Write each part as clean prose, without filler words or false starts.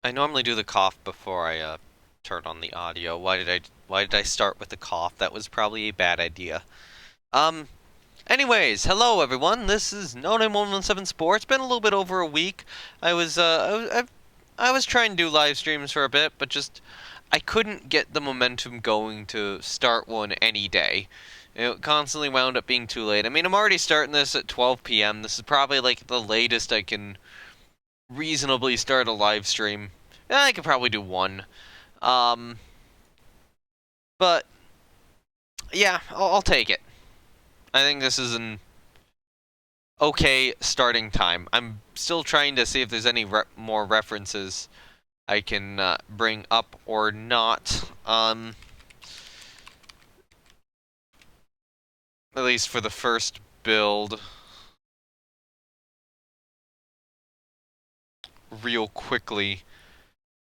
I normally do the cough before I turn on the audio. Why did I start with the cough? That was probably a bad idea. Um Anyways, hello everyone. This is No Name 117 Sports. Been a little bit over a week. I was trying to do live streams for a bit, but just I couldn't get the momentum going to start one any day. It constantly wound up being too late. I mean, I'm already starting this at 12 p.m. This is probably like the latest I can reasonably start a live stream. I could probably do one. Um, but yeah, I'll take it. I think this is an okay starting time. I'm still trying to see if there's any more references I can bring up or not. At least for the first build. Real quickly.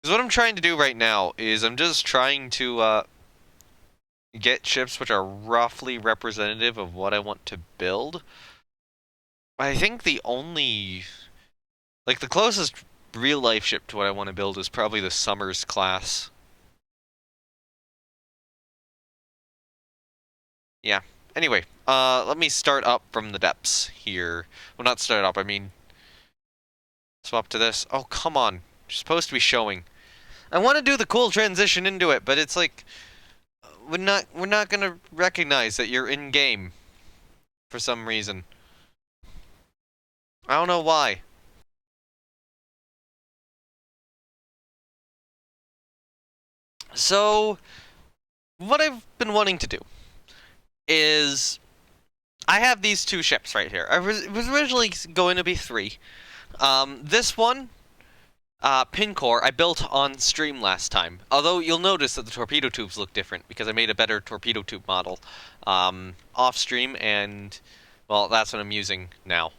Because what I'm trying to do right now is I'm just trying to get ships which are roughly representative of what I want to build. I think the only... Like, the closest real-life ship to what I want to build is probably the Summers class. Yeah. Anyway, let me start up from the depths here. Well, not start up, I mean... Swap to this. Oh, come on. You're supposed to be showing. I want to do the cool transition into it, but it's like... we're not gonna recognize that you're in-game. For some reason. I don't know why. So, what I've been wanting to do is I have these two ships right here. It was originally going to be three. This one, Pincore, I built on stream last time. Although you'll notice that the torpedo tubes look different because I made a better torpedo tube model off stream, and well, that's what I'm using now.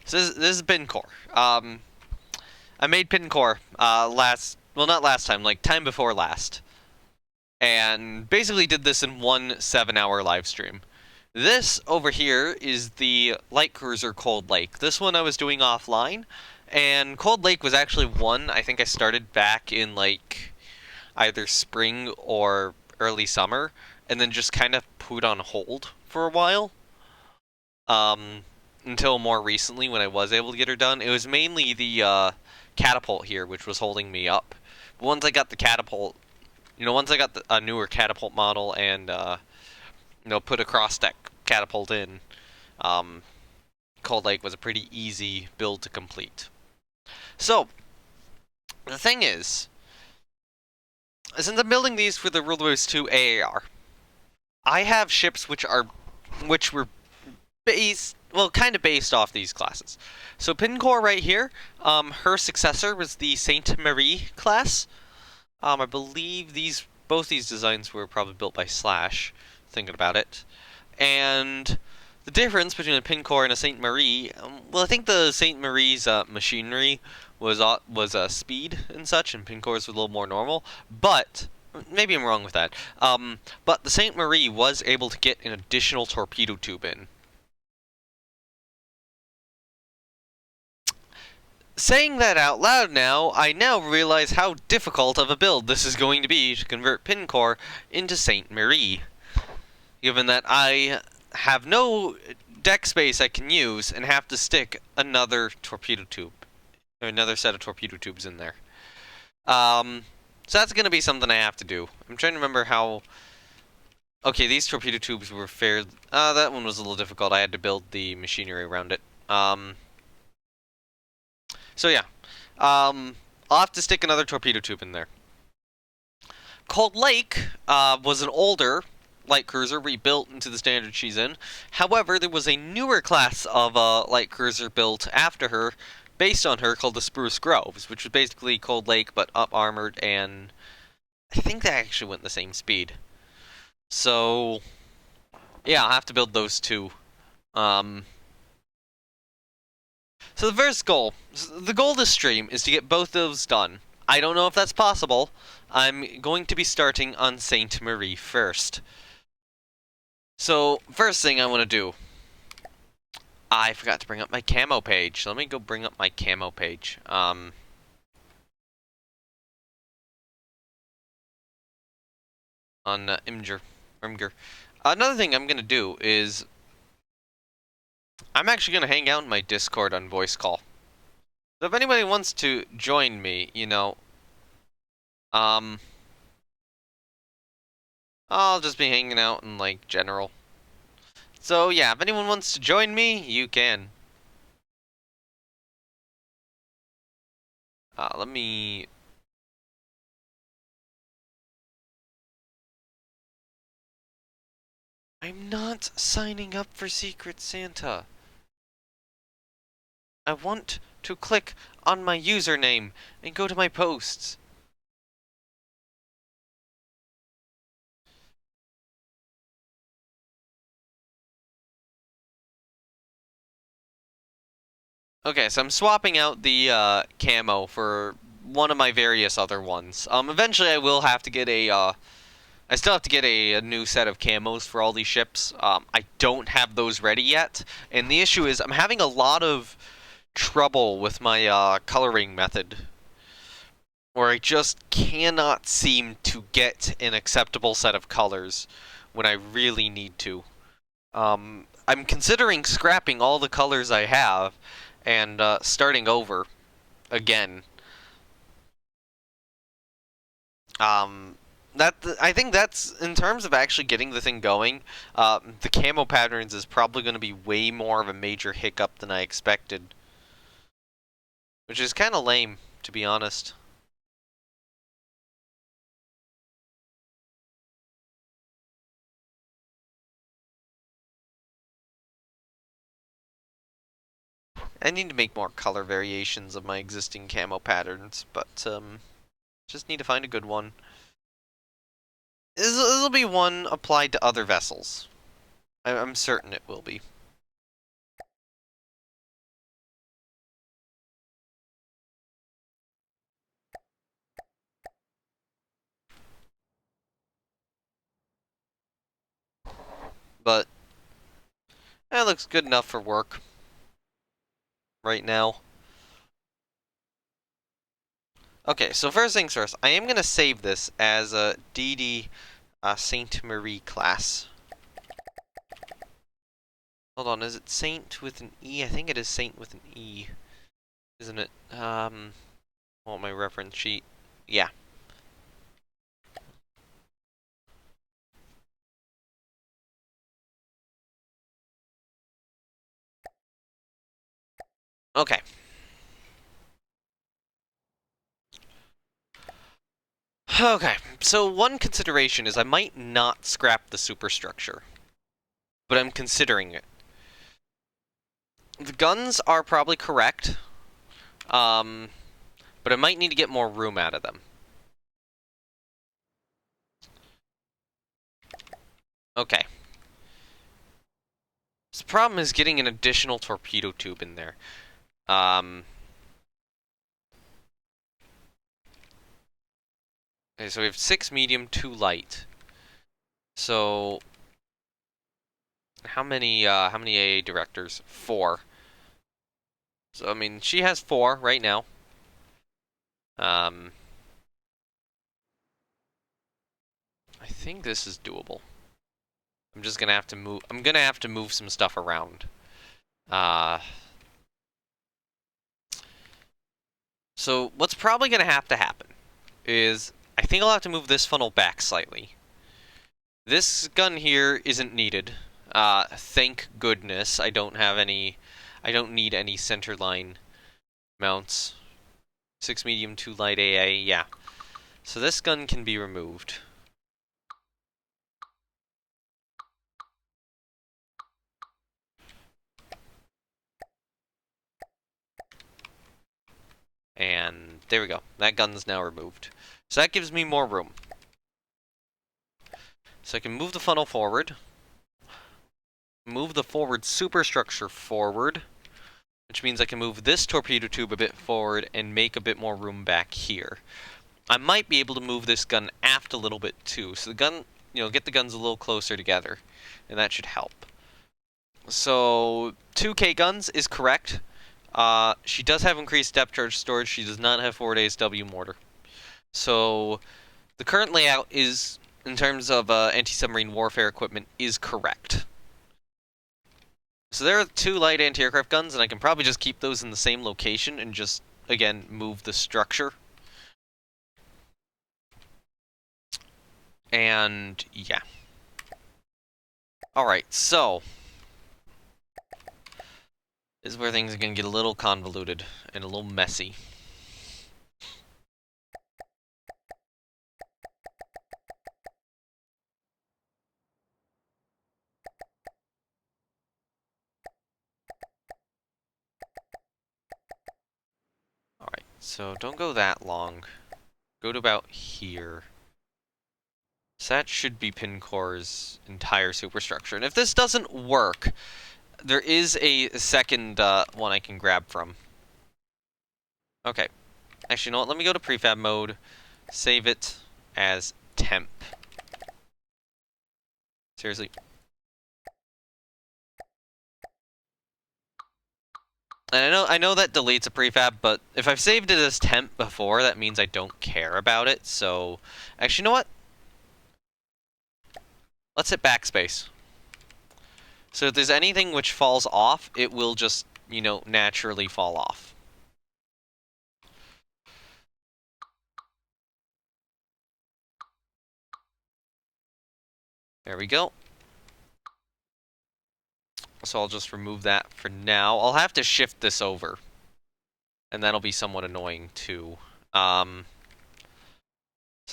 So this is Pincore. I made Pincore not last time, like time before last, and basically did this in one 7-hour live stream. This over here is the light cruiser Cold Lake. This one I was doing offline, and Cold Lake was actually one I think I started back in like either spring or early summer, and then just kind of put on hold for a while. Until more recently when I was able to get her done. It was mainly the catapult here which was holding me up. But once I got the catapult, once I got a newer catapult model and put a cross-deck catapult in, Cold Lake was a pretty easy build to complete. So, the thing is, since I'm building these for the World Wars II AAR, I have ships which were kind of based off these classes. So Pincore right here, her successor was the Sainte Marie class. I believe both these designs were probably built by Slash, thinking about it. And the difference between a Pincore and a Sainte Marie, well, I think the Sainte Marie's machinery was speed and such, and Pincore's was a little more normal. But maybe I'm wrong with that. But the Sainte Marie was able to get an additional torpedo tube in. Saying that out loud now, I now realize how difficult of a build this is going to be to convert Pincore into Sainte Marie. Given that I have no deck space I can use and have to stick another torpedo tube, or another set of torpedo tubes in there. So that's going to be something I have to do. I'm trying to remember how... Okay, these torpedo tubes were fair... that one was a little difficult. I had to build the machinery around it. So yeah, I'll have to stick another torpedo tube in there. Cold Lake was an older light cruiser rebuilt into the standard she's in. However, there was a newer class of light cruiser built after her, based on her, called the Spruce Groves, which was basically Cold Lake but up armored, and I think they actually went the same speed. So yeah, I'll have to build those two. So the first goal, the goal this stream is to get both those done. I don't know if that's possible. I'm going to be starting on Sainte Marie first. So, first thing I want to do, I forgot to bring up my camo page. Let me go bring up my camo page. on Imgur. Another thing I'm gonna do is I'm actually gonna hang out in my Discord on voice call. So if anybody wants to join me, you know, I'll just be hanging out in like general. So yeah, if anyone wants to join me, you can. Let me. I'm not signing up for Secret Santa. I want to click on my username and go to my posts. Okay, so I'm swapping out the camo for one of my various other ones. Eventually I will have to get I still have to get a new set of camos for all these ships. I don't have those ready yet, and the issue is I'm having a lot of trouble with my coloring method, where I just cannot seem to get an acceptable set of colors when I really need to. I'm considering scrapping all the colors I have and starting over again. I think that's, in terms of actually getting the thing going, the camo patterns is probably going to be way more of a major hiccup than I expected. Which is kind of lame, to be honest. I need to make more color variations of my existing camo patterns, but just need to find a good one. This'll be one applied to other vessels. I'm certain it will be. But it looks good enough for work right now. Okay, so first things first, I am going to save this as a DD Saint Marie class. Hold on, is it Saint with an E? I think it is Saint with an E, isn't it? Want my reference sheet? Yeah. Okay. Okay, so one consideration is I might not scrap the superstructure, but I'm considering it. The guns are probably correct, but I might need to get more room out of them. Okay. So the problem is getting an additional torpedo tube in there. Okay, so we have 6 medium, 2 light. So how many AA directors? 4. So I mean, she has 4 right now. I think this is doable. I'm just gonna have to move. I'm gonna have to move some stuff around. So what's probably gonna have to happen is I think I'll have to move this funnel back slightly. This gun here isn't needed. Thank goodness I don't need any centerline mounts. 6 medium, 2 light AA, yeah. So this gun can be removed. And there we go. That gun's now removed. So that gives me more room. So I can move the funnel forward. Move the forward superstructure forward. Which means I can move this torpedo tube a bit forward and make a bit more room back here. I might be able to move this gun aft a little bit too. So the gun, get the guns a little closer together. And that should help. So 2K guns is correct. She does have increased depth charge storage. She does not have forward ASW mortar. So the current layout is in terms of anti-submarine warfare equipment is correct. So there are 2 light anti-aircraft guns, and I can probably just keep those in the same location and just, again, move the structure. And, yeah. Alright, so this is where things are going to get a little convoluted and a little messy. Alright, so don't go that long. Go to about here. So that should be Pincore's entire superstructure. And if this doesn't work, there is a second one I can grab from. Okay. Actually, you know what? Let me go to prefab mode. Save it as temp. Seriously. And I know that deletes a prefab, but if I've saved it as temp before, that means I don't care about it. So, actually, you know what? Let's hit backspace. So if there's anything which falls off, it will just, you know, naturally fall off. There we go. So I'll just remove that for now. I'll have to shift this over. And that'll be somewhat annoying too. So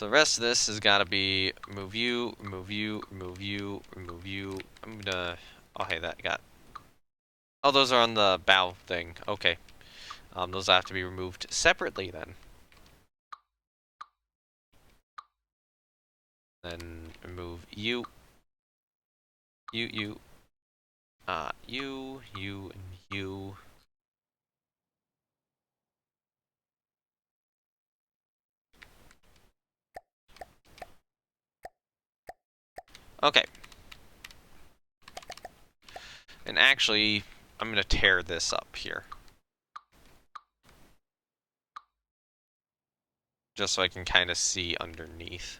the rest of this has got to be remove you, remove you, remove you, remove you. I'm gonna... Oh, hey, that got... Oh, those are on the bow thing. Okay. Those have to be removed separately then. Then remove you. You, you, and you. Okay. And actually, I'm going to tear this up here. Just so I can kind of see underneath.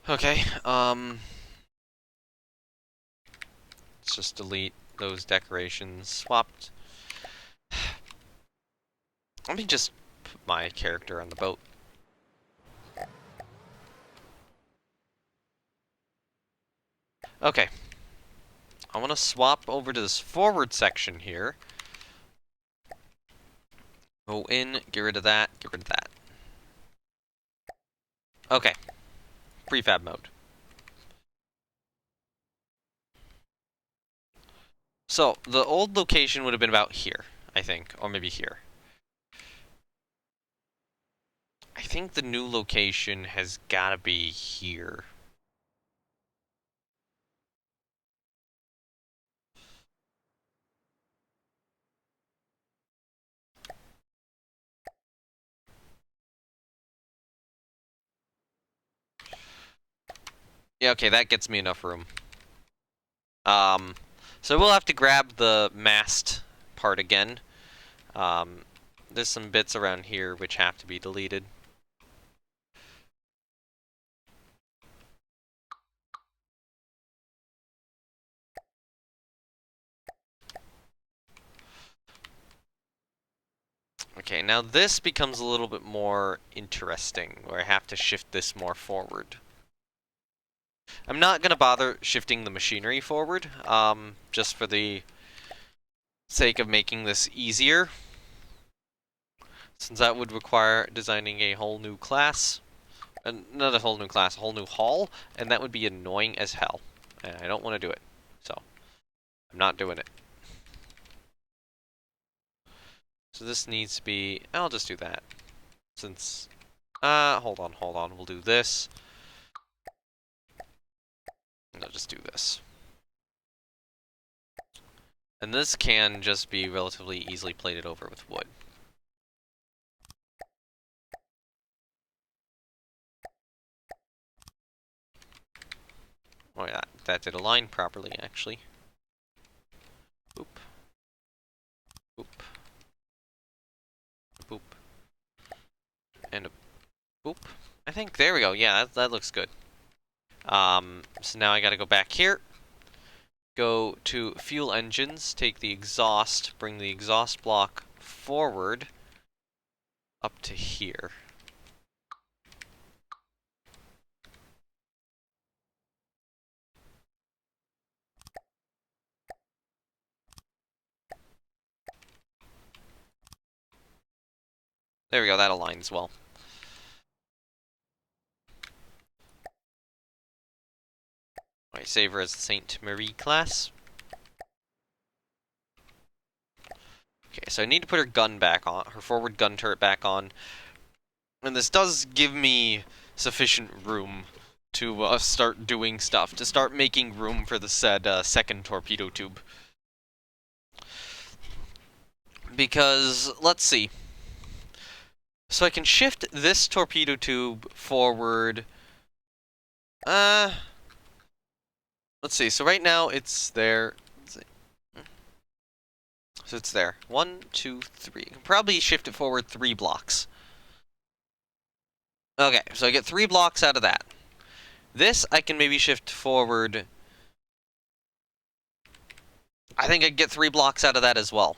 Okay, let's just delete those decorations. Swapped. Let me just put my character on the boat. Okay. I want to swap over to this forward section here. Go in, get rid of that, get rid of that. Okay. Prefab mode. So, the old location would have been about here, I think. Or maybe here. I think the new location has got to be here. Yeah, okay, that gets me enough room. So we'll have to grab the mast part again. There's some bits around here which have to be deleted. Okay, now this becomes a little bit more interesting, where I have to shift this more forward. I'm not going to bother shifting the machinery forward, just for the sake of making this easier, since that would require designing a whole new class. Not a whole new class, a whole new hull, and that would be annoying as hell. And I don't want to do it, so I'm not doing it. So this needs to be... I'll just do that. Since... hold on. We'll do this. And I'll just do this. And this can just be relatively easily plated over with wood. Oh yeah, that did align properly, actually. Oop. Oop. Oop. I think, there we go. Yeah, that looks good. So now I gotta go back here. Go to fuel engines, take the exhaust, bring the exhaust block forward up to here. There we go, that aligns well. Alright, save her as the Saint Marie class. Okay, so I need to put her gun back on, her forward gun turret back on. And this does give me sufficient room to start doing stuff, to start making room for the said second torpedo tube. Because, let's see. So I can shift this torpedo tube forward. Let's see. So right now it's there. So it's there. 1, 2, 3. I can probably shift it forward 3 blocks. Okay, so I get 3 blocks out of that. This I can maybe shift forward. I think I get 3 blocks out of that as well.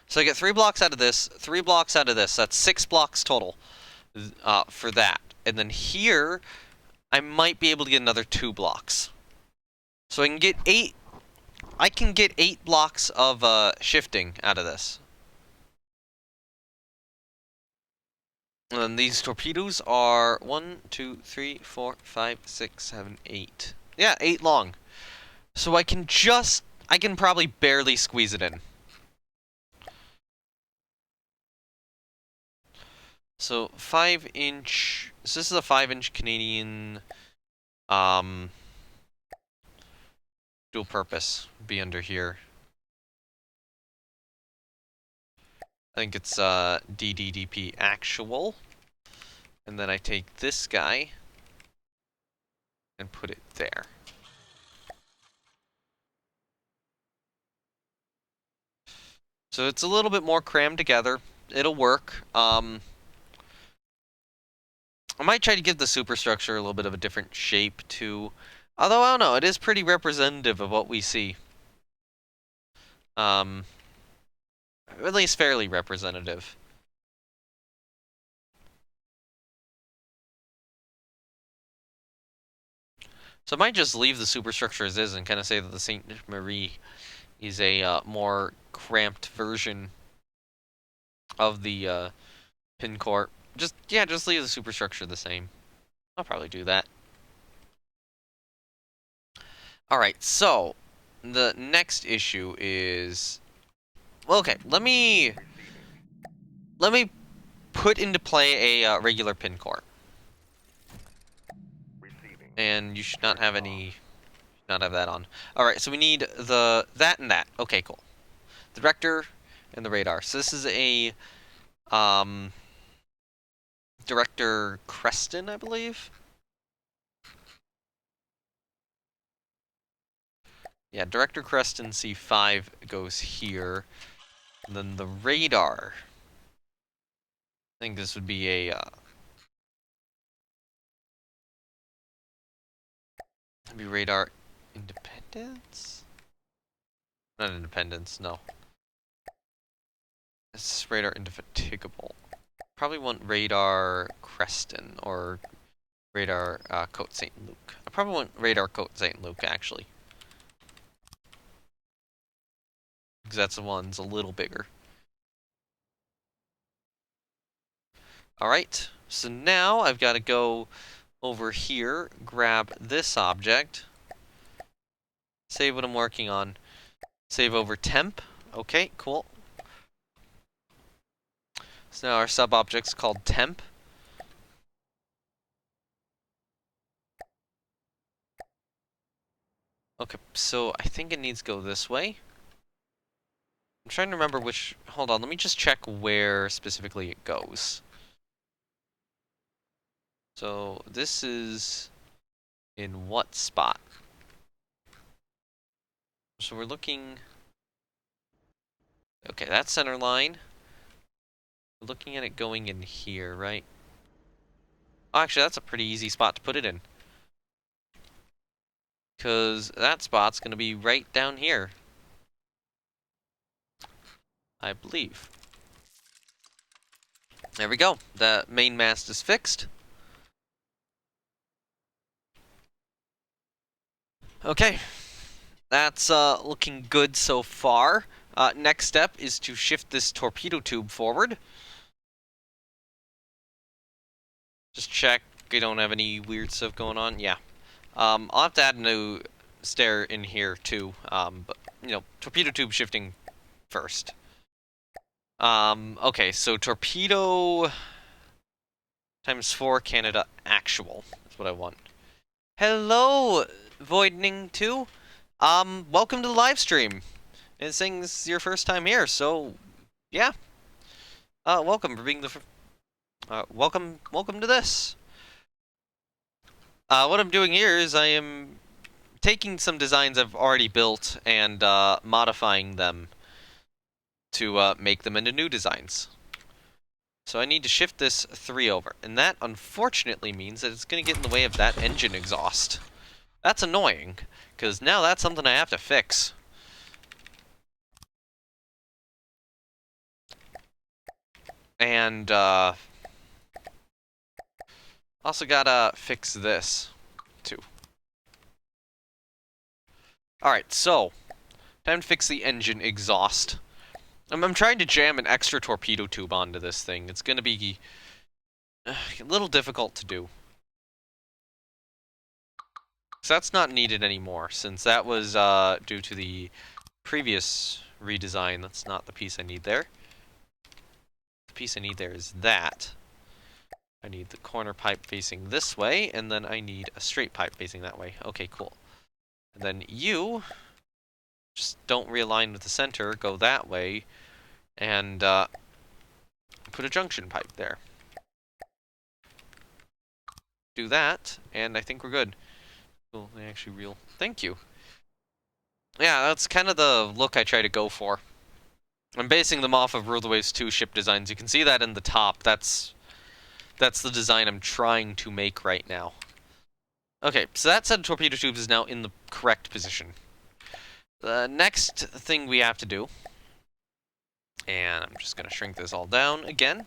So I get 3 blocks out of this, 3 blocks out of this. That's 6 blocks total for that. And then here, I might be able to get another 2 blocks. So I can get 8. I can get 8 blocks of shifting out of this. And then these torpedoes are 1, 2, 3, 4, 5, 6, 7, 8. Yeah, 8 long. So I can probably barely squeeze it in. So 5-inch. So this is a 5-inch Canadian dual purpose. Be under here. I think it's DDDP actual. And then I take this guy and put it there. So it's a little bit more crammed together. It'll work. I might try to give the superstructure a little bit of a different shape too. Although, I don't know, it is pretty representative of what we see. At least fairly representative. So I might just leave the superstructure as is and kind of say that the Saint Marie is a more cramped version of the pin core. Just leave the superstructure the same. I'll probably do that. Alright, so the next issue is, well, okay, let me put into play a regular pin core. And you should not have that on. Alright, so we need that and that. Okay, cool. The director and the radar. So this is a Director Creston, I believe. Yeah, Director Creston C5 goes here. And then the radar. I think this would be a maybe radar independence? Not independence, no. This is radar indefatigable. Probably want radar Creston or radar Côte St. Luc. I probably want radar Côte St. Luc actually. Because that's the one's a little bigger. Alright, so now I've got to go over here, grab this object, save what I'm working on, save over temp. Okay, cool. So now our sub-object's called temp. Okay, so I think it needs to go this way. I'm trying to remember which... Hold on, let me just check where specifically it goes. So this is in what spot? So we're looking... Okay, that's center line. We're looking at it going in here, right? Oh, actually, that's a pretty easy spot to put it in. Because that spot's going to be right down here, I believe. There we go. The main mast is fixed. Okay. That's looking good so far. Next step is to shift this torpedo tube forward. Just check we don't have any weird stuff going on. Yeah. I'll have to add a new stair in here too. But you know, torpedo tube shifting first. Okay, so torpedo times 4 Canada actual. That's what I want. Hello, Voidning 2. Welcome to the live stream. And saying this is your first time here, so yeah. Welcome for being the welcome to this. What I'm doing here is I am taking some designs I've already built and modifying them to make them into new designs. So I need to shift this 3 over, and that unfortunately means that it's going to get in the way of that engine exhaust. That's annoying, because now that's something I have to fix. And also gotta fix this too. Alright, so time to fix the engine exhaust. I'm trying to jam an extra torpedo tube onto this thing. It's gonna be a little difficult to do. So that's not needed anymore, since that was due to the previous redesign. That's not the piece I need there. The piece I need there is that. I need the corner pipe facing this way, and then I need a straight pipe facing that way. Okay, cool. And then you just don't realign with the center, go that way, and put a junction pipe there. Do that, and I think we're good. Oh, they actually real. Thank you. Yeah, that's kind of the look I try to go for. I'm basing them off of Rule the Waves 2 ship designs. You can see that in the top. That's the design I'm trying to make right now. Okay, so that set of torpedo tubes is now in the correct position. The next thing we have to do, and I'm just going to shrink this all down again,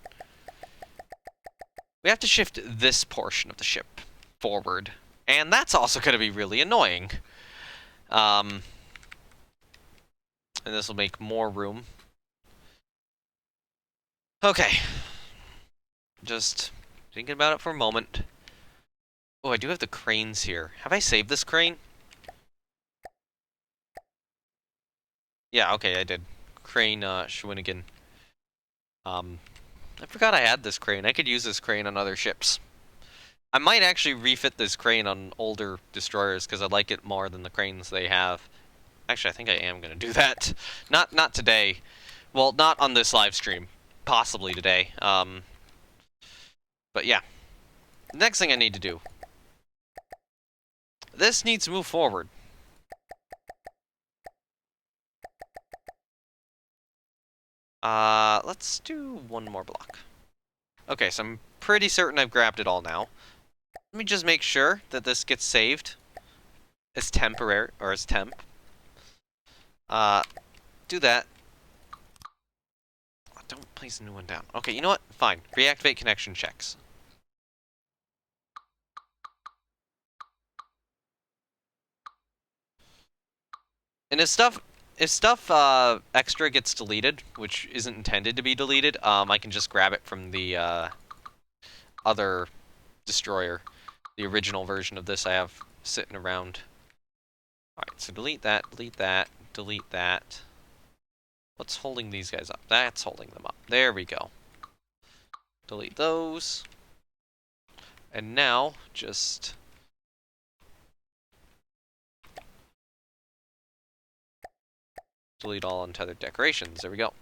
we have to shift this portion of the ship forward. And that's also going to be really annoying. And this will make more room. Okay. Just thinking about it for a moment. Oh, I do have the cranes here. Have I saved this crane? Yeah, okay, I did. Crane, Schwinnigan. I forgot I had this crane. I could use this crane on other ships. I might actually refit this crane on older destroyers, because I like it more than the cranes they have. Actually, I think I am going to do that. Not today. Well, not on this live stream. Possibly today. But yeah. Next thing I need to do. This needs to move forward. Let's do one more block. Okay, so I'm pretty certain I've grabbed it all now. Let me just make sure that this gets saved as temporary, or as temp. Do that. Don't place a new one down. Okay, you know what? Fine. Reactivate connection checks. And if stuff extra gets deleted, which isn't intended to be deleted, I can just grab it from the other destroyer. The original version of this I have sitting around. Alright, so delete that, delete that, delete that. What's holding these guys up? That's holding them up. There we go. Delete those. And now, just... delete all untethered decorations. There we go.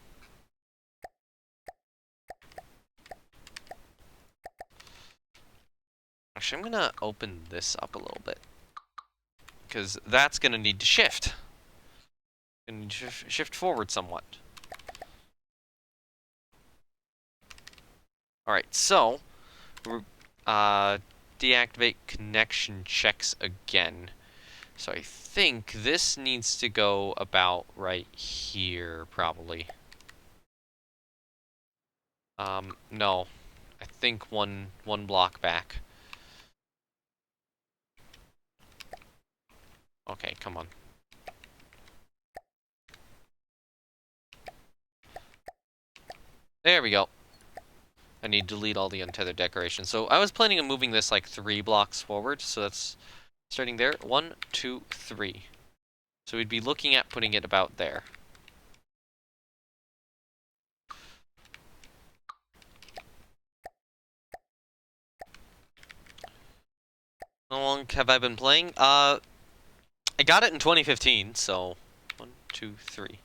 Actually, I'm gonna open this up a little bit, because that's gonna need to shift. And shift forward somewhat. Alright, so uh, deactivate connection checks again. So I think this needs to go about right here, probably. No. I think one block back. Okay, come on. There we go. I need to delete all the untethered decorations. So I was planning on moving this like 3 blocks forward, so that's starting there. 1, 2, 3. So we'd be looking at putting it about there. How long have I been playing? I got it in 2015, so 1, 2, 3.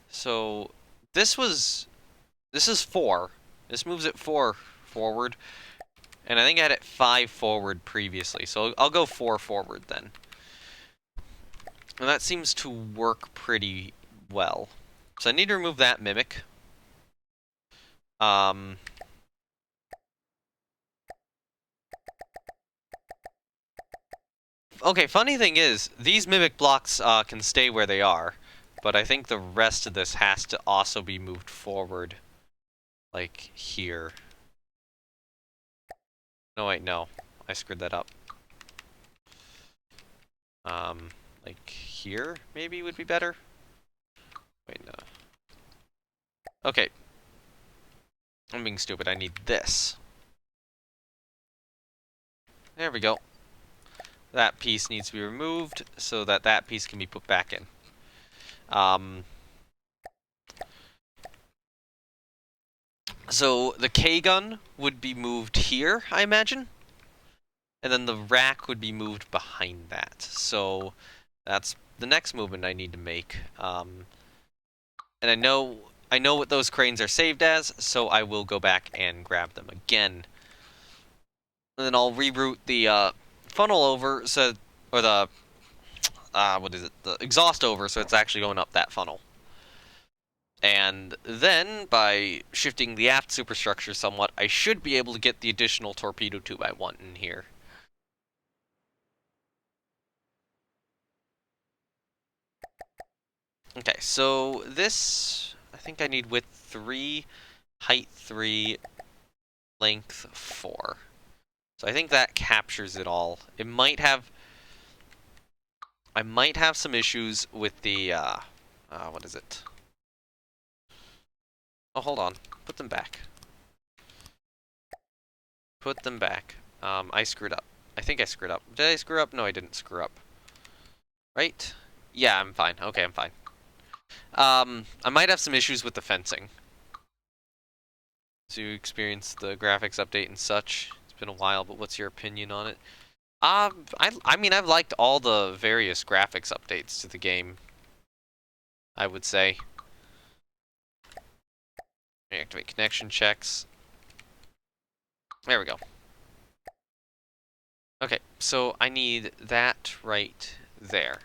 So this is 4. This moves it 4 forward, and I think I had it 5 forward previously, so I'll go 4 forward then. And that seems to work pretty well. So I need to remove that mimic. Um, okay, funny thing is, these mimic blocks can stay where they are, but I think the rest of this has to also be moved forward, like here. No, wait, no. I screwed that up. Like here, maybe would be better? Wait, no. Okay. I'm being stupid. I need this. There we go. That piece needs to be removed so that that piece can be put back in. So the K-gun would be moved here, I imagine? And then the rack would be moved behind that. So that's the next movement I need to make. And I know what those cranes are saved as, so I will go back and grab them again. And then I'll reroute the funnel over, so or the what is it? The exhaust over, so it's actually going up that funnel. And then, by shifting the aft superstructure somewhat, I should be able to get the additional torpedo tube I want in here. Okay, so this, I think I need width 3, height 3, length 4. So I think that captures it all. I might have some issues with the, what is it? Oh, hold on. Put them back. Put them back. I screwed up. I think I screwed up. Did I screw up? No, I didn't screw up. Right? Yeah, I'm fine. Okay, I'm fine. I might have some issues with the fencing. So you experienced the graphics update and such. It's been a while, but what's your opinion on it? I mean, I've liked all the various graphics updates to the game, I would say. Reactivate connection checks. There we go. Okay, so I need that right there.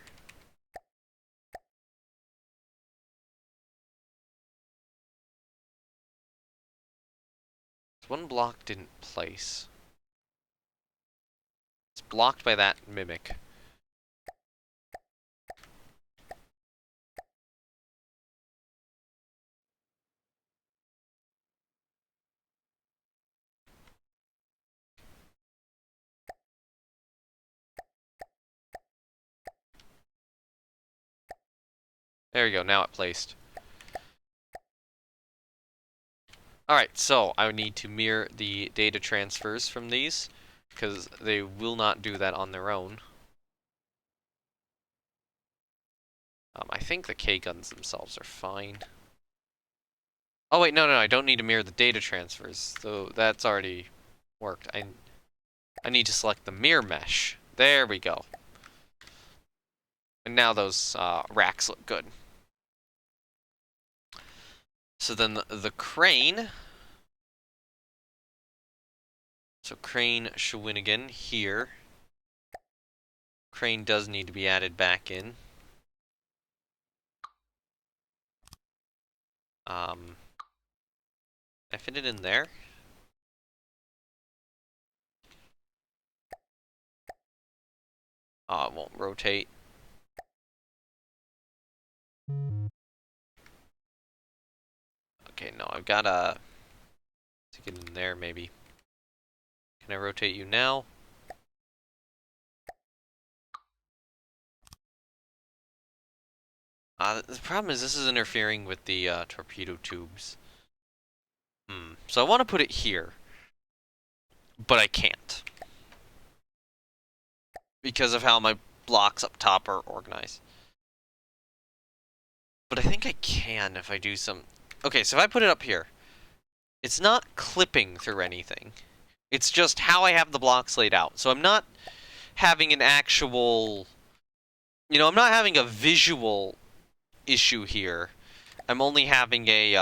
One block didn't place. It's blocked by that mimic. There we go, now it placed. Alright, so I need to mirror the data transfers from these, because they will not do that on their own. I think the K-guns themselves are fine. Oh wait, no, I don't need to mirror the data transfers, so that's already worked. I need to select the mirror mesh. There we go. And now those racks look good. So then the crane. So crane should win again here. Crane does need to be added back in. I fit it in there. It won't rotate. Okay, no, I've gotta get in there, maybe. Can I rotate you now? The problem is this is interfering with the torpedo tubes. So I want to put it here, but I can't. Because of how my blocks up top are organized. But I think I can if I do some... Okay, so if I put it up here, it's not clipping through anything. It's just how I have the blocks laid out. So I'm not having an actual... You know, I'm not having a visual issue here. I'm only having a,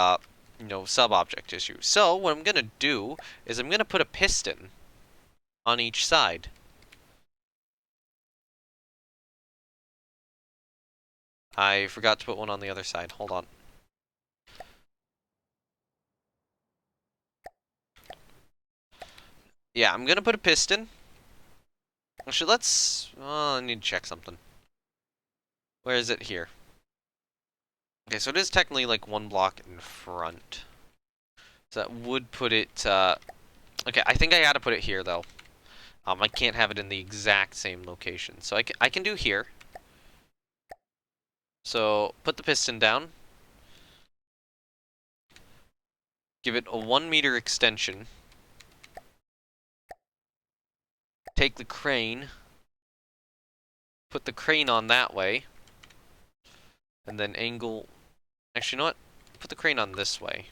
you know, sub-object issue. So what I'm going to do is I'm going to put a piston on each side. I forgot to put one on the other side. Hold on. Yeah, I'm going to put a piston. Actually, let's... I need to check something. Where is it? Here. Okay, so it is technically like one block in front. So that would put it... Okay, I think I gotta put it here, though. I can't have it in the exact same location. So I can do here. So, put the piston down. Give it a 1 meter extension. Take the crane. Put the crane on that way. And then angle... Actually, you know what? Put the crane on this way.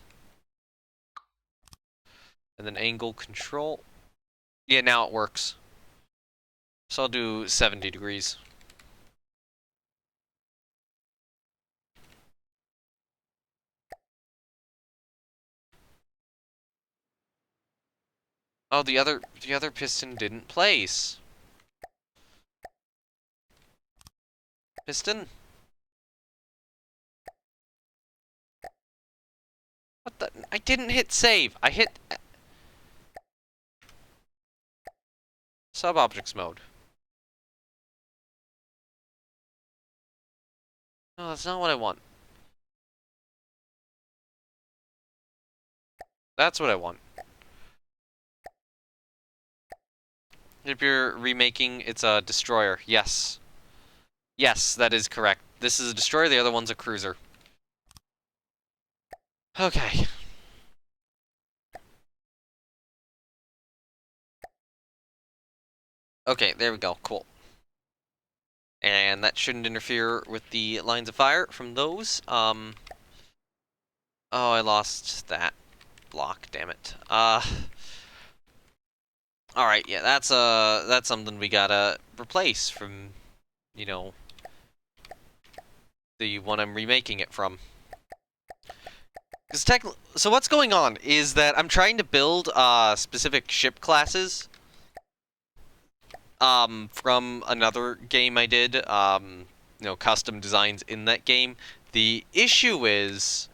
And then angle control. Yeah, now it works. So I'll do 70 degrees. Oh, the other piston didn't place. Piston? What the? I didn't hit save. I hit sub-objects mode. No, that's not what I want. That's what I want. If you're remaking, it's a destroyer. Yes. Yes, that is correct. This is a destroyer, the other one's a cruiser. Okay. Okay, there we go. Cool. And that shouldn't interfere with the lines of fire from those. Oh, I lost that block, damn it. Alright, yeah, that's something we gotta replace from, you know, the one I'm remaking it from. So what's going on is that I'm trying to build specific ship classes from another game I did, you know, custom designs in that game. The issue is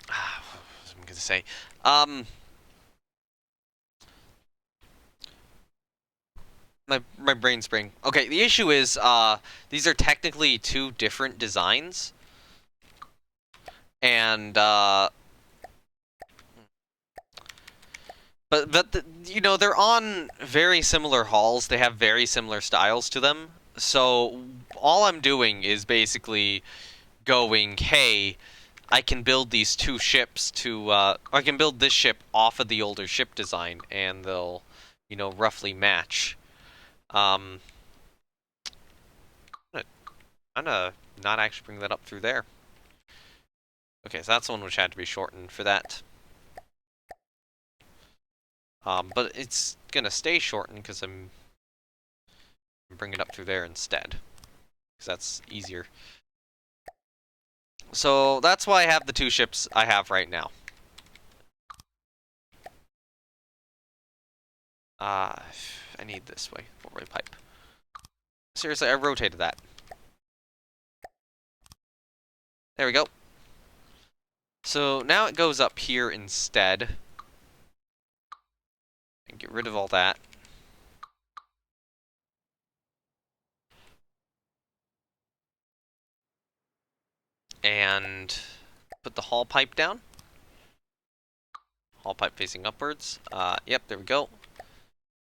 what was I gonna say? My brain's brain. Okay, the issue is these are technically two different designs. And but you know, they're on very similar hulls. They have very similar styles to them. So all I'm doing is basically going, hey, I can build these two ships to I can build this ship off of the older ship design, and they'll, you know, roughly match. I'm gonna not actually bring that up through there. Okay, so that's the one which had to be shortened for that. But it's gonna stay shortened because I'm bringing it up through there instead, because that's easier. So that's why I have the two ships I have right now. I need this way, four-way pipe. Seriously, I rotated that. There we go. So now it goes up here instead. And get rid of all that. And put the haul pipe down. Haul pipe facing upwards. Yep, there we go.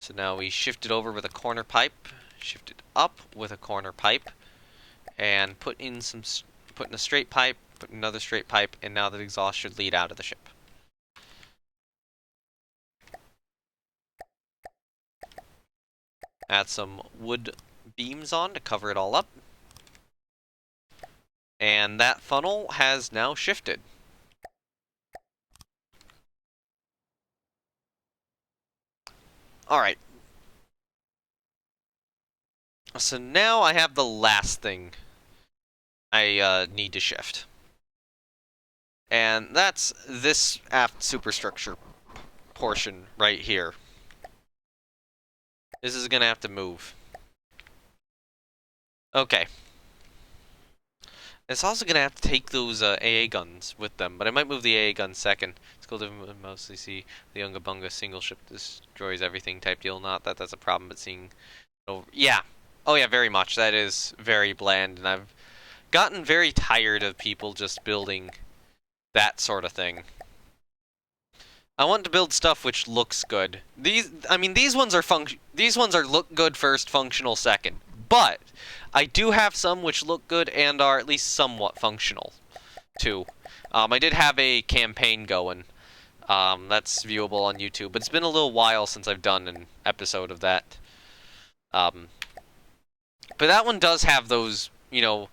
So now we shift it over with a corner pipe, shift it up with a corner pipe, and put in a straight pipe, put another straight pipe, and now the exhaust should lead out of the ship. Add some wood beams on to cover it all up. And that funnel has now shifted. Alright. So now I have the last thing I need to shift. And that's this aft superstructure portion right here. This is going to have to move. Okay. It's also going to have to take those AA guns with them, but I might move the AA guns second. It's called mostly see the Unga Bunga single ship destroys everything type deal. Not that that's a problem, but seeing... Oh, yeah. Oh yeah, very much. That is very bland, and I've gotten very tired of people just building that sort of thing. I want to build stuff which looks good. These ones are look good first, functional second. But I do have some which look good and are at least somewhat functional, too. I did have a campaign going. That's viewable on YouTube, but it's been a little while since I've done an episode of that. But that one does have those, you know,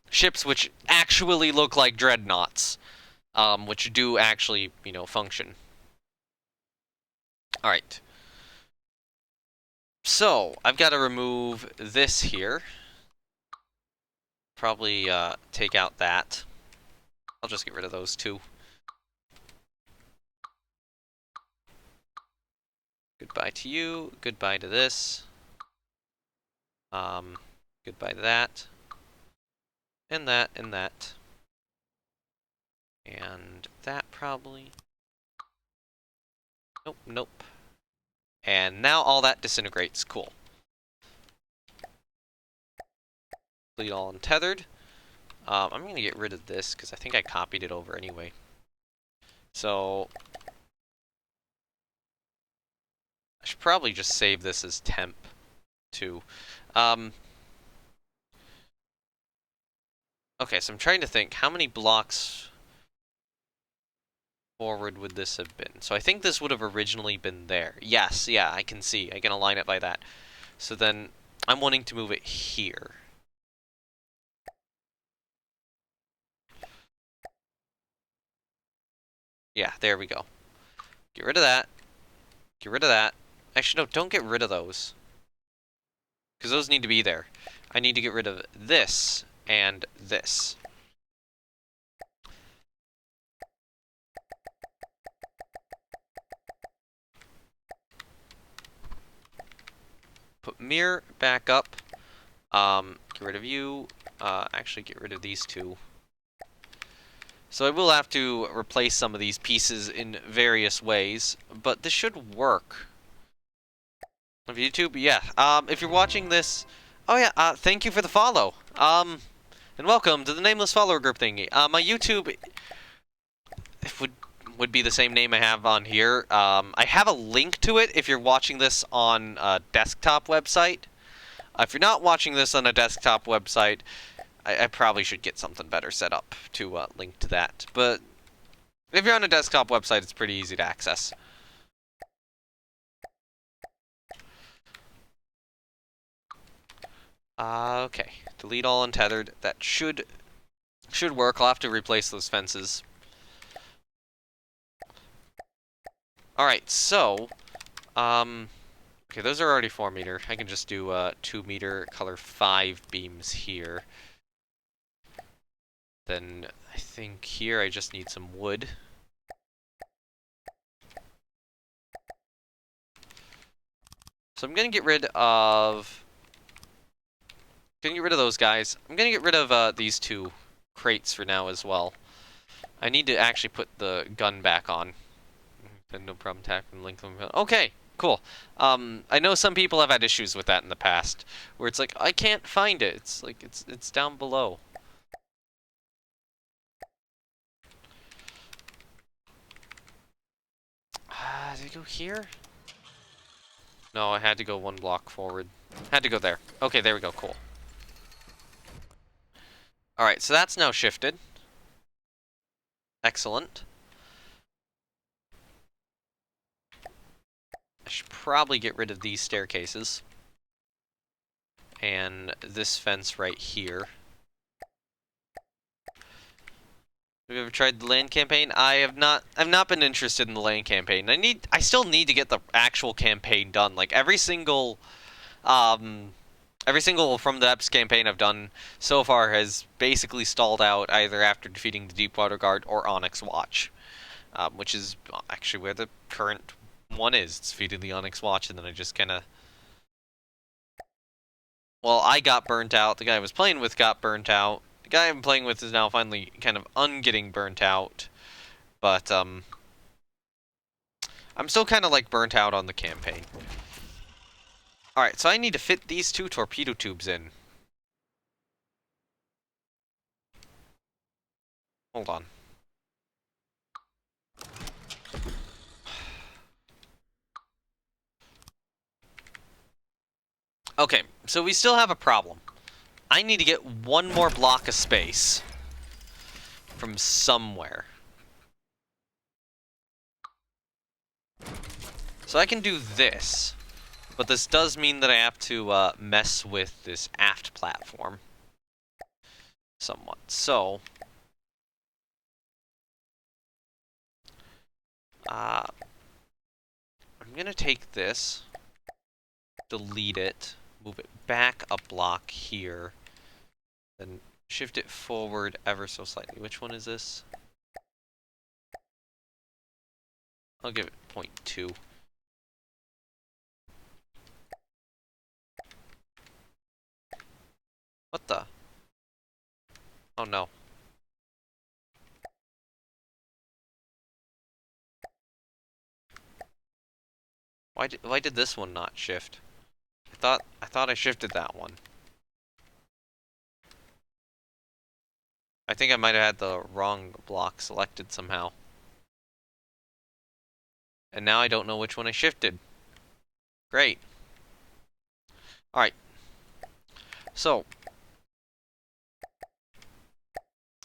ships which actually look like dreadnoughts, which do actually, you know, function. Alright. So, I've got to remove this here. Probably take out that. I'll just get rid of those two. Goodbye to you. Goodbye to this. Goodbye to that. And that, and that. And that probably. Nope, nope. And now all that disintegrates. Cool. Complete all untethered. I'm going to get rid of this because I think I copied it over anyway. So I should probably just save this as temp too. Okay, so I'm trying to think how many blocks forward would this have been? So I think this would have originally been there. Yes, yeah, I can see. I can align it by that. So then I'm wanting to move it here. Yeah, there we go. Get rid of that. Get rid of that. Actually, no, don't get rid of those. Because those need to be there. I need to get rid of this and this. Put mirror back up. Get rid of you. Actually, get rid of these two. So I will have to replace some of these pieces in various ways, but this should work. Of YouTube, yeah. If you're watching this, oh yeah, thank you for the follow. And welcome to the nameless follower group thingy. My YouTube would be the same name I have on here. I have a link to it if you're watching this on a desktop website. If you're not watching this on a desktop website, I probably should get something better set up to link to that. But if you're on a desktop website, it's pretty easy to access. Okay, delete all untethered. That should work. I'll have to replace those fences. Alright, so, okay, those are already 4 meter. I can just do 2 meter color 5 beams here. Then I think here I just need some wood. So I'm gonna get rid of those guys. I'm gonna get rid of these 2 crates for now as well. I need to actually put the gun back on. Then no problem tackling link them. Okay, cool. I know some people have had issues with that in the past, where it's like I can't find it. It's like it's down below. Did it go here? No, I had to go one block forward. Had to go there. Okay, there we go. Cool. Alright, so that's now shifted. Excellent. I should probably get rid of these staircases. And this fence right here. Have you ever tried the land campaign? I've not been interested in the land campaign. I still need to get the actual campaign done. Like every single from the Eps campaign I've done so far has basically stalled out either after defeating the Deepwater Guard or Onyx Watch, which is actually where the current one is. It's defeated the Onyx Watch, and then I just kind of... Well, I got burnt out. The guy I was playing with got burnt out. The guy I'm playing with is now finally kind of getting burnt out. But, I'm still kind of, like, burnt out on the campaign. Alright, so I need to fit these 2 torpedo tubes in. Hold on. Okay, so we still have a problem. I need to get one more block of space from somewhere. So I can do this, but this does mean that I have to mess with this aft platform somewhat. So, I'm gonna take this, delete it, move it back a block here, then shift it forward ever so slightly. Which one is this? I'll give it 0.2. What the? Oh no. Why did this one not shift? I thought I shifted that one. I think I might have had the wrong block selected somehow. And now I don't know which one I shifted. Great. Alright. So,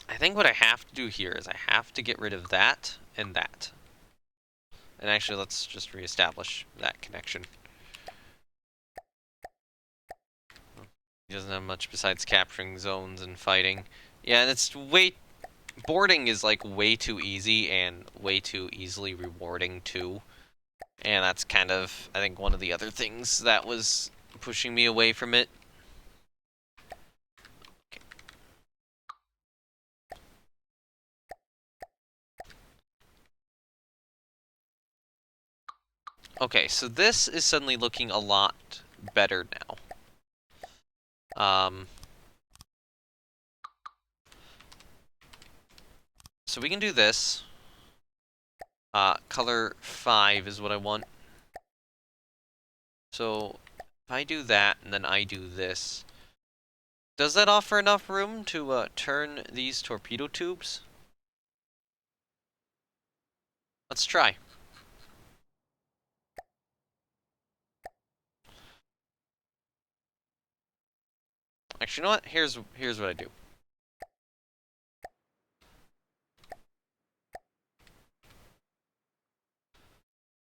I think what I have to do here is I have to get rid of that and that. And actually, let's just reestablish that connection. He doesn't have much besides capturing zones and fighting. Yeah, and it's boarding is like way too easy and way too easily rewarding too. And that's kind of, I think, one of the other things that was pushing me away from it. Okay, so this is suddenly looking a lot better now. So we can do this. Color 5 is what I want. So if I do that and then I do this, does that offer enough room to turn these torpedo tubes? Let's try. Actually, you know what? Here's what I do.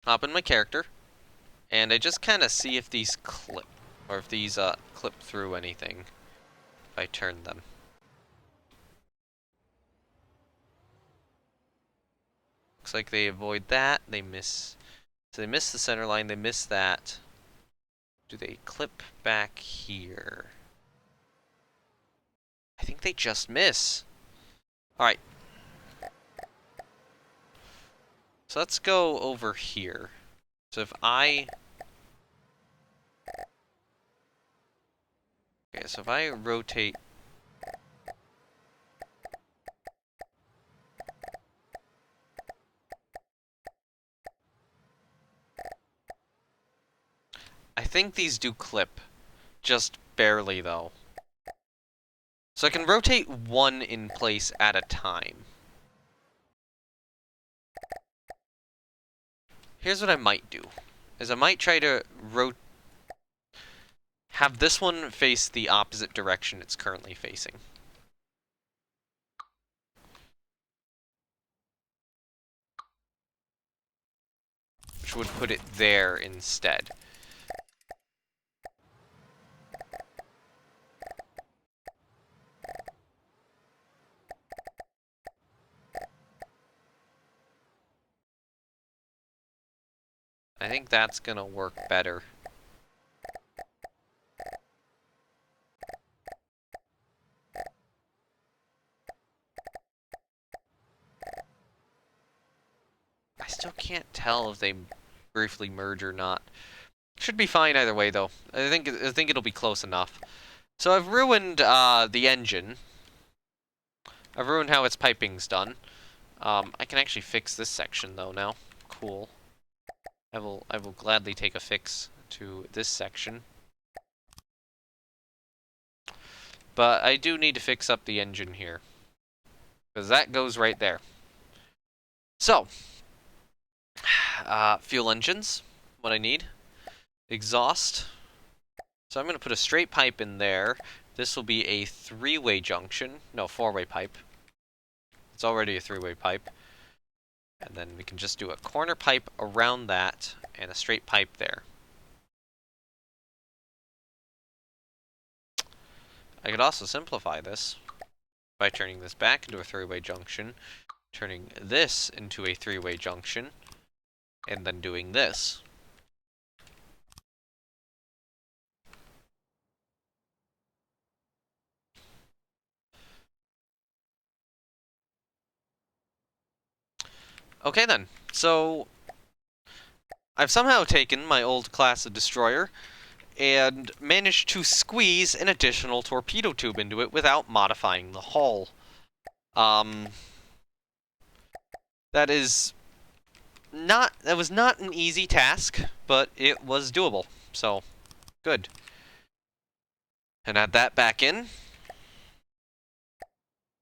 Hop in my character, and I just kind of see if these clip, or if these clip through anything if I turn them. Looks like they avoid that. They miss. So they miss the center line. They miss that. Do they clip back here? I think they just miss. Alright. So let's go over here. So if I... Okay, so if I rotate... I think these do clip. Just barely, though. So I can rotate one in place at a time. Here's what I might do, is I might try to have this one face the opposite direction it's currently facing. Which would put it there instead. I think that's gonna work better. I still can't tell if they briefly merge or not. Should be fine either way, though. I think it'll be close enough. So I've ruined the engine. I've ruined how its piping's done. I can actually fix this section though now. Cool. I will gladly take a fix to this section. But I do need to fix up the engine here, because that goes right there. So, fuel engines, what I need. Exhaust. So I'm going to put a straight pipe in there. This will be a three-way junction. No, four-way pipe. It's already a three-way pipe. And then we can just do a corner pipe around that and a straight pipe there. I could also simplify this by turning this back into a three-way junction, turning this into a three-way junction, and then doing this. Okay then, so I've somehow taken my old class of destroyer and managed to squeeze an additional torpedo tube into it without modifying the hull. That was not an easy task, but it was doable, so good. And add that back in.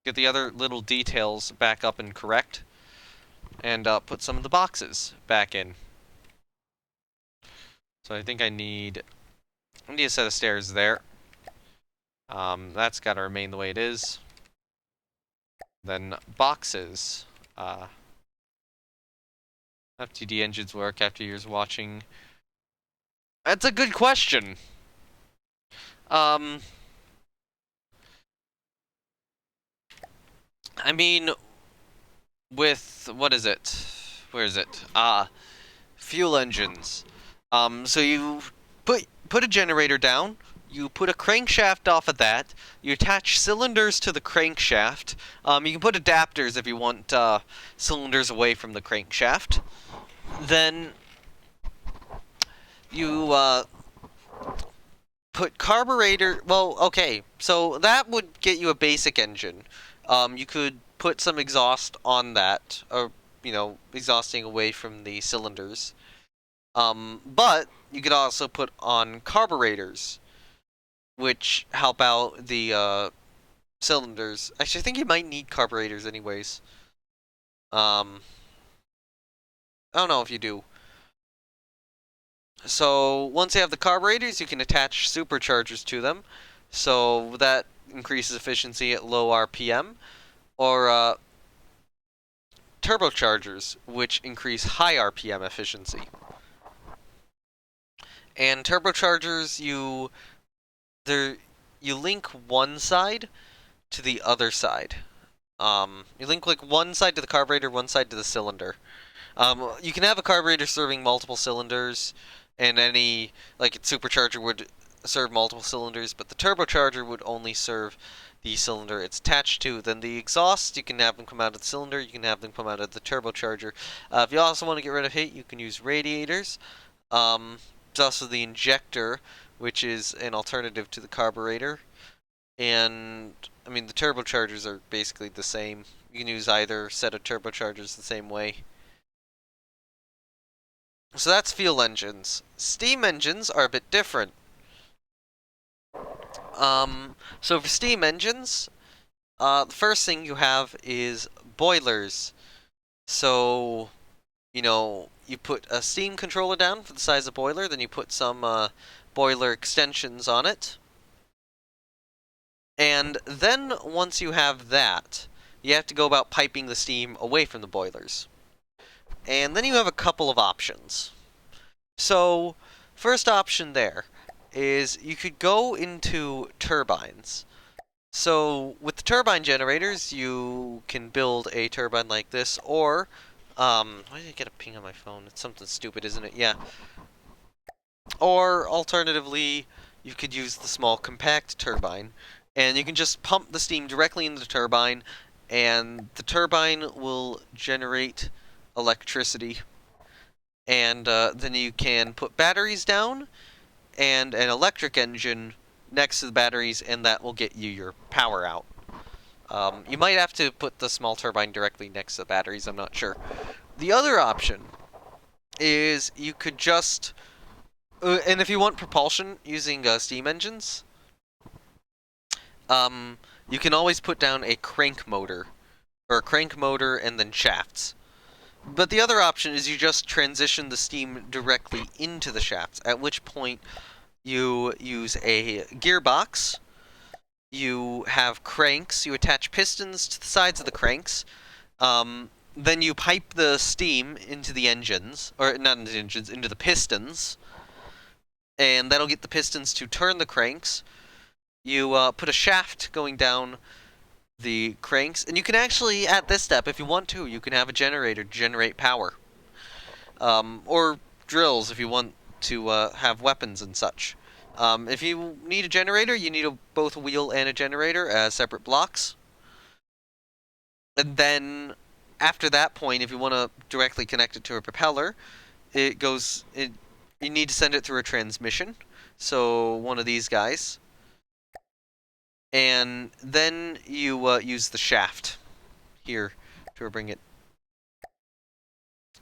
Get the other little details back up and correct. And put some of the boxes back in. So I think I need a set of stairs there. That's got to remain the way it is. Then boxes. FTD engines work after years watching. That's a good question. I mean, with, what is it? Where is it? Fuel engines. So you put a generator down, you put a crankshaft off of that, you attach cylinders to the crankshaft. You can put adapters if you want cylinders away from the crankshaft. Then you put carburetor. Well, okay, so that would get you a basic engine. You could put some exhaust on that, or exhausting away from the cylinders. But you could also put on carburetors, which help out the cylinders. Actually, I think you might need carburetors anyways. I don't know if you do. So once you have the carburetors, you can attach superchargers to them. So that increases efficiency at low RPM. Or turbochargers, which increase high RPM efficiency. And turbochargers, you link one side to the other side. You link like one side to the carburetor, one side to the cylinder. You can have a carburetor serving multiple cylinders, and any supercharger would serve multiple cylinders, but the turbocharger would only serve the cylinder it's attached to. Then the exhaust, you can have them come out of the cylinder, you can have them come out of the turbocharger. If you also want to get rid of heat, you can use radiators. There's also the injector, which is an alternative to the carburetor. And, I mean, the turbochargers are basically the same. You can use either set of turbochargers the same way. So that's fuel engines. Steam engines are a bit different. So for steam engines, the first thing you have is boilers. So, you you put a steam controller down for the size of boiler, then you put some boiler extensions on it. And then once you have that, you have to go about piping the steam away from the boilers. And then you have a couple of options. So, first option there is you could go into turbines. So, with the turbine generators, you can build a turbine like this, or, why did I get a ping on my phone? It's something stupid, isn't it? Yeah. Or, alternatively, you could use the small compact turbine, and you can just pump the steam directly into the turbine, and the turbine will generate electricity. And then you can put batteries down, and an electric engine next to the batteries, and that will get you your power out. You might have to put the small turbine directly next to the batteries, I'm not sure. The other option is you could just... and if you want propulsion using steam engines, you can always put down a crank motor. Or a crank motor and then shafts. But the other option is you just transition the steam directly into the shafts, at which point you use a gearbox, you have cranks, you attach pistons to the sides of the cranks, then you pipe the steam into the engines, or not into the engines, into the pistons, and that'll get the pistons to turn the cranks. You put a shaft going down the cranks, and you can actually, at this step, if you want to, you can have a generator generate power. Or drills if you want to have weapons and such. If you need a generator, you need both a wheel and a generator as separate blocks. And then, after that point, if you want to directly connect it to a propeller, you need to send it through a transmission. So, one of these guys. And then you use the shaft here to bring it.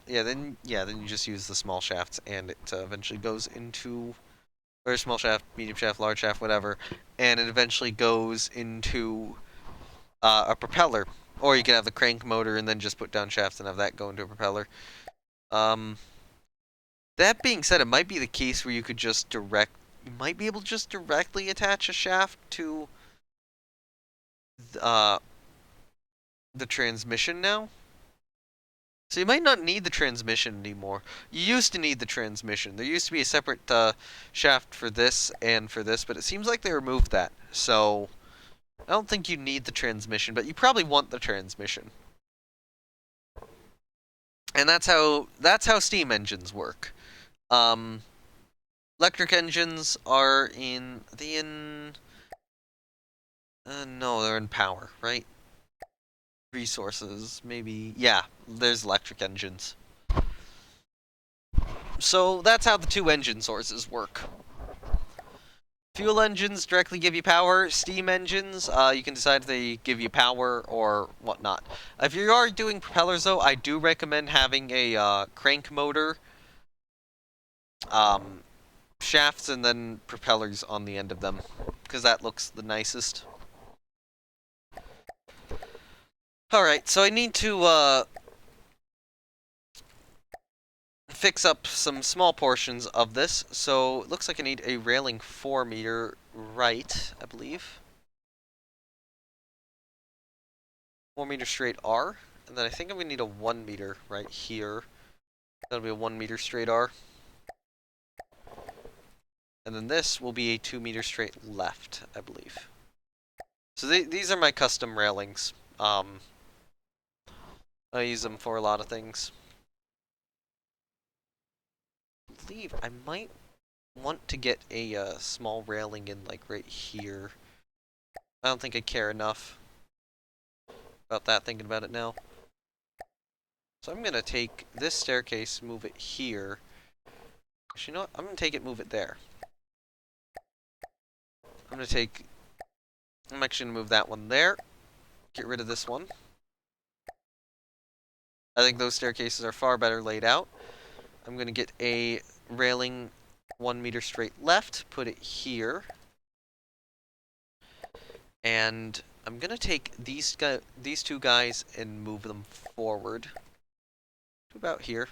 Then you just use the small shafts, and it eventually goes into, or small shaft, medium shaft, large shaft, whatever, and it eventually goes into a propeller. Or you can have the crank motor and then just put down shafts and have that go into a propeller. That being said, it might be the case where you might be able to just directly attach a shaft to the transmission now. So you might not need the transmission anymore. You used to need the transmission. There used to be a separate shaft for this and for this, but it seems like they removed that. So I don't think you need the transmission, but you probably want the transmission. And that's how steam engines work. Electric engines are in no, they're in power, right? Resources, maybe. Yeah, there's electric engines. So that's how the two engine sources work. Fuel engines directly give you power. Steam engines, you can decide if they give you power or whatnot. If you are doing propellers, though, I do recommend having a crank motor, shafts, and then propellers on the end of them, because that looks the nicest. Alright, so I need to fix up some small portions of this. So it looks like I need a railing 4 meter right, I believe. 4 meter straight R. And then I think I'm going to need a 1 meter right here. That'll be a 1 meter straight R. And then this will be a 2 meter straight left, I believe. So these are my custom railings. I use them for a lot of things. I believe I might want to get a small railing in, like, right here. I don't think I care enough about that, thinking about it now. So I'm going to take this staircase, move it here. Actually, you know what? I'm going to take it, move it there. I'm actually going to move that one there. Get rid of this one. I think those staircases are far better laid out. I'm going to get a railing 1 meter straight left, put it here. And I'm going to take these two guys and move them forward to about here.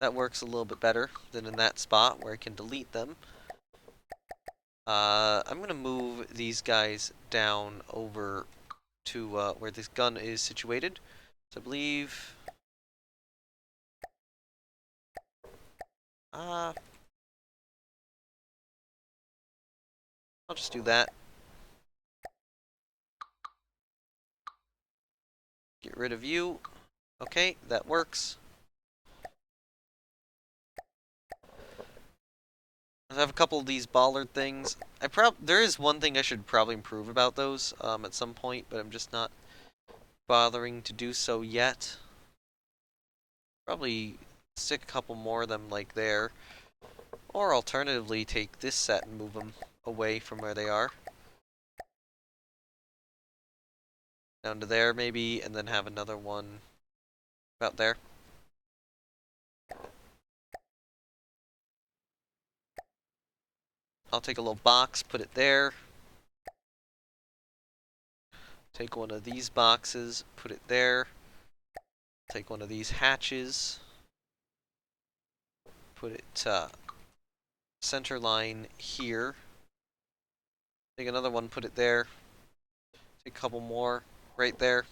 That works a little bit better than in that spot where I can delete them. I'm going to move these guys down over to where this gun is situated. So I believe... I'll just do that. Get rid of you. Okay, that works. I have a couple of these bollard things. There is one thing I should probably improve about those at some point, but I'm just not bothering to do so yet. Probably stick a couple more of them like there. Or alternatively take this set and move them away from where they are. Down to there maybe, and then have another one about there. I'll take a little box, put it there. Take one of these boxes, put it there. Take one of these hatches. Put it center line here. Take another one, put it there. Take a couple more right there.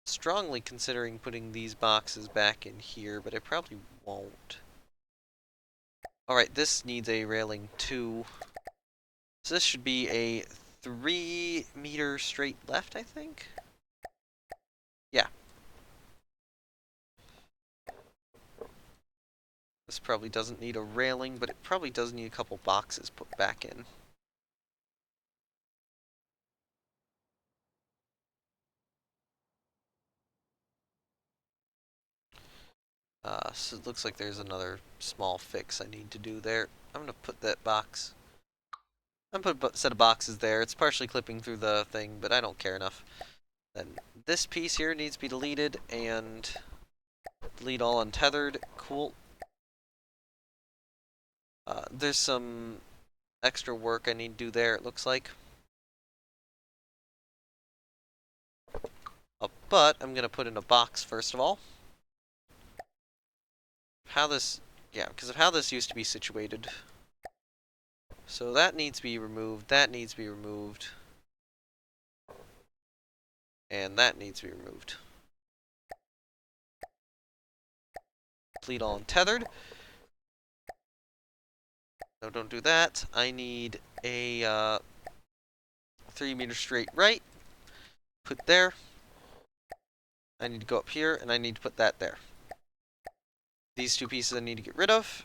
Strongly considering putting these boxes back in here, but I probably won't. Alright, this needs a railing too. So this should be a 3-meter straight left, I think? Yeah. This probably doesn't need a railing, but it probably does need a couple boxes put back in. So it looks like there's another small fix I need to do there. I'm gonna put that box. I'm gonna put a set of boxes there. It's partially clipping through the thing, but I don't care enough. Then this piece here needs to be deleted, and delete all untethered. Cool. There's some extra work I need to do there, it looks like. But I'm gonna put in a box first of all. Because of how this used to be situated. So that needs to be removed, that needs to be removed. And that needs to be removed. Delete all untethered. No, don't do that. I need a 3-meter straight right. Put there. I need to go up here, and I need to put that there. These two pieces I need to get rid of.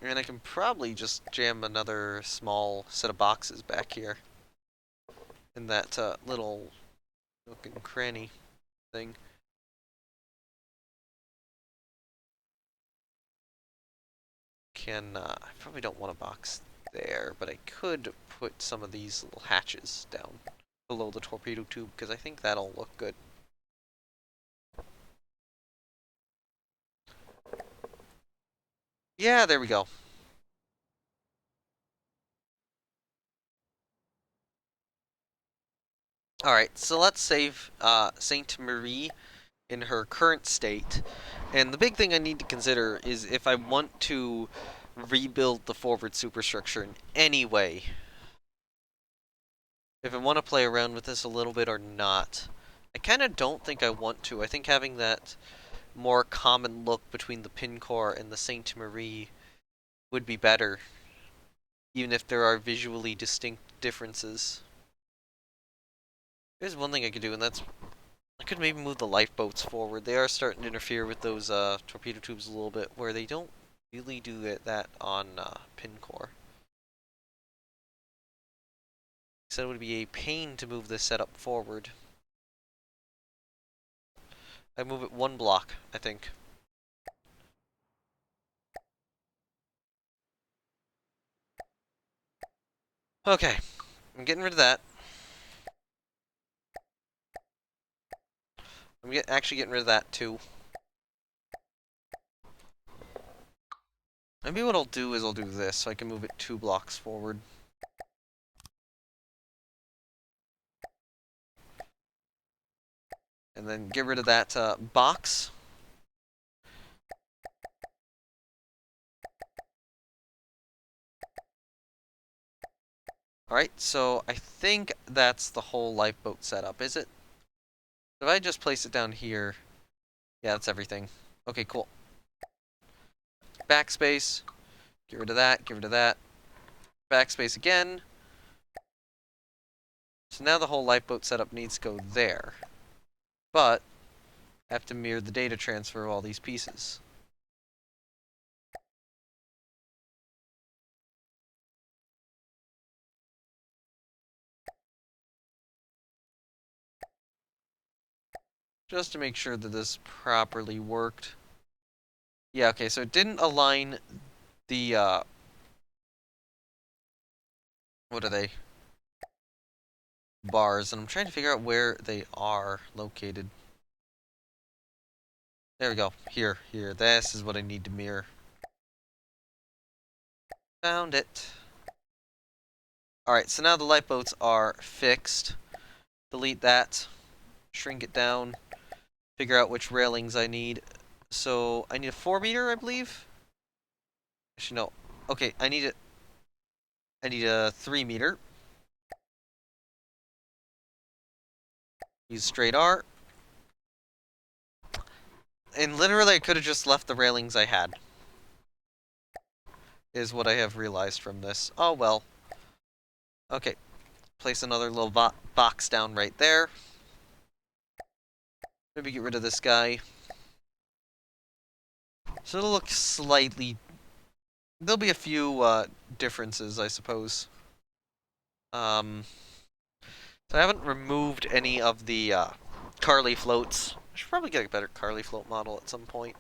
And I can probably just jam another small set of boxes back here. In that little nook and cranny thing. I probably don't want a box there, but I could put some of these little hatches down below the torpedo tube, because I think that'll look good. Yeah, there we go. Alright, so let's save Sainte Marie in her current state. And the big thing I need to consider is if I want to rebuild the forward superstructure in any way. If I want to play around with this a little bit or not. I kind of don't think I want to. I think having that more common look between the pin core and the Sainte Marie would be better, even if there are visually distinct differences. There's one thing I could do, and that's I could maybe move the lifeboats forward. They are starting to interfere with those torpedo tubes a little bit, where they don't really do that on pin core. So it would be a pain to move this setup forward. I move it 1 block, I think. Okay, I'm getting rid of that. Actually getting rid of that too. Maybe what I'll do is I'll do this, so I can move it 2 blocks forward. And then get rid of that box. Alright, so I think that's the whole lifeboat setup, is it? If I just place it down here, yeah, that's everything. Okay, cool. Backspace, get rid of that, get rid of that. Backspace again. So now the whole lifeboat setup needs to go there. But, I have to mirror the data transfer of all these pieces. Just to make sure that this properly worked. Yeah, okay, so it didn't align the, what are they? Bars, and I'm trying to figure out where they are located. There we go. Here. This is what I need to mirror. Found it. Alright, so now the lifeboats are fixed. Delete that. Shrink it down. Figure out which railings I need. So, I need a 4 meter, I believe? Actually, no. Okay, I need a 3 meter. Use straight R. And literally, I could have just left the railings I had. Is what I have realized from this. Oh, well. Okay. Place another little box down right there. Maybe get rid of this guy. So it'll look slightly... There'll be a few differences, I suppose. So I haven't removed any of the Carly floats. I should probably get a better Carly float model at some point.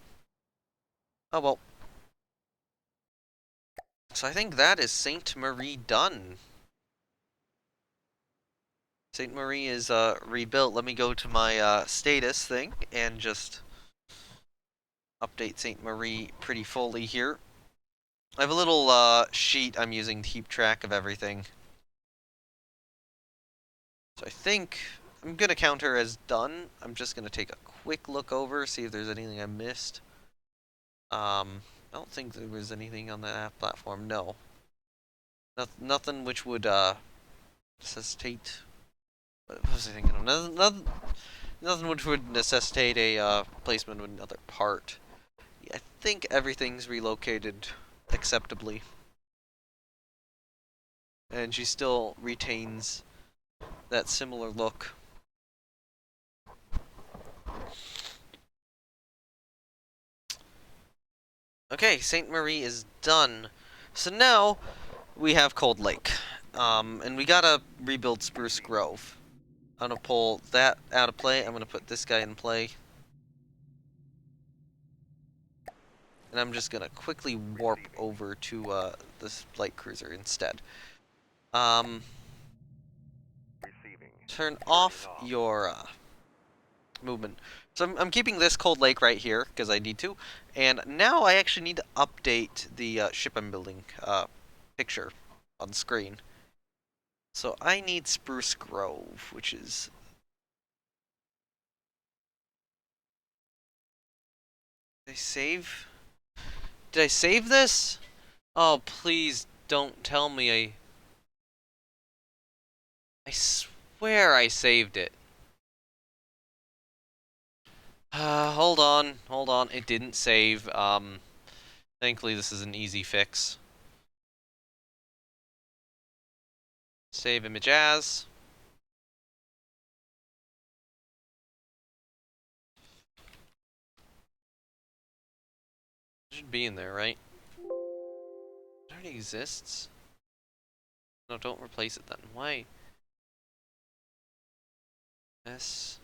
Oh well. So I think that is Sainte Marie done. Sainte Marie is rebuilt. Let me go to my status thing and just update Sainte Marie pretty fully here. I have a little sheet I'm using to keep track of everything. So I think I'm going to count her as done. I'm just going to take a quick look over, see if there's anything I missed. I don't think there was anything on that platform, no. Nothing which would necessitate... What was I thinking of? Nothing which would necessitate a placement of another part. Yeah, I think everything's relocated acceptably. And she still retains that similar look. Okay, Sainte Marie is done. So now we have Cold Lake. And we gotta rebuild Spruce Grove. I'm gonna pull that out of play. I'm gonna put this guy in play. And I'm just gonna quickly warp over to this light cruiser instead. Turn off your movement. So I'm keeping this Cold Lake right here, because I need to. And now I actually need to update the ship I'm building picture on screen. So I need Spruce Grove, which is... Did I save? Did I save this? Oh, please don't tell me I swear I saved it. Hold on. It didn't save. Thankfully this is an easy fix. Save image as. It should be in there, right? It already exists. No, don't replace it then. Why? S.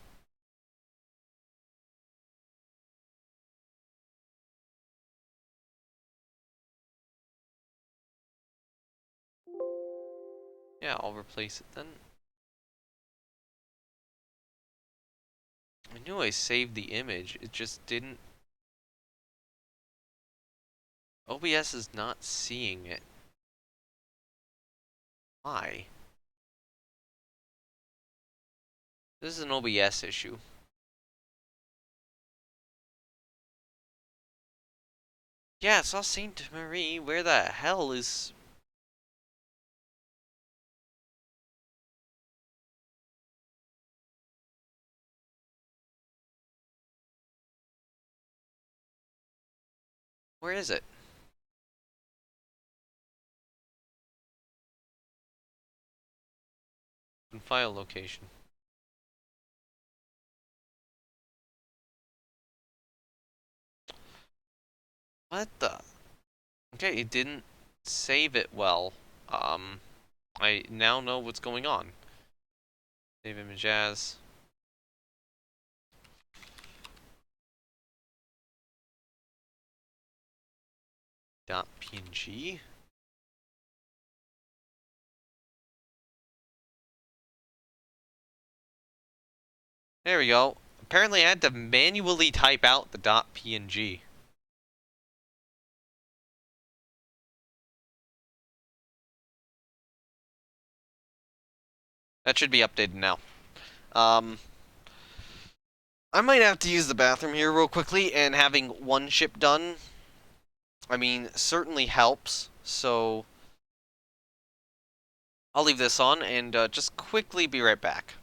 Yeah, I'll replace it then. I knew I saved the image. It just didn't. OBS is not seeing it. Why? This is an OBS issue. Yeah, I saw Saint Marie. Where the hell is... Where is it? In file location. What the... Okay, it didn't save it well. Um, I now know what's going on. Save image as... .png. There we go. Apparently I had to manually type out the .png. That should be updated now. Um, I might have to use the bathroom here real quickly, and having one ship done, I mean, certainly helps. So I'll leave this on and just quickly be right back.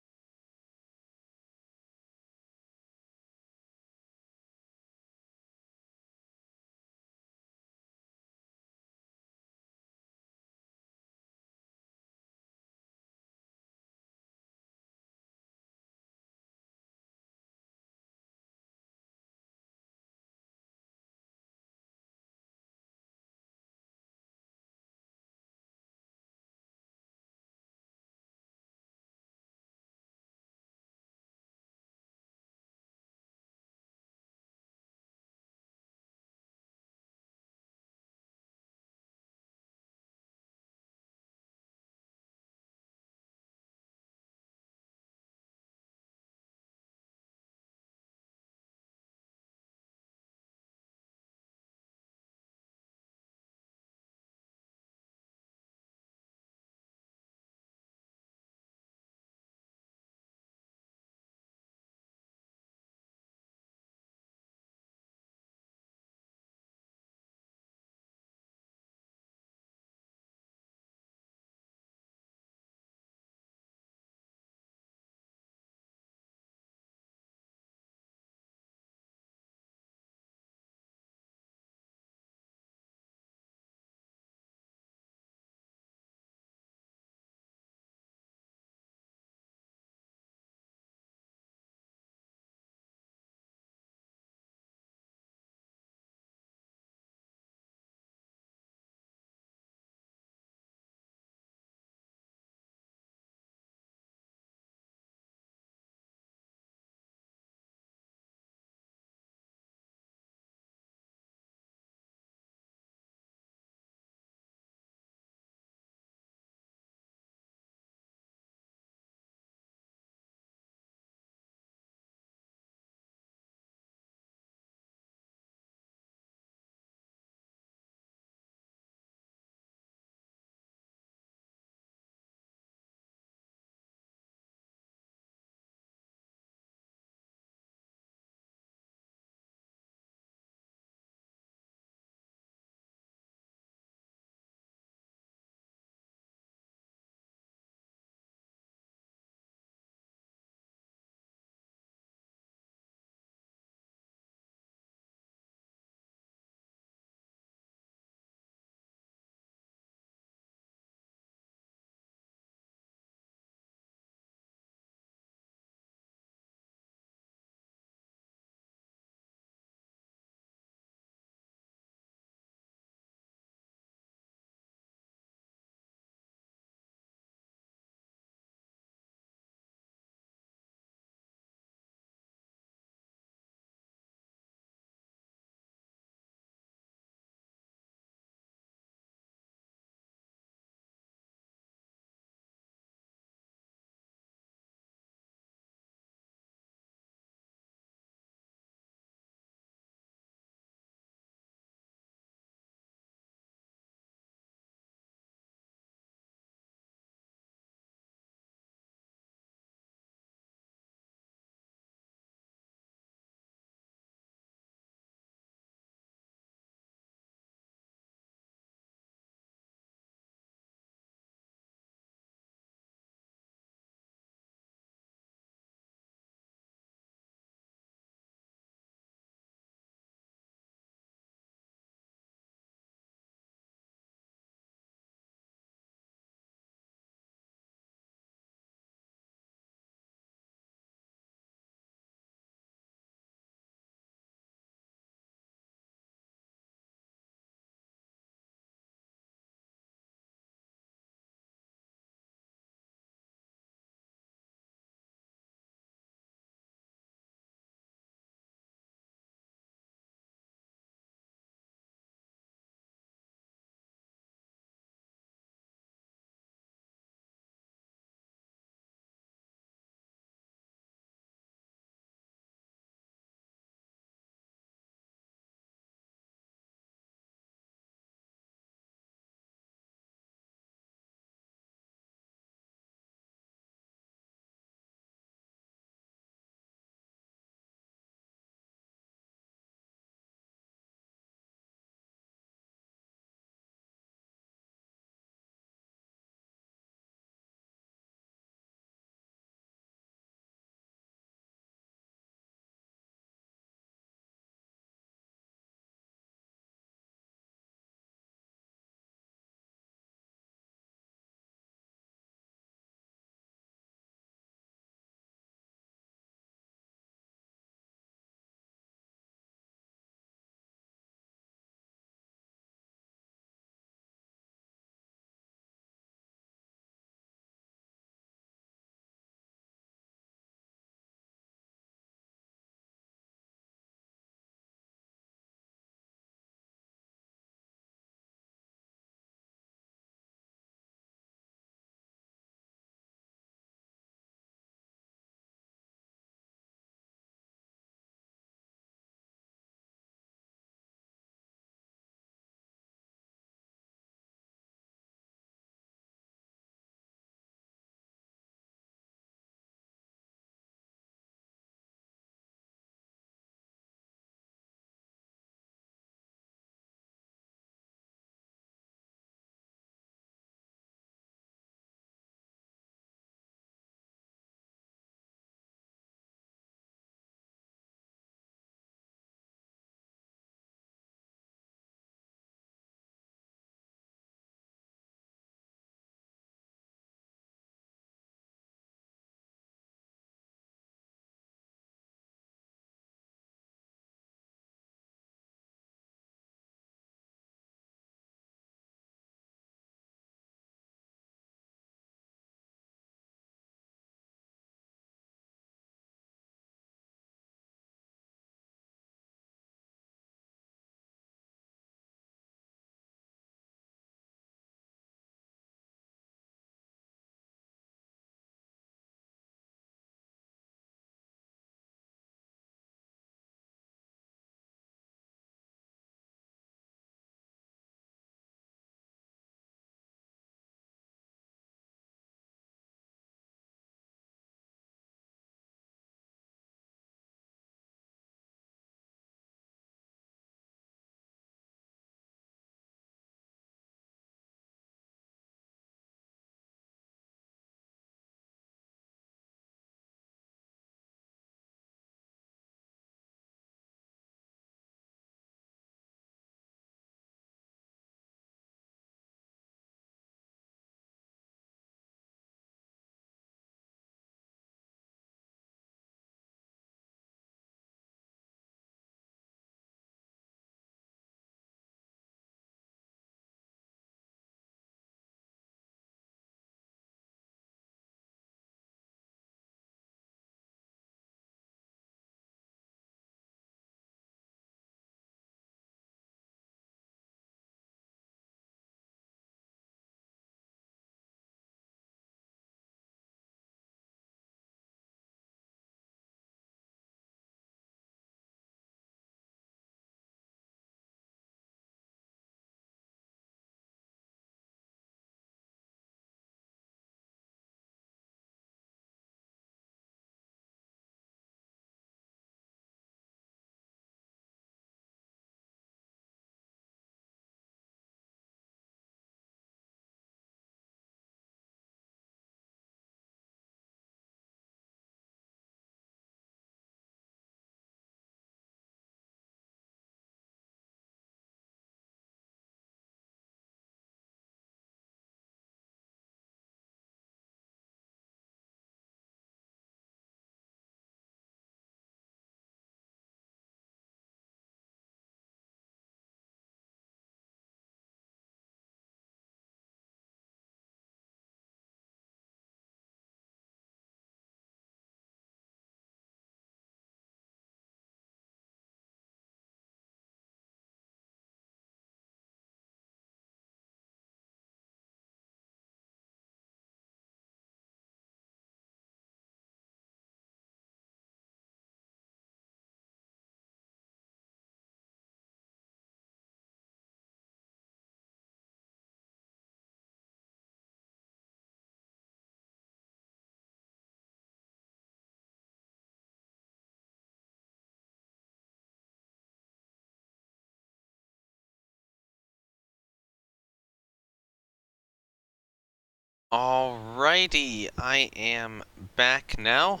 Alrighty, I am back now.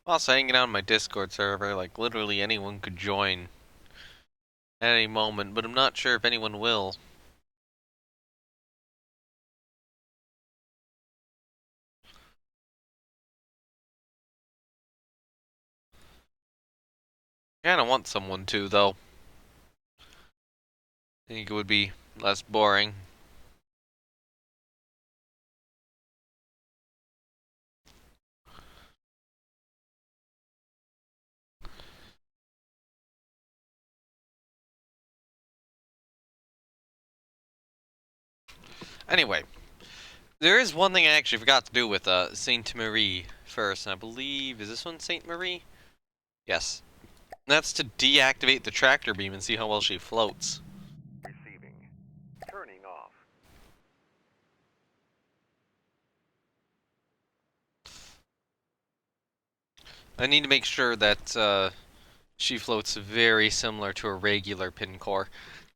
Also hanging out on my Discord server, like literally anyone could join at any moment, but I'm not sure if anyone will. Kinda want someone to, though. I think it would be less boring. Anyway, there is one thing I actually forgot to do with Saint Marie first, and I believe, is this one Saint Marie? Yes. That's to deactivate the tractor beam and see how well she floats. Receiving. Turning off. I need to make sure that she floats very similar to a regular pin core.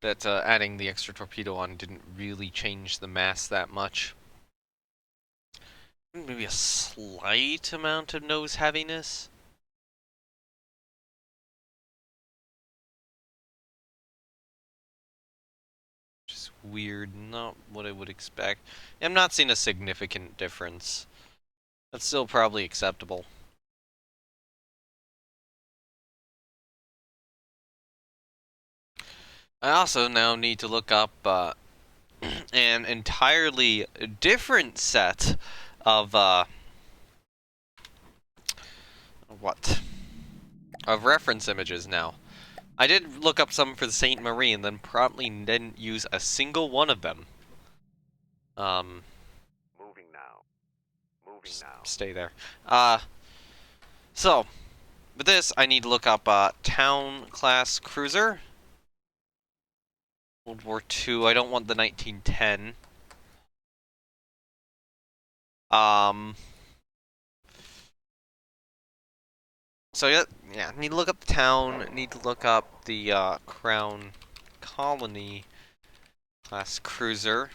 That adding the extra torpedo on didn't really change the mass that much. Maybe a slight amount of nose heaviness. Just weird, not what I would expect. I'm not seeing a significant difference. That's still probably acceptable. I also now need to look up an entirely different set of what? Of reference images now. I did look up some for the Saint Marie and then promptly didn't use a single one of them. Moving now. Moving now. Stay there. So, with this, I need to look up Town Class Cruiser. World War II. I don't want the 1910. So yeah, need to look up the town, need to look up the Crown Colony class cruiser.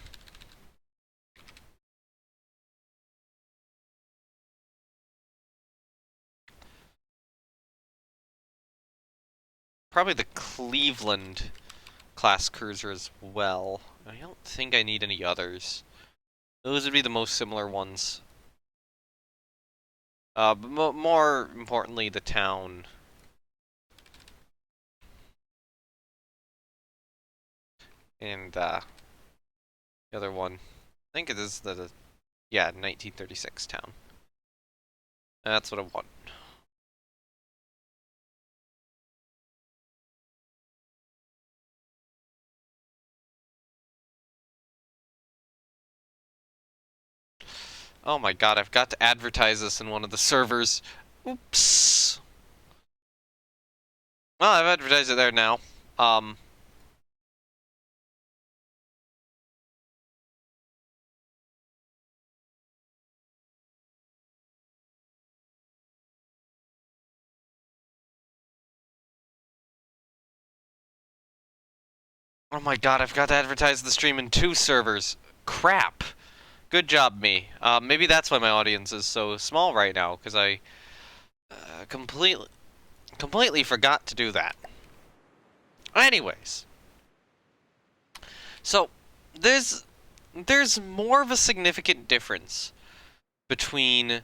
Probably the Cleveland class cruiser as well. I don't think I need any others. Those would be the most similar ones. But more importantly, the town. And the other one. I think it is yeah, 1936 town. That's what I want. Oh my god, I've got to advertise this in one of the servers. Oops. Well, I've advertised it there now. Oh my god, I've got to advertise the stream in 2 servers. Crap. Good job, me. Maybe that's why my audience is so small right now, because I completely forgot to do that. Anyways, so there's more of a significant difference between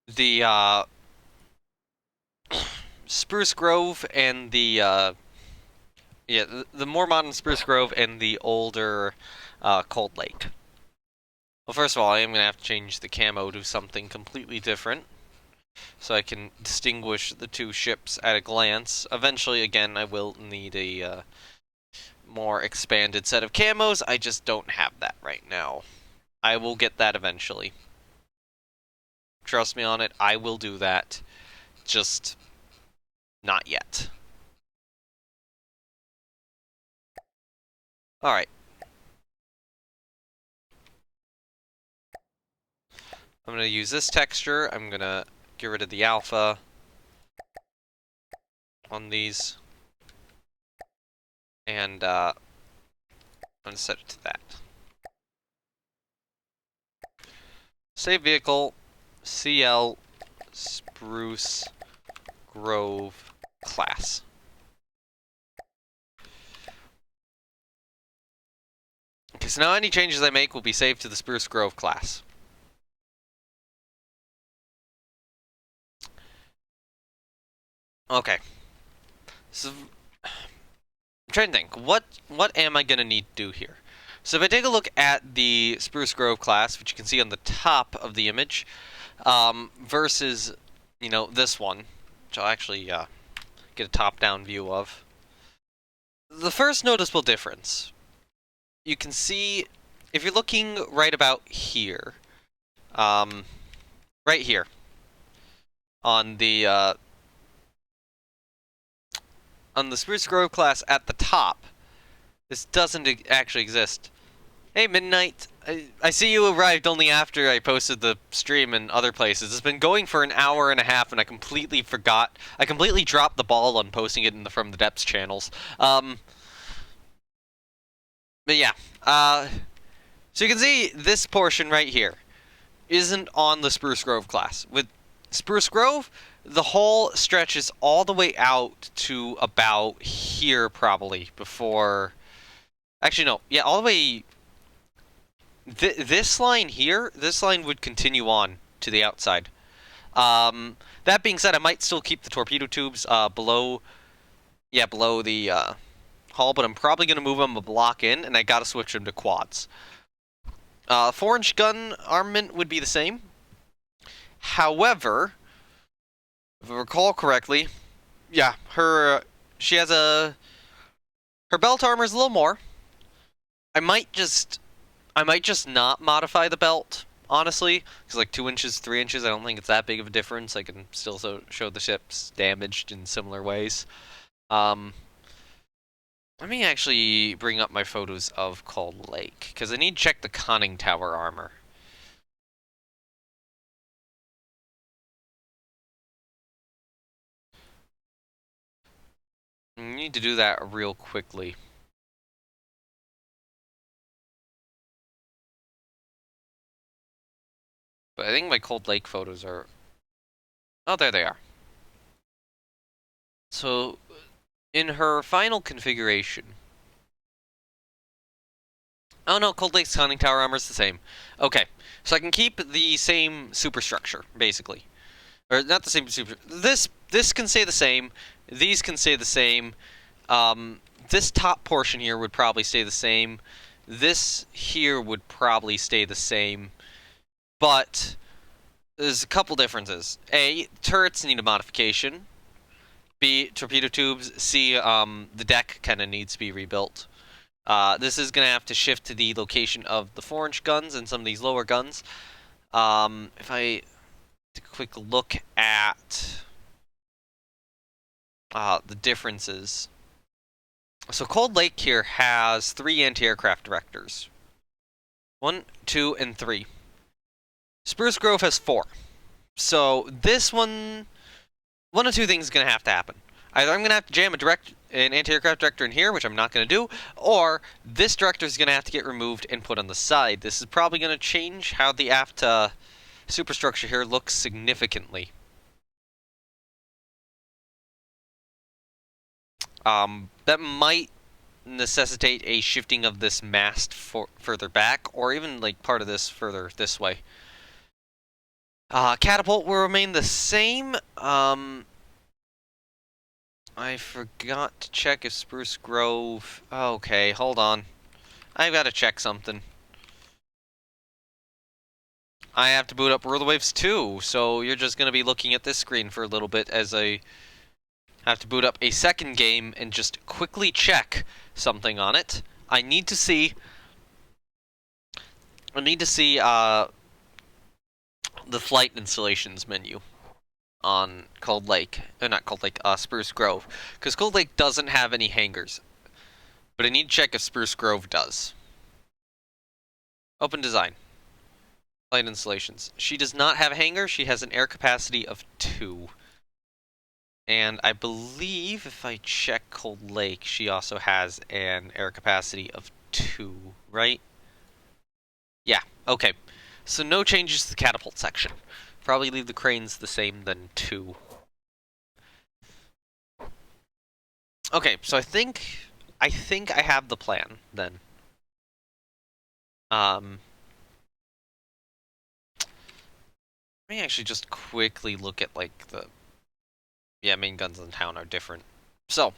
the Spruce Grove and the the more modern Spruce Grove and the older Cold Lake. Well, first of all, I am gonna have to change the camo to something completely different, so I can distinguish the 2 ships at a glance. Eventually, again, I will need a more expanded set of camos. I just don't have that right now. I will get that eventually. Trust me on it, I will do that. Just not yet. Alright. I'm going to use this texture. I'm going to get rid of the alpha on these. And I'm going to set it to that. save vehicle, CL Spruce Grove class. Okay, so now any changes I make will be saved to the Spruce Grove class. Okay. So I'm trying to think, what am I gonna need to do here? So if I take a look at the Spruce Grove class, which you can see on the top of the image, versus, you know, this one, which I'll actually get a top-down view of. The first noticeable difference, you can see, if you're looking right about here, right here, on the Spruce Grove class at the top, this doesn't actually exist. Hey, Midnight. I see you arrived only after I posted the stream in other places. It's been going for an hour and a half, and I completely forgot. I completely dropped the ball on posting it in the From the Depths channels. But yeah. So you can see this portion right here isn't on the Spruce Grove class. With Spruce Grove, the hole stretches all the way out to about here, probably, before... Actually, no. Yeah, all the way... This line here, this line would continue on to the outside. That being said, I might still keep the torpedo tubes below the hull, but I'm probably going to move them a block in, and I got to switch them to quads. 4-inch gun armament would be the same. However, if I recall correctly, yeah, she has her belt armor is a little more. I might just not modify the belt, honestly, because like 2 inches, 3 inches, I don't think it's that big of a difference. I can still show the ship's damaged in similar ways. Let me actually bring up my photos of Cold Lake, because I need to check the conning tower armor. I need to do that real quickly. But I think my Cold Lake photos are... Oh, there they are. So, in her final configuration... Oh no, Cold Lake's conning tower armor is the same. Okay, so I can keep the same superstructure, basically. Or, not the same super... This can stay the same. These can stay the same. This top portion here would probably stay the same. This here would probably stay the same. But... there's a couple differences. A, turrets need a modification. B, torpedo tubes. C, the deck kind of needs to be rebuilt. This is going to have to shift to the location of the 4-inch guns and some of these lower guns. If I take a quick look at the differences. So Cold Lake here has 3 anti-aircraft directors. 1, 2, and 3. Spruce Grove has 4. So this one of two things is going to have to happen. Either I'm going to have to jam an anti-aircraft director in here, which I'm not going to do, or this director is going to have to get removed and put on the side. This is probably going to change how the aft superstructure here looks significantly. That might necessitate a shifting of this mast further back, or even like part of this further this way. Catapult will remain the same. I forgot to check if Spruce Grove... Okay, hold on. I've got to check something. I have to boot up Rule the Waves too, so you're just going to be looking at this screen for a little bit as I have to boot up a second game and just quickly check something on it. I need to see the flight installations menu on Cold Lake. Not Cold Lake, Spruce Grove. Because Cold Lake doesn't have any hangars. But I need to check if Spruce Grove does. Open design. Flight installations. She does not have a hangar. She has an air capacity of 2. And I believe if I check Cold Lake, she also has an air capacity of 2, right? Yeah, okay. So no changes to the catapult section. Probably leave the cranes the same then too. Okay, so I think I have the plan then. Let me actually just quickly look at like the main guns in town are different. So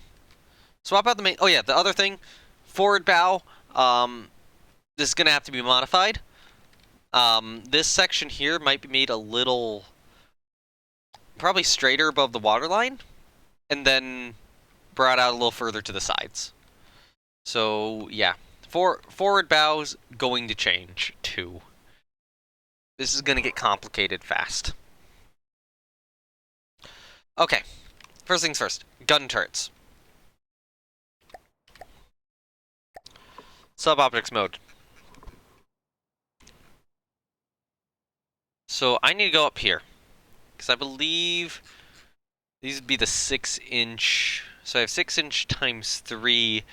swap out the main. Oh yeah, the other thing, forward bow. This is gonna have to be modified. This section here might be made a little, probably straighter above the waterline, and then brought out a little further to the sides. So yeah, forward bow's going to change too. This is gonna get complicated fast. Okay, first things first. Gun turrets. Sub-optics mode. So I need to go up here, because I believe these would be the 6-inch. So I have 6-inch times 3.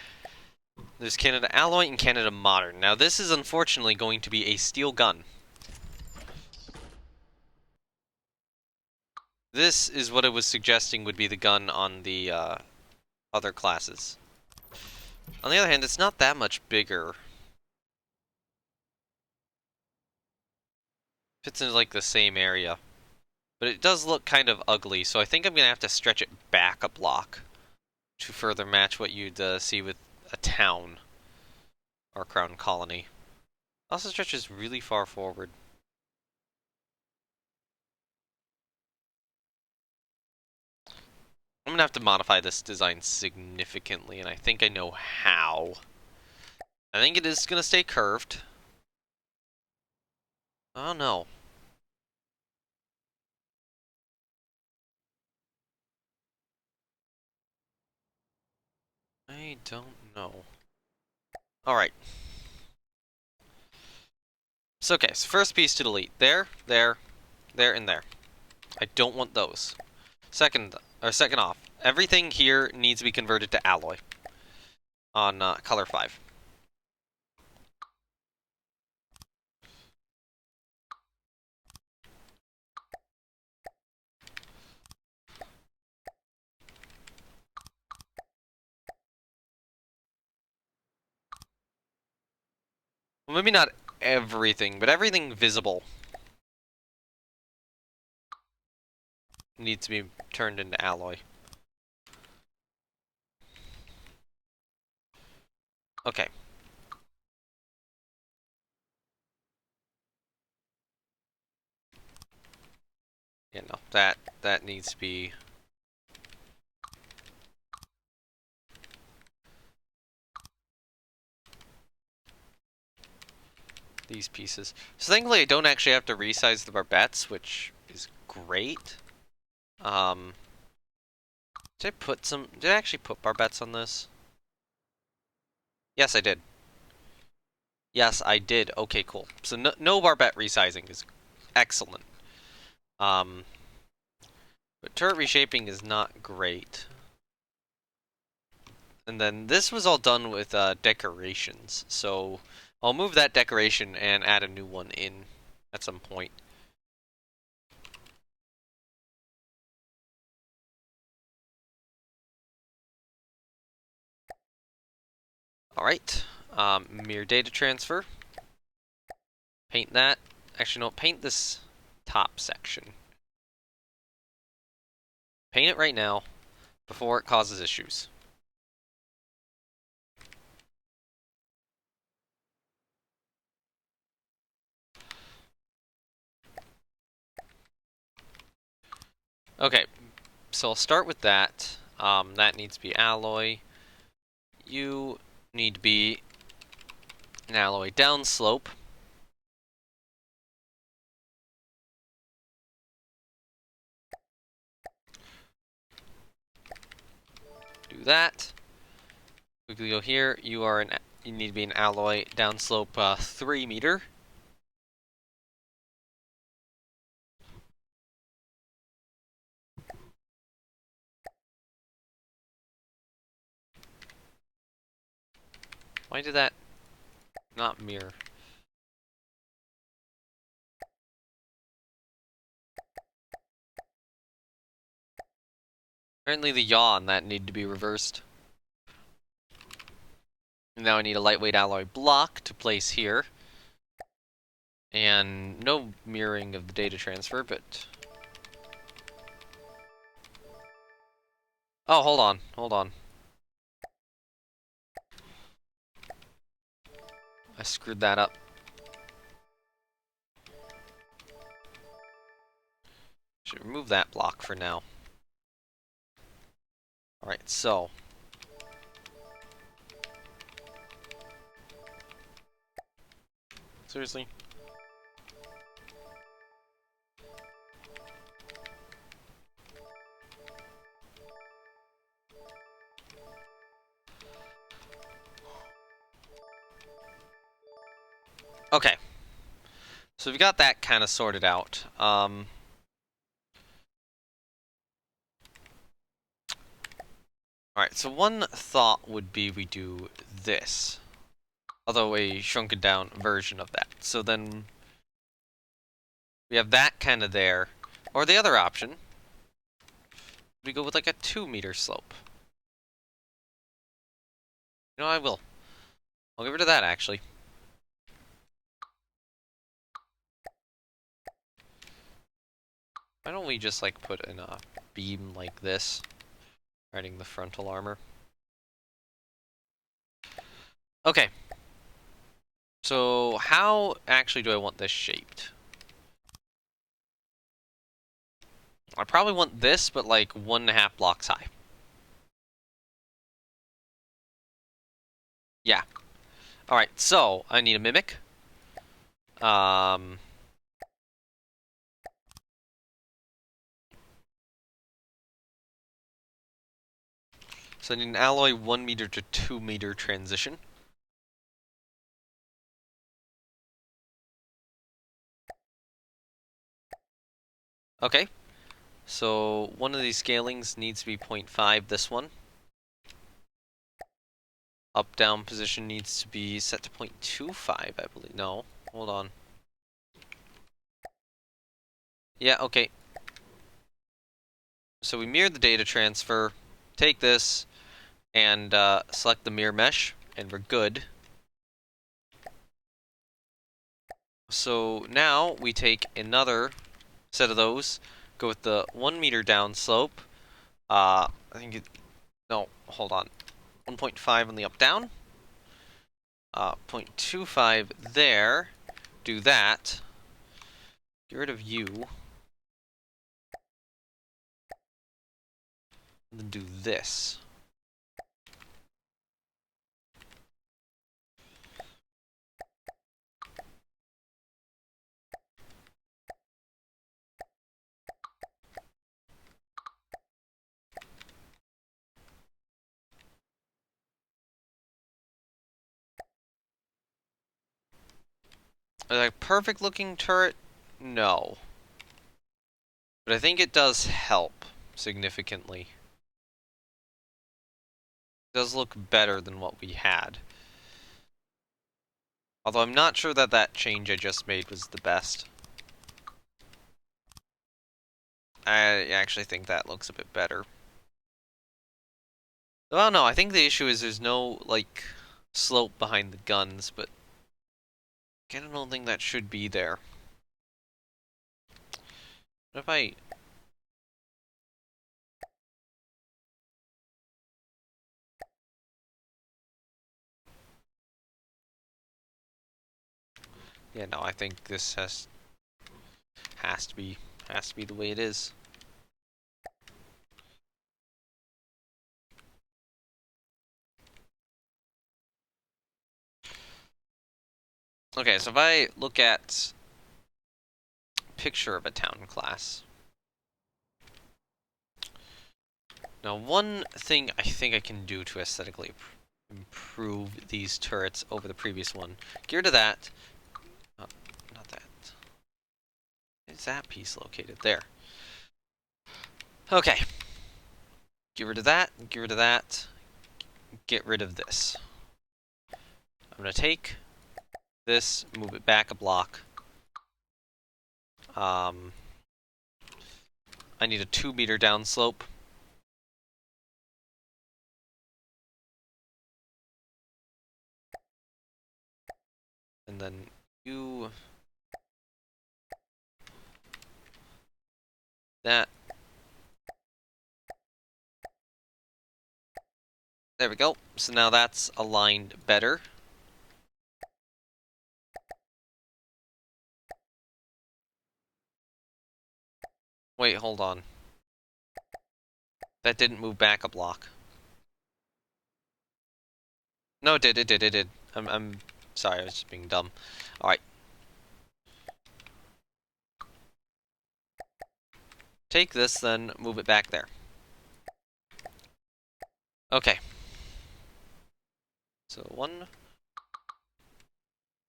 There's Canada Alloy and Canada Modern. Now this is unfortunately going to be a steel gun. This is what it was suggesting would be the gun on the other classes. On the other hand, it's not that much bigger. Fits into like the same area. But it does look kind of ugly, so I think I'm going to have to stretch it back a block to further match what you'd see with a town or crown colony. It also stretches really far forward. I'm going to have to modify this design significantly, and I think I know how. I think it is going to stay curved. Oh no. I don't know. Alright. So okay, so first piece to delete. There, and there. I don't want those. Second off, everything here needs to be converted to alloy on color 5. Well, maybe not everything, but everything visible needs to be turned into alloy. Okay. Yeah, no, that needs to be. These pieces. So thankfully I don't actually have to resize the barbettes, which is great. Did I actually put barbettes on this? Yes, I did. Yes, I did. Okay, cool. So no barbette resizing is excellent. But turret reshaping is not great. And then this was all done with decorations, so I'll move that decoration and add a new one in at some point. Alright, mirror data transfer. Paint that. Actually, no, paint this top section. Paint it right now, before it causes issues. Okay, so I'll start with that. That needs to be alloy. You need to be an alloy downslope. Do that. Quickly go here. You need to be an alloy downslope 3 meter. Why did that not mirror? Apparently the yaw on that needed to be reversed. Now I need a lightweight alloy block to place here. And no mirroring of the data transfer, but... Oh, hold on, hold on. I screwed that up. Should remove that block for now. Alright, so... Seriously? Okay. So we've got that kind of sorted out. Alright, so one thought would be we do this. Although a shrunken down version of that. So then we have that kind of there. Or the other option, we go with like a 2-meter slope. You know, I will. I'll get rid of that, actually. Why don't we just, like, put in a beam like this, riding the frontal armor? Okay. So, how actually do I want this shaped? I probably want this, but, like, 1.5 blocks high. Yeah. Alright, so, I need a mimic. So I need an alloy 1 meter to 2 meter transition. Okay. So one of these scalings needs to be 0.5, this one. Up-down position needs to be set to 0.25, I believe. No, hold on. Yeah, okay. So we mirror the data transfer, take this, and select the mirror mesh, and we're good. So now we take another set of those, go with the 1 meter down slope. I think it, no, hold on. 1.5 on the up down. 0.25 there. Do that. Get rid of you. And then do this. A perfect looking turret? No. But I think it does help significantly. It does look better than what we had. Although I'm not sure that that change I just made was the best. I actually think that looks a bit better. Well, no, I think the issue is there's no, like, slope behind the guns, but I don't think that should be there. What if I... Yeah, no, I think this has to be the way it is. Okay, so if I look at picture of a town class. Now, one thing I think I can do to aesthetically improve these turrets over the previous one. Get rid of that. Oh, not that. Where's that piece located? There. Okay. Get rid of that. Get rid of that. Get rid of this. I'm going to take this, move it back a block. I need a 2 meter downslope. and then you... that. There we go. So now that's aligned better. Wait, hold on. That didn't move back a block. No, it did. I'm sorry, I was just being dumb. Alright. Take this, then move it back there. Okay. So one...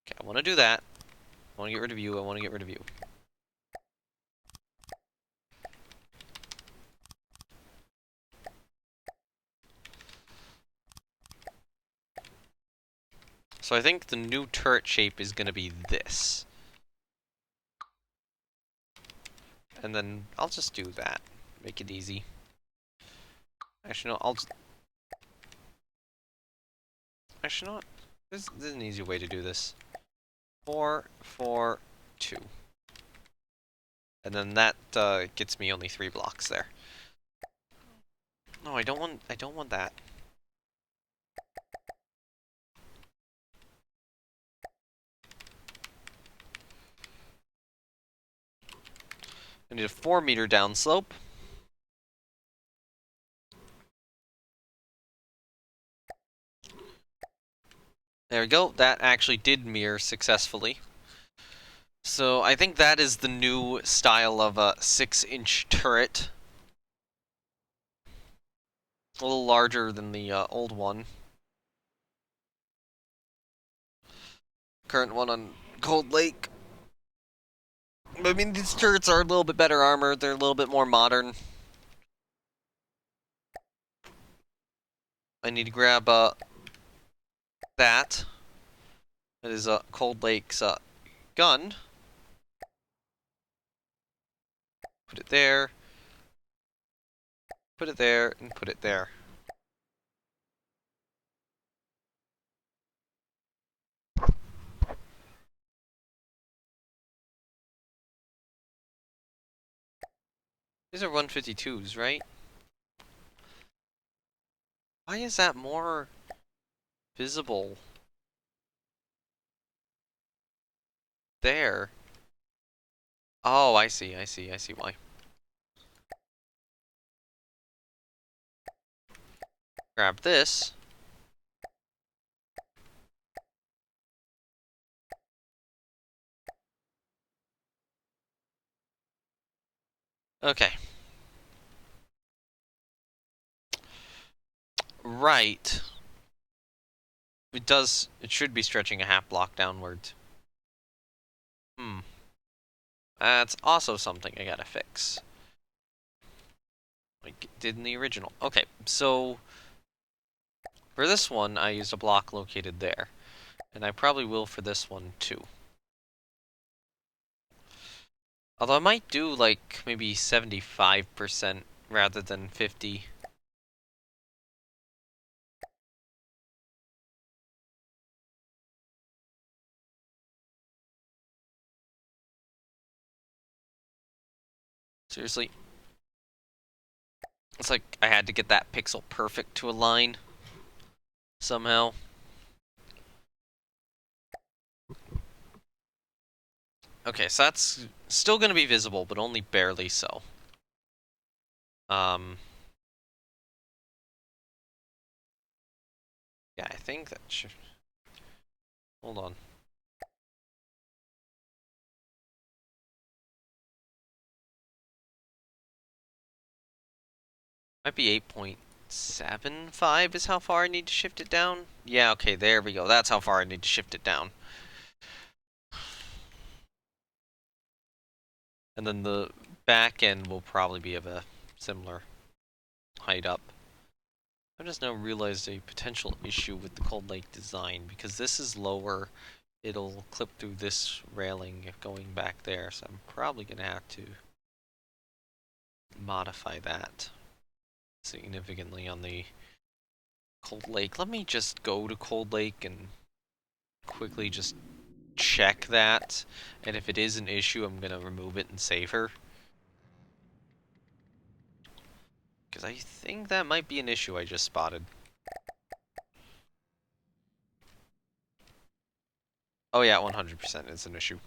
Okay, I want to do that. I want to get rid of you, I want to get rid of you. So I think the new turret shape is going to be this. And then I'll just do that. Make it easy. Actually, no, I'll just... Actually, no. This is an easy way to do this. 4, 4, 2. And then that gets me only 3 blocks there. No, I don't want that. I need a 4-meter downslope. There we go. That actually did mirror successfully. So I think that is the new style of a 6-inch turret. A little larger than the old one. Current one on Cold Lake. I mean, these turrets are a little bit better armored. They're a little bit more modern. I need to grab that. That is Cold Lake's gun. Put it there. Put it there, and put it there. These are 152s, right? Why is that more visible there? Oh, I see why. Grab this. Okay. Right. It should be stretching a half block downwards. That's also something I gotta fix. Like it did in the original. Okay, so for this one, I used a block located there. And I probably will for this one, too. Although I might do, like, maybe 75% rather than 50. Seriously. It's like I had to get that pixel perfect to align somehow. Okay, so that's still going to be visible, but only barely so. Yeah, I think that should... Hold on. Might be 8.75 is how far I need to shift it down. Yeah, okay, there we go. That's how far I need to shift it down. And then the back end will probably be of a similar height up. I've just now realized a potential issue with the Cold Lake design. Because this is lower, it'll clip through this railing going back there. So I'm probably going to have to modify that significantly on the Cold Lake. Let me just go to Cold Lake and quickly just check that, and if it is an issue, I'm gonna remove it and save her. Because I think that might be an issue I just spotted. Oh yeah, 100% it's an issue.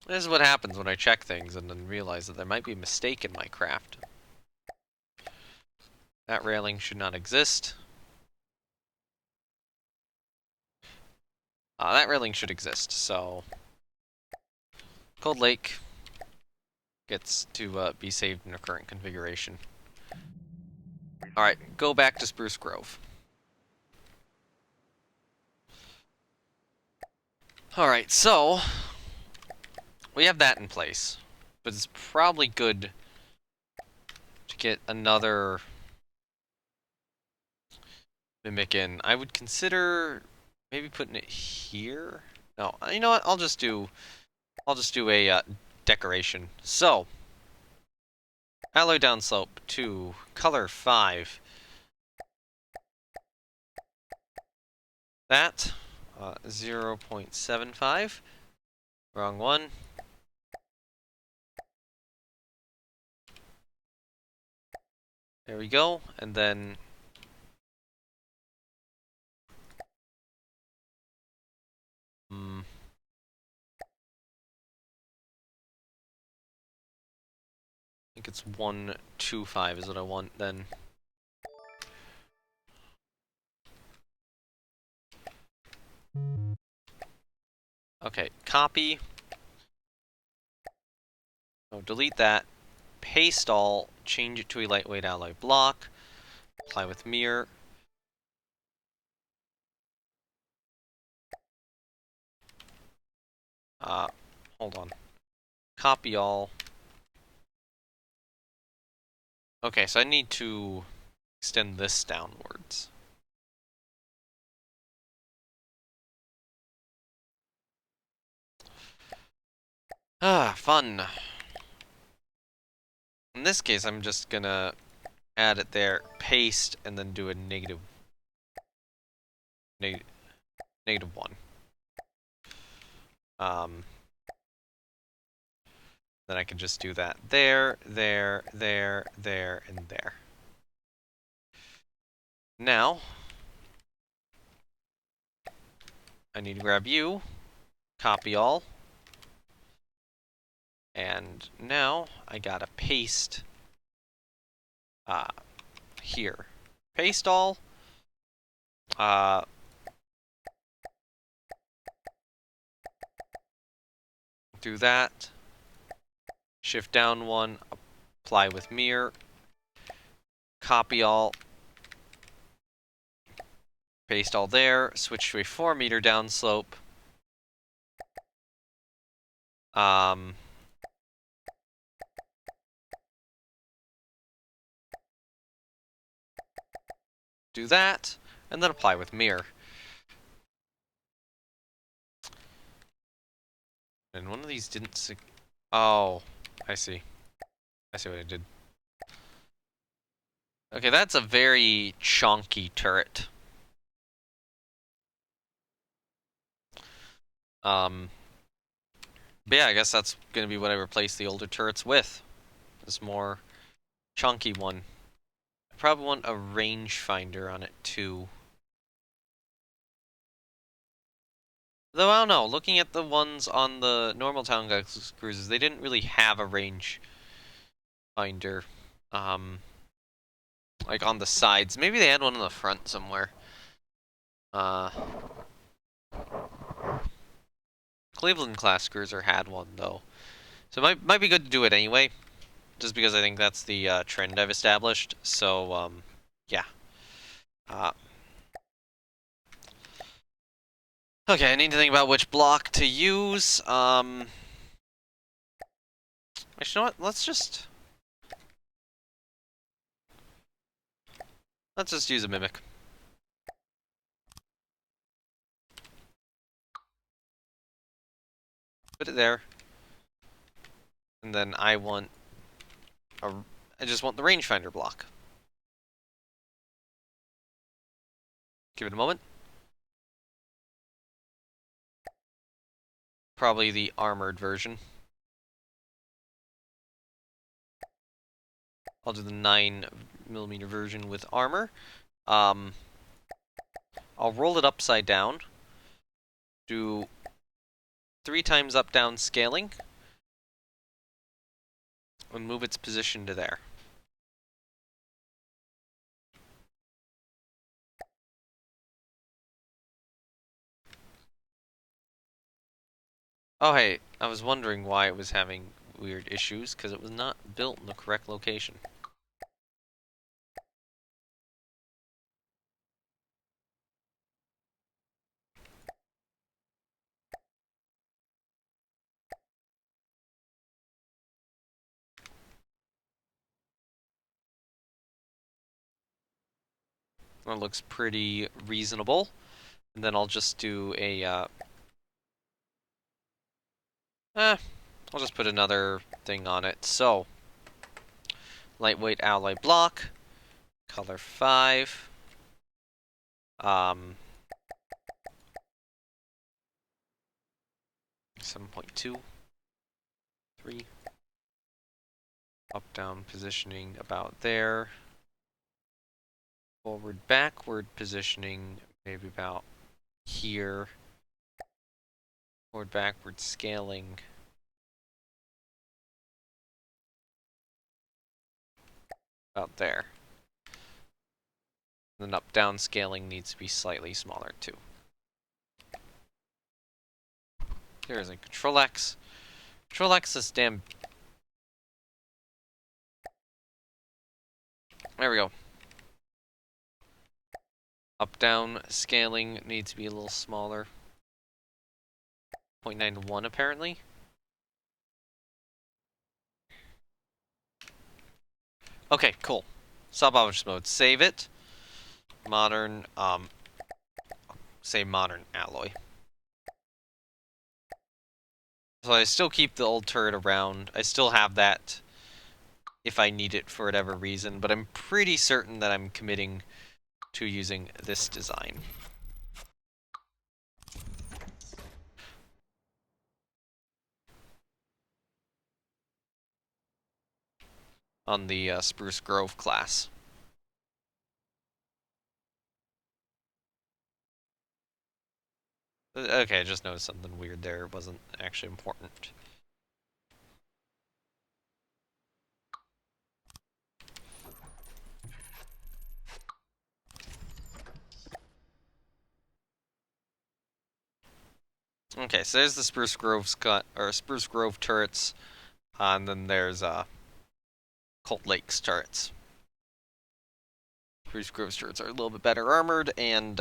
This is what happens when I check things and then realize that there might be a mistake in my craft. That railing should not exist. That railing should exist, so... Cold Lake gets to be saved in the current configuration. Alright, go back to Spruce Grove. Alright, so... we have that in place. But it's probably good to get another Mimic in. I would consider maybe putting it here. No, you know what? I'll just do a decoration. So, alloy downslope 2, color 5. That 0.75. Wrong one. There we go, and then I think it's 125 is what I want then. Okay, copy. So delete that. Paste all. Change it to a lightweight alloy block. Apply with mirror. Hold on. Copy all. Okay, so I need to extend this downwards. Fun. In this case, I'm just gonna add it there, paste, and then do a negative 1. Then I can just do that there, there, there, there, and there. Now, I need to grab you, copy all, and now I gotta paste here. Paste all, do that, shift down 1, apply with mirror, copy all, paste all there, switch to a 4-meter downslope. Do that, and then apply with mirror. And one of these didn't... oh, I see. I see what I did. Okay, that's a very chonky turret. But yeah, I guess that's gonna be what I replace the older turrets with. This more chunky one. I probably want a rangefinder on it too. Though I don't know, looking at the ones on the normal town cruisers, they didn't really have a range finder. Like on the sides. Maybe they had one on the front somewhere. Cleveland class cruiser had one though. So it might be good to do it anyway. Just because I think that's the trend I've established. So, yeah. Okay, I need to think about which block to use. Actually, you know what? Let's just use a mimic. Put it there. And then I just want the rangefinder block. Give it a moment. Probably the armored version. I'll do the 9mm version with armor. Um, I'll roll it upside down. Do 3 times up down scaling. And move its position to there. Oh hey, I was wondering why it was having weird issues, because it was not built in the correct location. That looks pretty reasonable. And then I'll just do a, I'll just put another thing on it. So, lightweight alloy block, color 5, 7.2, 3, up down positioning about there, forward backward positioning maybe about here, forward backward scaling about there. Then up down scaling needs to be slightly smaller too. There's a Control X. Control X is damn. There we go. Up down scaling needs to be a little smaller. 0.91 apparently. Okay, cool. Salvage mode. Save it. Modern, say modern alloy. So I still keep the old turret around. I still have that if I need it for whatever reason, but I'm pretty certain that I'm committing to using this design. On the Spruce Grove class. Okay, I just noticed something weird there. It wasn't actually important. Okay, so there's the Spruce Grove turrets, and then there's Cold Lake's turrets. Spruce Grove's turrets are a little bit better armored and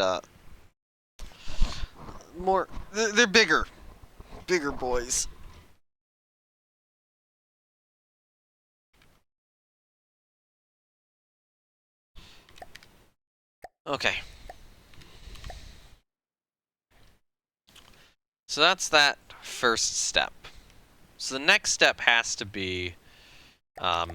more. They're bigger boys. Okay. So that's that first step. So the next step has to be, gotta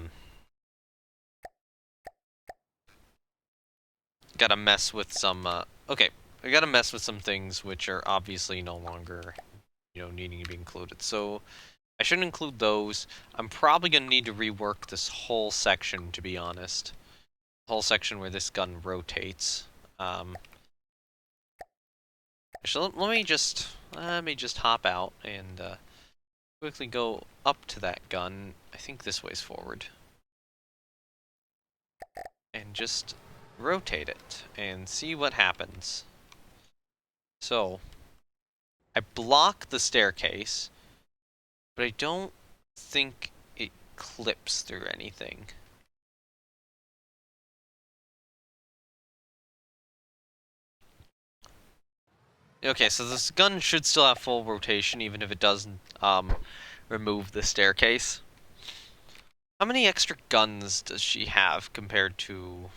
mess with some, okay, I gotta mess with some things which are obviously no longer, needing to be included. So I shouldn't include those. I'm probably gonna need to rework this whole section, to be honest. The whole section where this gun rotates. Actually, let me just hop out and quickly go up to that gun. I think this way's forward. And just rotate it and see what happens. So, I block the staircase, but I don't think it clips through anything. Okay, so this gun should still have full rotation, even if it doesn't remove the staircase. How many extra guns does she have compared to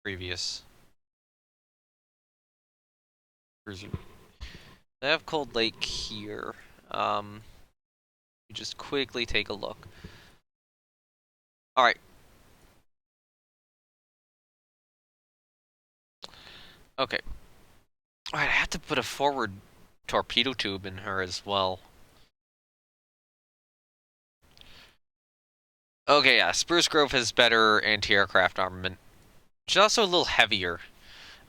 previous cruiser? I have Cold Lake here. Just quickly take a look. Alright. Okay. Alright, I have to put a forward torpedo tube in her as well. Okay, yeah, Spruce Grove has better anti-aircraft armament. She's also a little heavier.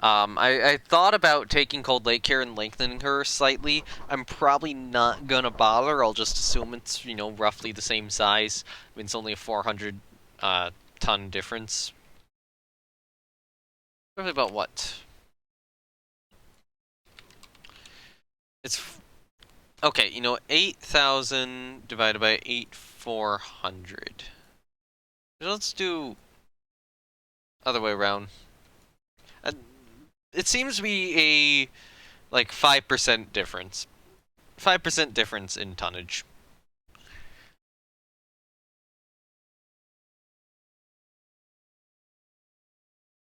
I thought about taking Cold Lake here and lengthening her slightly. I'm probably not gonna bother. I'll just assume it's, roughly the same size. I mean, it's only a 400 ton difference. Probably about what? It's okay. 8,000 divided by 8,400. Let's do other way around. Uh, it seems to be a like 5% difference. 5% difference in tonnage. I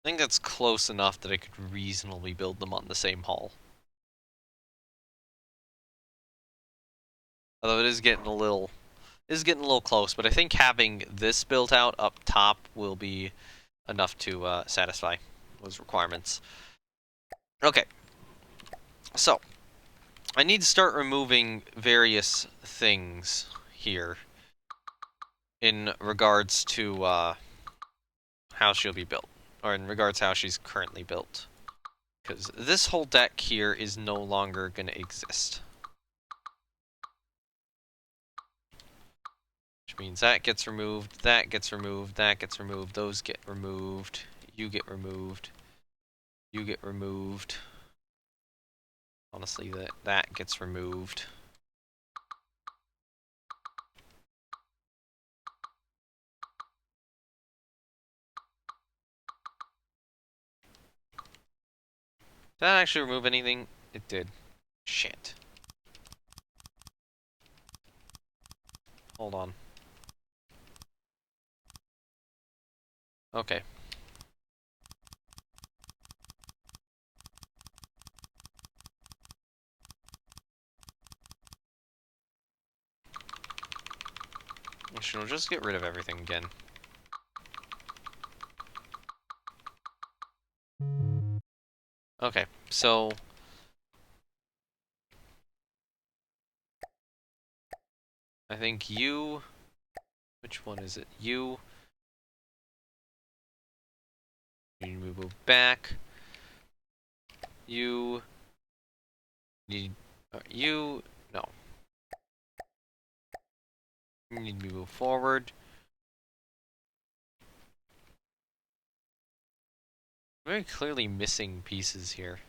think that's close enough that I could reasonably build them on the same hull. Although it is getting a little close, but I think having this built out up top will be enough to satisfy those requirements. Okay, so I need to start removing various things here in regards to how she'll be built, or in regards to how she's currently built. Because this whole deck here is no longer going to exist. Which means that gets removed, that gets removed, that gets removed, those get removed, you get removed, you get removed. Honestly, that gets removed. Did that actually remove anything? It did. Shit. Hold on. Okay. Actually, we'll just get rid of everything again. Okay, so I think you... Which one is it? You need to move back. You need... you... No. You need to move forward. Very clearly missing pieces here.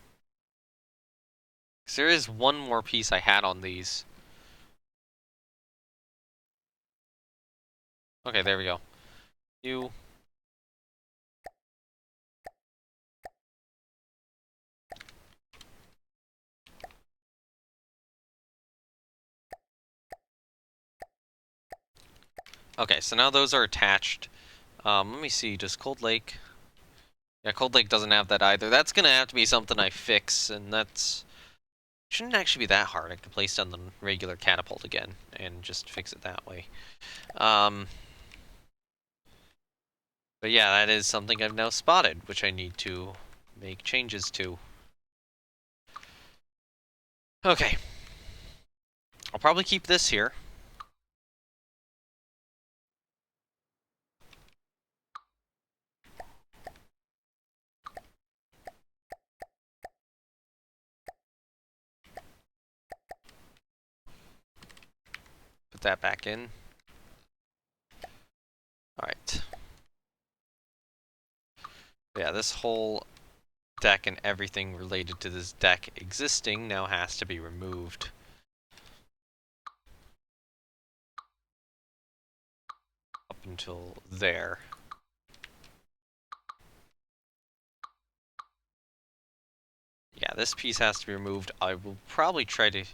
'Cause there is one more piece I had on these. Okay, there we go. You... Okay, so now those are attached. Let me see, does Cold Lake... Yeah, Cold Lake doesn't have that either. That's gonna have to be something I fix, and that's... Shouldn't actually be that hard. I could place down the regular catapult again, and just fix it that way. But yeah, that is something I've now spotted, which I need to make changes to. Okay. I'll probably keep this here. Put that back in. Alright. Yeah, this whole deck and everything related to this deck existing now has to be removed. Up until there. Yeah, this piece has to be removed. I will probably try to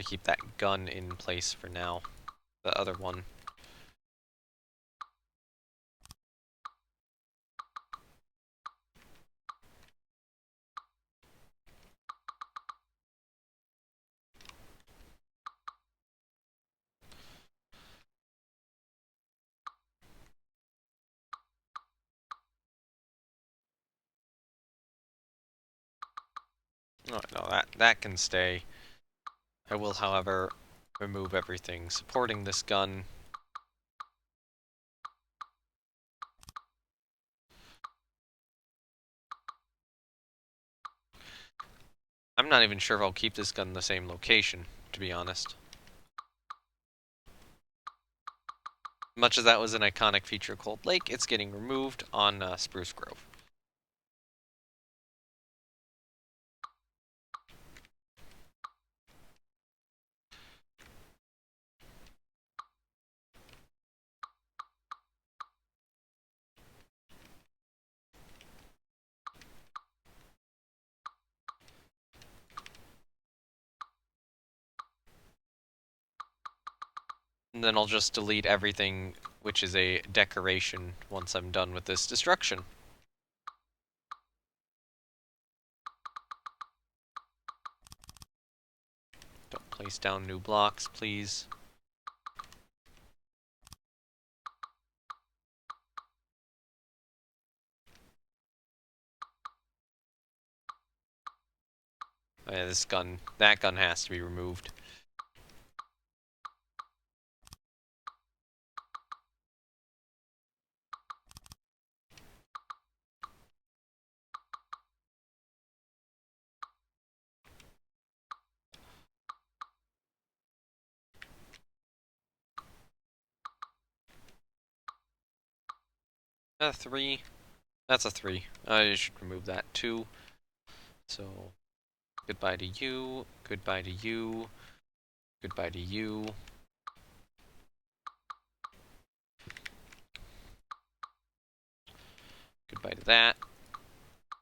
keep that gun in place for now. The other one. Oh, no, that can stay. I will, however, remove everything supporting this gun. I'm not even sure if I'll keep this gun in the same location, to be honest. Much as that was an iconic feature of Cold Lake, it's getting removed on Spruce Grove. And then I'll just delete everything which is a decoration once I'm done with this destruction. Don't place down new blocks, please. Oh yeah, that gun has to be removed. A 3. That's a 3. I should remove that too. So, goodbye to you, goodbye to you, goodbye to you. Goodbye to that.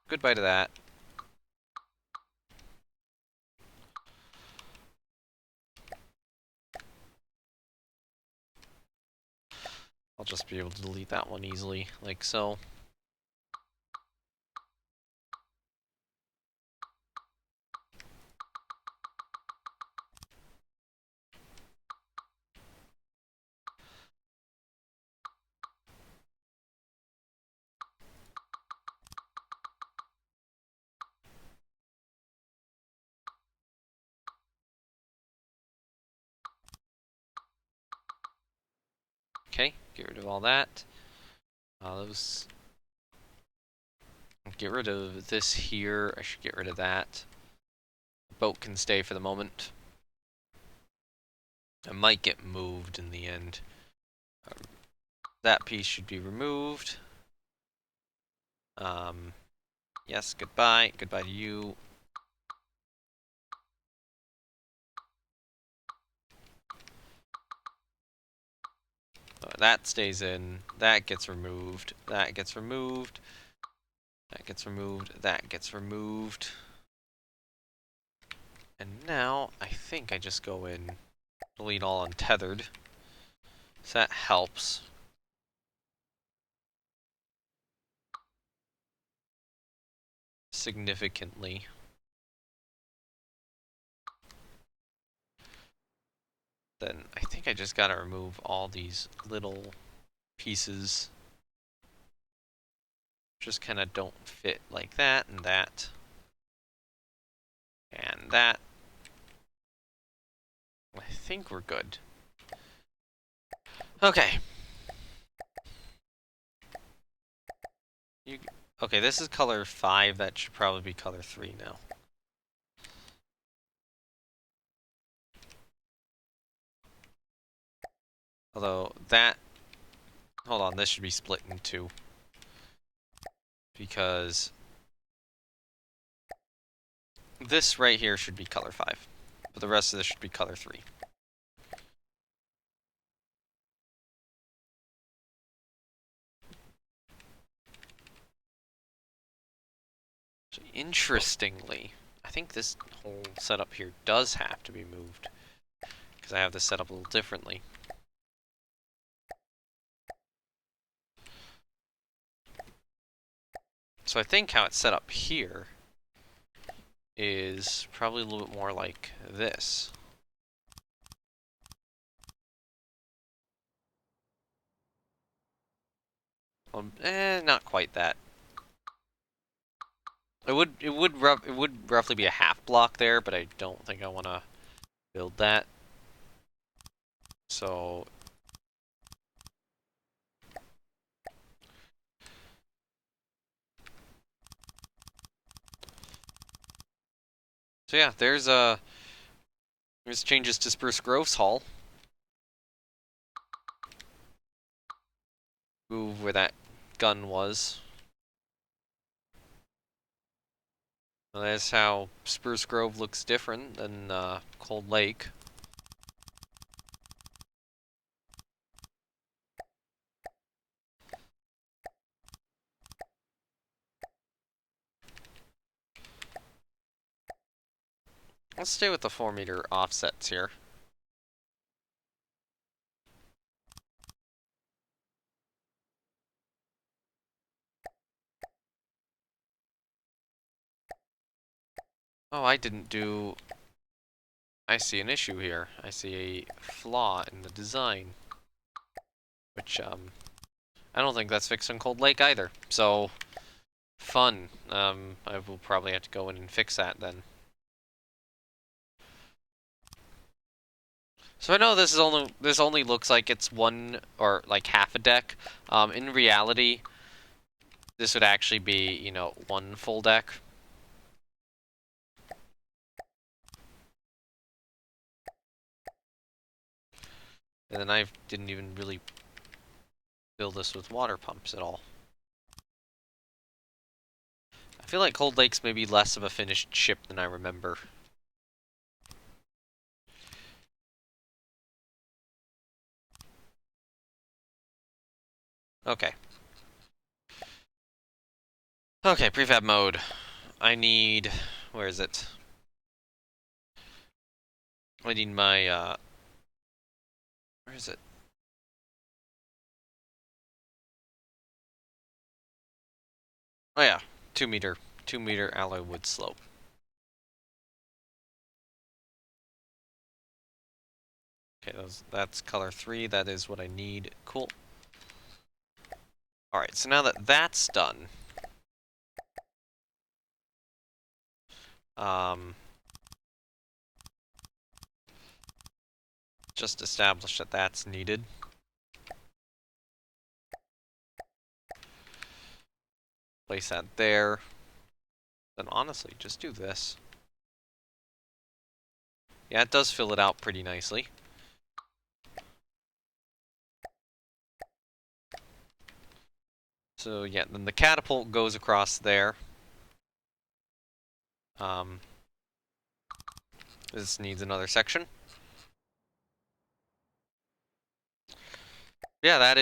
Goodbye to that. I'll just be able to delete that one easily, like so. Okay, get rid of all that. Those. Get rid of this here. I should get rid of that. The boat can stay for the moment. It might get moved in the end. That piece should be removed. Yes, goodbye. Goodbye to you. That stays in. That gets removed. That gets removed. That gets removed. That gets removed. And now, I think I just go in, delete all untethered. So that helps. Significantly. Then I think I just gotta remove all these little pieces. Just kind of don't fit like that and that. And that. I think we're good. Okay. Okay, this is color 5. That should probably be color 3 now. Although that... Hold on, this should be split in 2. Because... this right here should be color 5. But the rest of this should be color 3. So interestingly, I think this whole setup here does have to be moved. Because I have this set up a little differently. So I think how it's set up here is probably a little bit more like this. Not quite that. It would roughly be a half block there, but I don't think I want to build that. So yeah, there's changes to Spruce Grove's hull. Move where that gun was. Well, that's how Spruce Grove looks different than Cold Lake. Let's stay with the 4-meter offsets here. Oh, I didn't do... I see an issue here. I see a flaw in the design. Which, I don't think that's fixed on Cold Lake either. So, fun. I will probably have to go in and fix that then. So I know this only looks like it's one or like half a deck. In reality, this would actually be, you know, one full deck. And then I didn't even really fill this with water pumps at all. I feel like Cold Lake's maybe less of a finished ship than I remember. Okay. Okay, prefab mode. I need... Where is it? I need my, where is it? Oh yeah, 2 meter alloy wood slope. Okay, that's color 3. That is what I need. Cool. Alright, so now that that's done, just establish that that's needed. Place that there. Then honestly, just do this. Yeah, it does fill it out pretty nicely. So yeah, then the catapult goes across there. This needs another section. Yeah,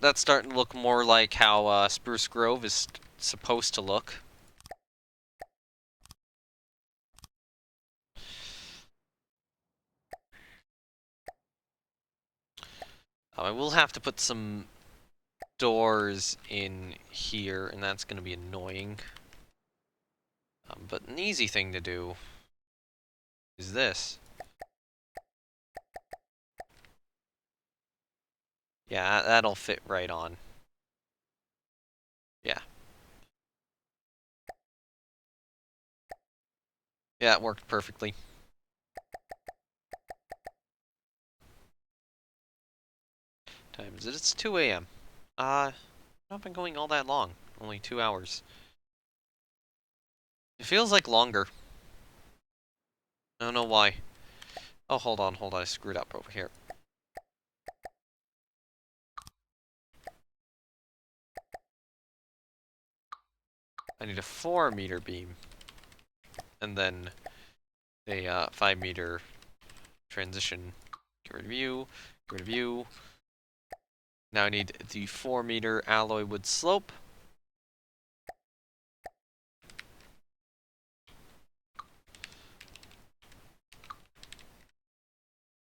that's starting to look more like how Spruce Grove is supposed to look. I will have to put some doors in here, and that's going to be annoying. But an easy thing to do is this. Yeah, that'll fit right on. Yeah. Yeah, it worked perfectly. Time is it? It's 2 a.m. I've not been going all that long. Only 2 hours. It feels like longer. I don't know why. Oh, hold on. I screwed up over here. I need a 4-meter beam. And then a 5-meter transition. Get rid of you. Get rid of you. Now I need the 4-meter alloy wood slope.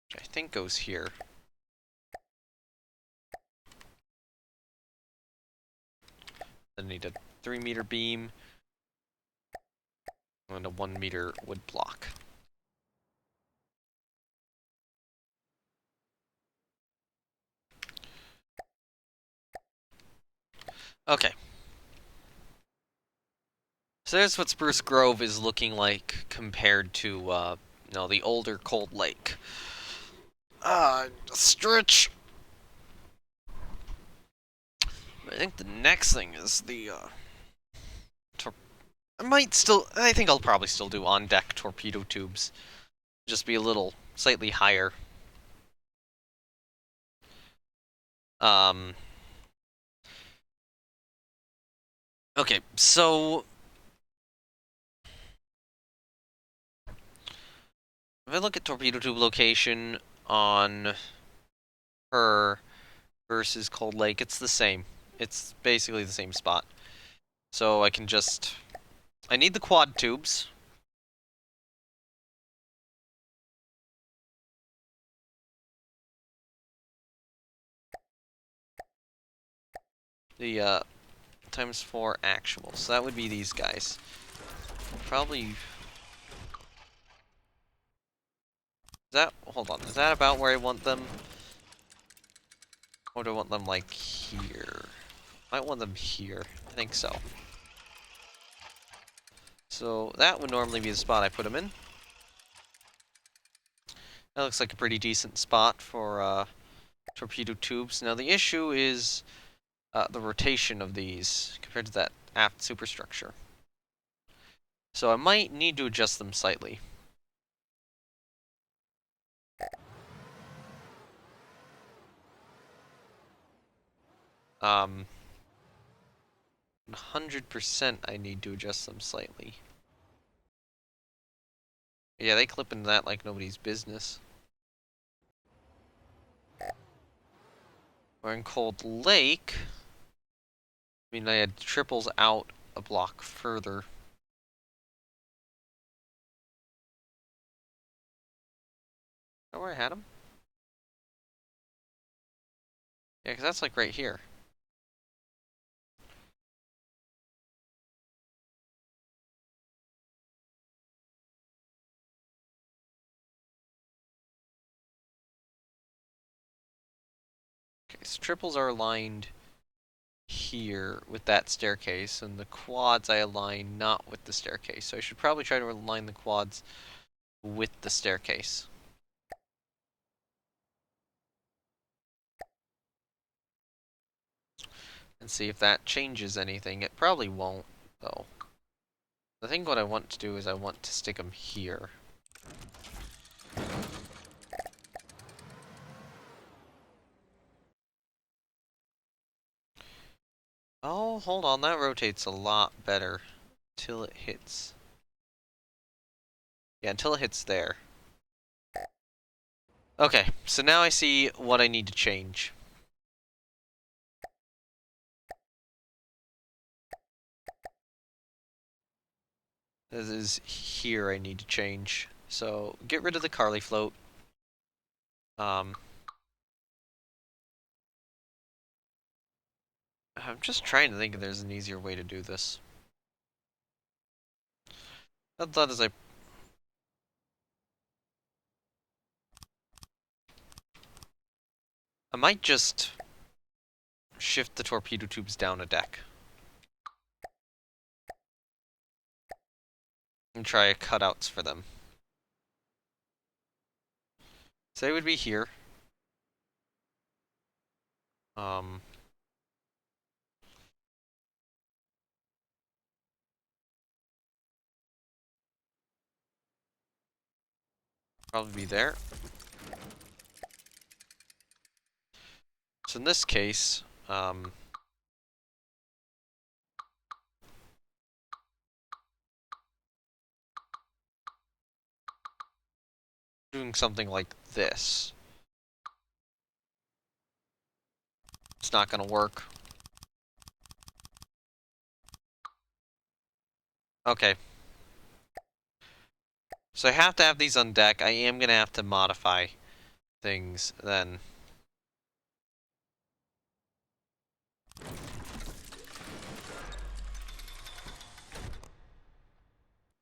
Which I think goes here. Then I need a 3-meter beam. And a 1-meter wood block. Okay. So there's what Spruce Grove is looking like compared to, the older Cold Lake. Stretch. I think the next thing is the I think I'll probably still do on deck torpedo tubes. Just be a little slightly higher. Um. Okay, so if I look at torpedo tube location on her versus Cold Lake, it's the same. It's basically the same spot. So I can just... I need the quad tubes. The, times 4 actual. So that would be these guys. Probably... Hold on, is that about where I want them? Or do I want them, like, here? I might want them here. I think so. So that would normally be the spot I put them in. That looks like a pretty decent spot for, torpedo tubes. Now the issue is the rotation of these compared to that aft superstructure. So I might need to adjust them slightly. Um, 100% I need to adjust them slightly. Yeah, they clip into that like nobody's business. We're in Cold Lake. I mean, I had triples out a block further. Is that where I had them? Yeah, because that's like right here. Okay, so triples are aligned here with that staircase, and the quads I align not with the staircase. So I should probably try to align the quads with the staircase. And see if that changes anything. It probably won't, though. I think what I want to do is I want to stick them here. Oh, hold on, that rotates a lot better till it hits. Yeah, until it hits there. Okay, so now I see what I need to change. This is here I need to change. So get rid of the Carly float. I'm just trying to think if there's an easier way to do this. I thought as I might just shift the torpedo tubes down a deck. And try cutouts for them. So they would be here. Um, Probably be there. So in this case, doing something like this. It's not gonna work. Okay. So I have to have these on deck. I am gonna have to modify things then.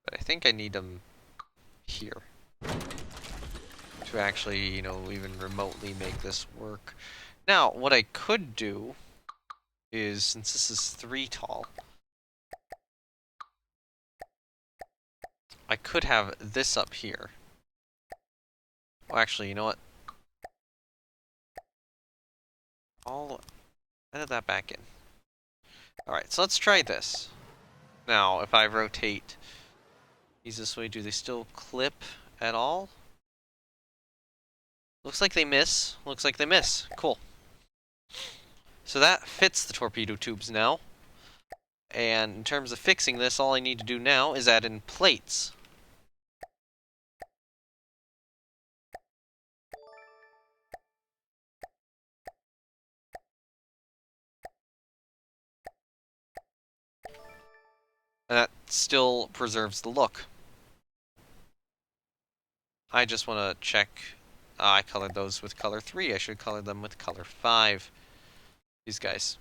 But I think I need them here to actually, you know, even remotely make this work. Now, what I could do is, since this is 3 tall, I could have this up here. Well, actually, you know what? all edit that back in. Alright, so let's try this. Now, if I rotate these this way, do they still clip at all? Looks like they miss. Looks like they miss. Cool. So that fits the torpedo tubes now. And in terms of fixing this, all I need to do now is add in plates. And that still preserves the look. I just want to check. I colored those with color 3. I should color them with color 5. These guys.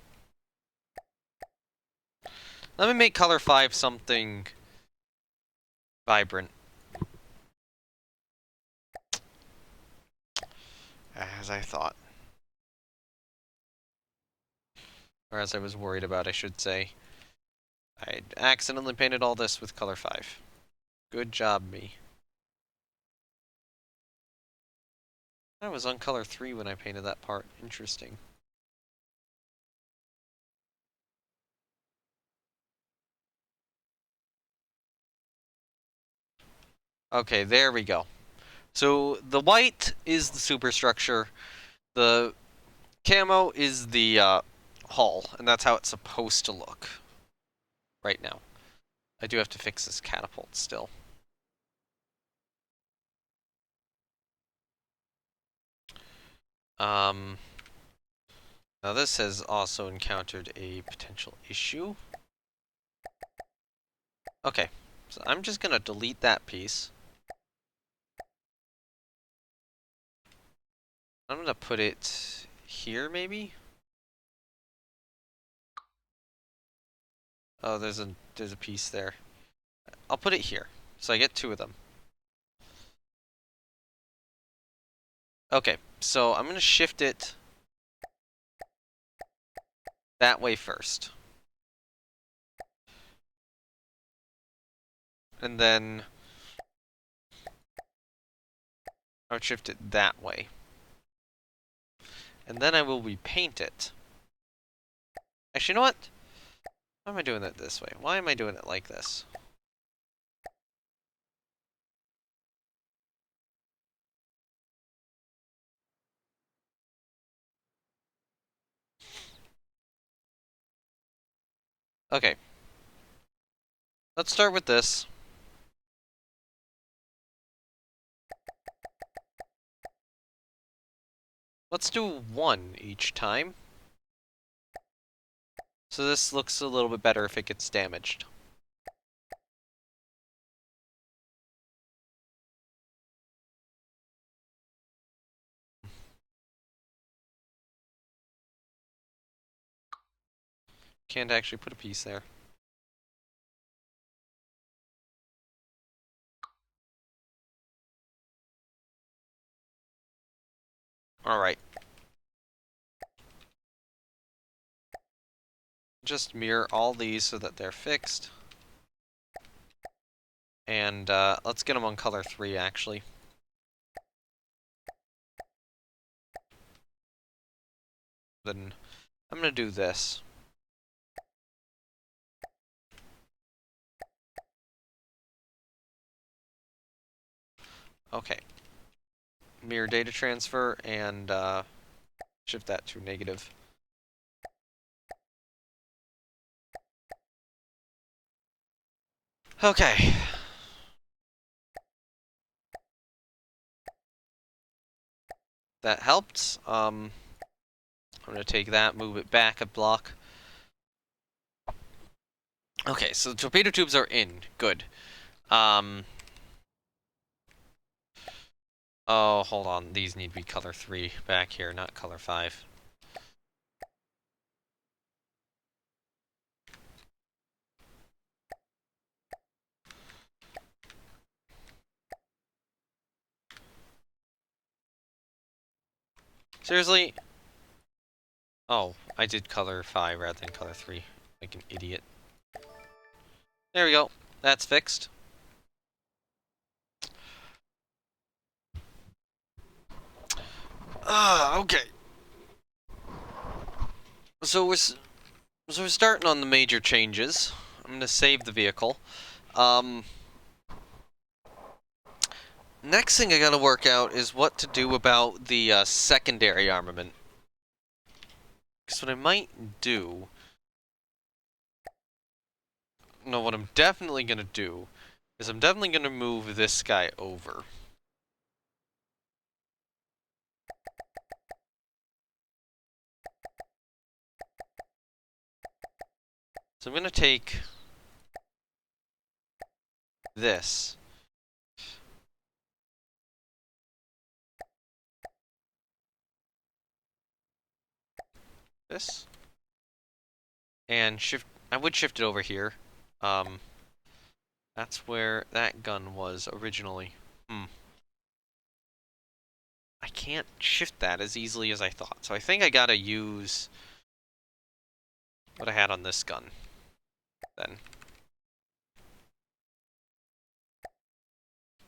Let me make color 5 something vibrant. As I thought. Or as I was worried about, I should say. I accidentally painted all this with color 5. Good job, me. I was on color 3 when I painted that part. Interesting. Okay, there we go. So the white is the superstructure. The camo is the hull, and that's how it's supposed to look right now. I do have to fix this catapult still. Now this has also encountered a potential issue. Okay, so I'm just gonna delete that piece. I'm gonna put it here, maybe? Oh, there's a piece there. I'll put it here, so I get 2 of them. Okay, so I'm gonna shift it that way first. And then I'll shift it that way. And then I will repaint it. Actually, you know what? Why am I doing it this way? Why am I doing it like this? Okay. Let's start with this. Let's do 1 each time. So this looks a little bit better if it gets damaged. Can't actually put a piece there. Alright. Just mirror all these so that they're fixed. And let's get them on color 3, actually. Then I'm going to do this. Okay. Mirror data transfer and shift that to negative. Okay. That helped. I'm going to take that, move it back a block. Okay, so the torpedo tubes are in. Good. Oh, hold on. These need to be color 3 back here, not color 5. Seriously? Oh, I did color 5 rather than color 3. Like an idiot. There we go. That's fixed. Okay. So we're starting on the major changes. I'm gonna save the vehicle. Um, Next thing I gotta work out is what to do about the secondary armament. Because what I might do... No, what I'm definitely gonna do is I'm definitely gonna move this guy over. So I'm gonna take this. This. And shift... I would shift it over here. Um, that's where that gun was originally. I can't shift that as easily as I thought. So I think I gotta use what I had on this gun then.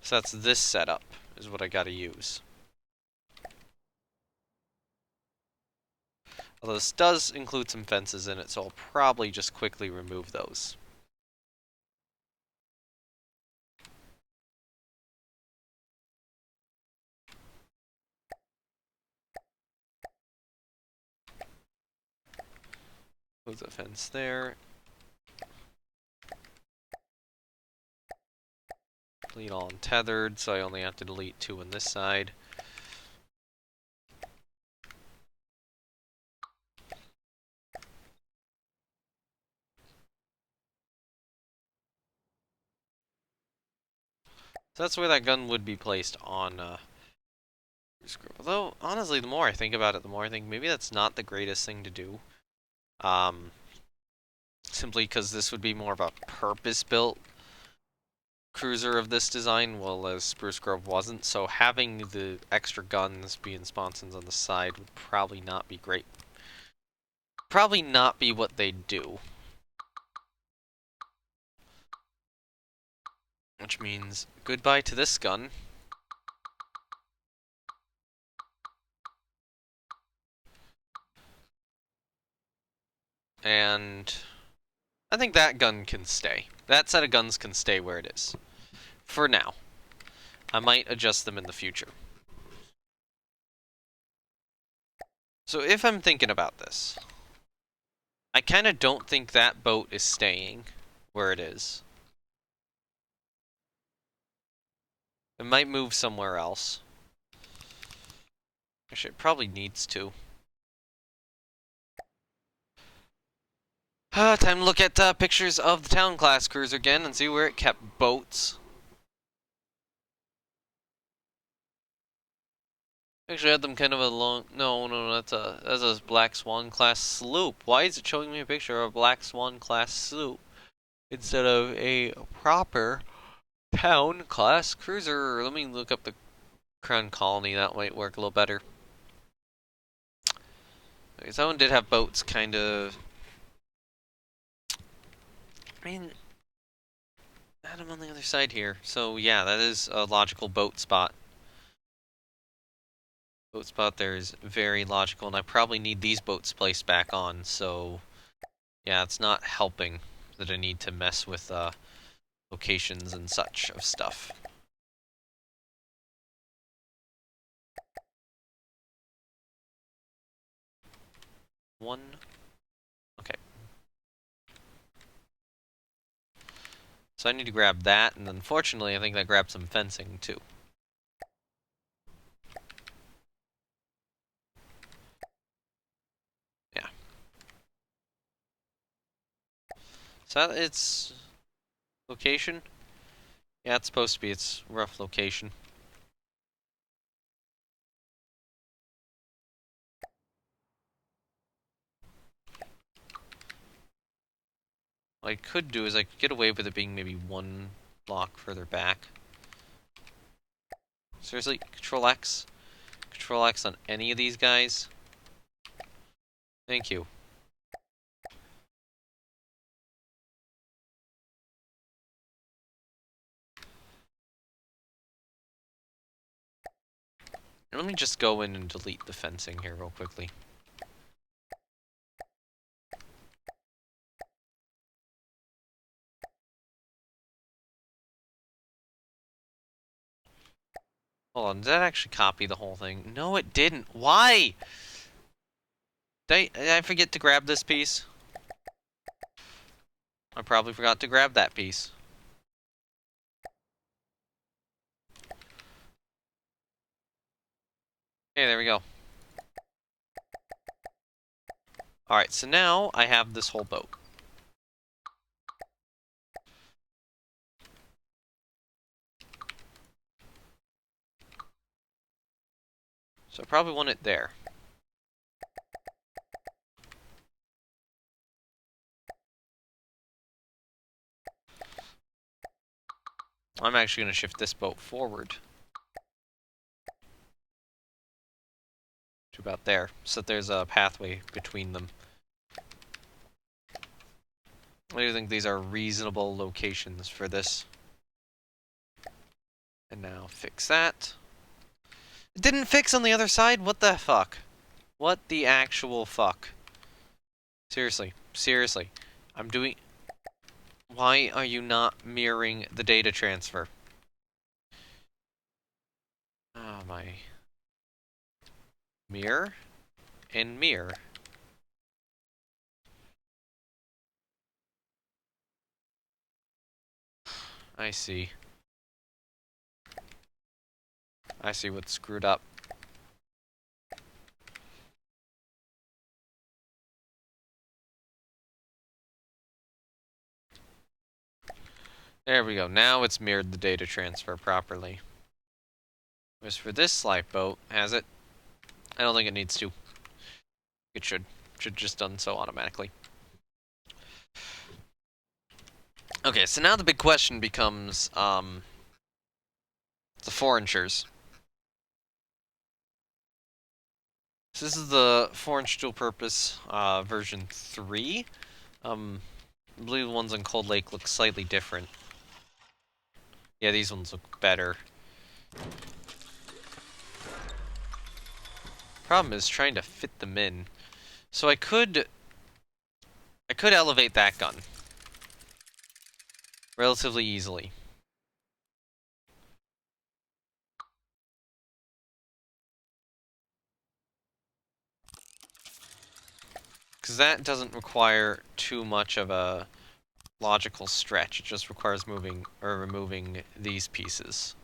So that's this setup is what I gotta use. Although this does include some fences in it, so I'll probably just quickly remove those. Move the fence there. Delete all untethered, so I only have to delete 2 on this side. So that's where that gun would be placed on although, honestly, the more I think about it, the more I think maybe that's not the greatest thing to do. Simply because this would be more of a purpose-built cruiser of this design, while Spruce Grove wasn't, so having the extra guns being sponsons on the side would probably not be great. Probably not be what they'd do. Which means goodbye to this gun. And I think that gun can stay. That set of guns can stay where it is. For now. I might adjust them in the future. So if I'm thinking about this, I kind of don't think that boat is staying where it is. It might move somewhere else. Actually, it probably needs to. Time to look at pictures of the town class cruiser again and see where it kept boats. Actually, I had them kind of a long... No, that's a Black Swan class sloop. Why is it showing me a picture of a Black Swan class sloop instead of a proper town class cruiser? Let me look up the Crown Colony. That might work a little better. Okay, that one did have boats, kind of. I mean, I had them on the other side here. So yeah, that is a logical boat spot. Boat spot there is very logical, and I probably need these boats placed back on, so yeah, it's not helping that I need to mess with locations and such of stuff. One. Okay. So I need to grab that, and unfortunately I think I grabbed some fencing too. Yeah. So it's location? Yeah, it's supposed to be its rough location. What I could do is I could get away with it being maybe 1 block further back. Seriously, Control X? Control X on any of these guys? Thank you. Let me just go in and delete the fencing here real quickly. Hold on, did that actually copy the whole thing? No, it didn't. Why? Did I forget to grab this piece? I probably forgot to grab that piece. Okay, there we go. Alright, so now I have this whole boat. So I probably want it there. I'm actually going to shift this boat forward to about there, so that there's a pathway between them. I do think these are reasonable locations for this. And now fix that. It didn't fix on the other side? What the fuck? What the actual fuck? Seriously. Seriously. I'm doing... Why are you not mirroring the data transfer? Oh my... Mirror? And mirror. I see. I see what's screwed up. There we go. Now it's mirrored the data transfer properly. Whereas for this lifeboat, has it? I don't think it needs to. It should. Should just done so automatically. Okay, so now the big question becomes, the four-inchers. So this is the 4-inch dual-purpose, version 3. I believe the ones on Cold Lake look slightly different. Yeah, these ones look better. Problem is trying to fit them in. So I could elevate that gun relatively easily. Because that doesn't require too much of a logical stretch. It just requires moving or removing these pieces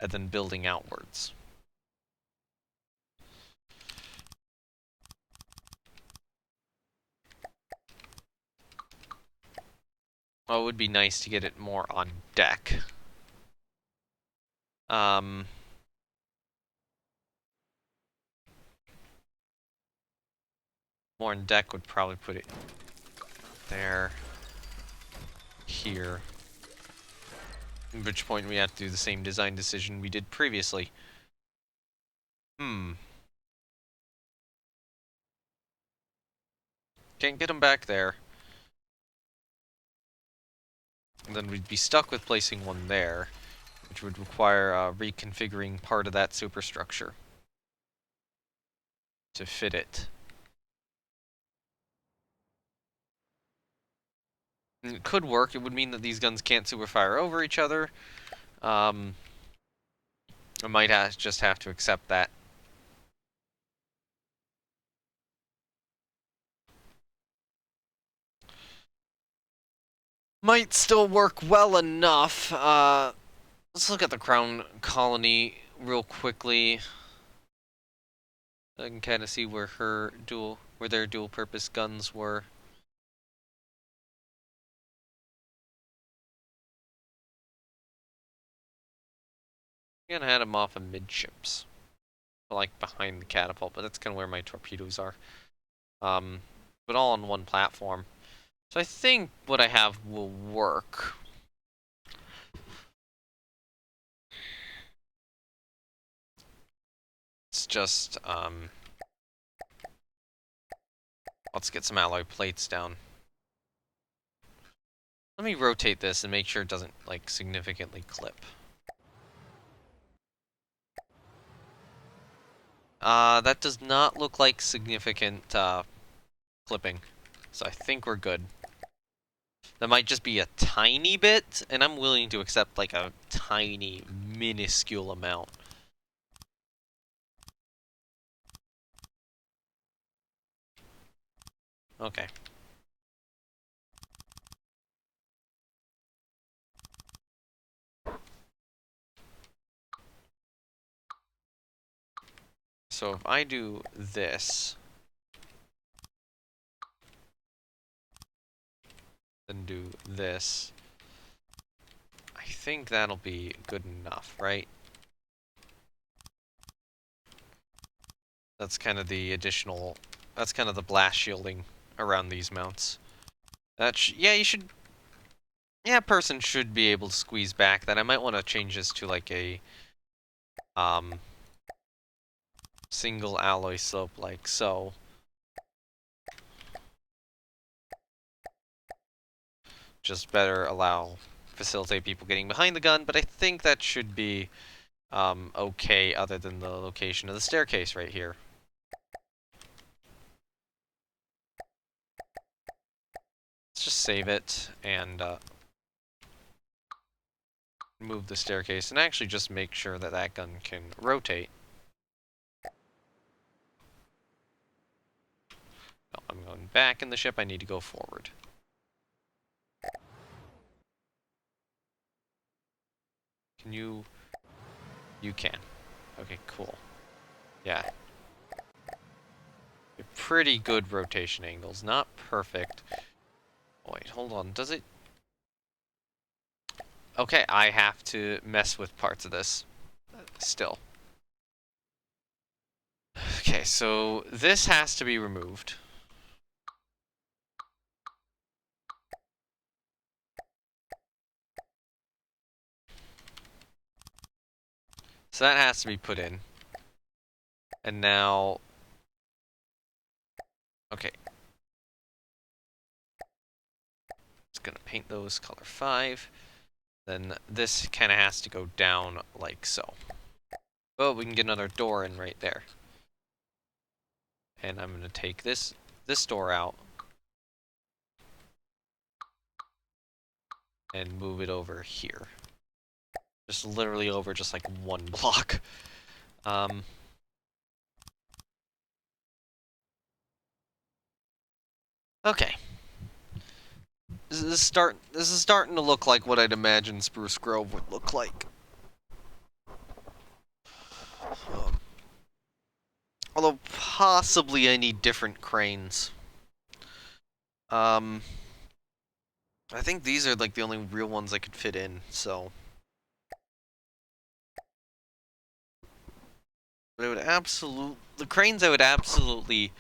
and then building outwards. Oh, it would be nice to get it more on deck. More on deck would probably put it there, here. At which point we have to do the same design decision we did previously. Can't get them back there. And then we'd be stuck with placing one there, which would require reconfiguring part of that superstructure to fit it. And it could work. It would mean that these guns can't superfire over each other. I might just have to accept that. Might still work well enough. Let's look at the Crown Colony real quickly. I can kind of see where their dual-purpose guns were. I'm gonna head them off amidships, like behind the catapult, but that's kind of where my torpedoes are. But all on one platform. So I think what I have will work. It's just, let's get some alloy plates down. Let me rotate this and make sure it doesn't, like, significantly clip. That does not look like significant, clipping. So I think we're good. That might just be a tiny bit, and I'm willing to accept, like, a tiny, minuscule amount. Okay. So if I do this, then do this, I think that'll be good enough, right? That's kind of the additional, that's kind of the blast shielding around these mounts. Yeah, you should, yeah, a person should be able to squeeze back that. I might want to change this to like a, single alloy slope like so. Just better facilitate people getting behind the gun, but I think that should be okay other than the location of the staircase right here. Let's just save it and move the staircase and actually just make sure that that gun can rotate. No, I'm going back in the ship, I need to go forward. Can you... You can. Okay, cool. Yeah. Pretty good rotation angles, not perfect. Wait, hold on, does it... Okay, I have to mess with parts of this. Still. Okay, so this has to be removed. So that has to be put in. And now... Okay. Just gonna paint those color 5. Then this kind of has to go down like so. Oh, we can get another door in right there. And I'm gonna take this door out. And move it over here. Just literally over just like one block. Okay. This is starting to look like what I'd imagine Spruce Grove would look like. Although possibly I need different cranes. I think these are like the only real ones I could fit in, so. But the cranes I would absolutely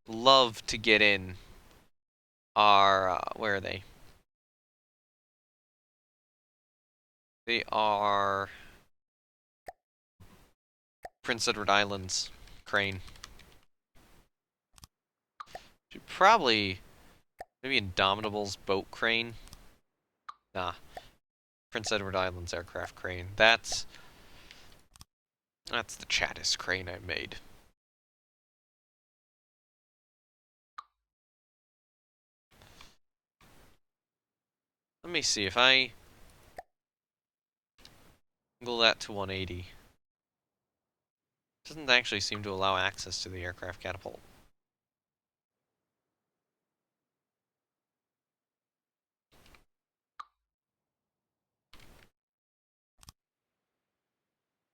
love to get in are, where are they? They are Prince Edward Islands crane. Should probably, maybe Indomitable's boat crane. Nah, Prince Edward Islands aircraft crane. That's the chattest crane I made. Let me see if I angle that to 180. Doesn't actually seem to allow access to the aircraft catapult.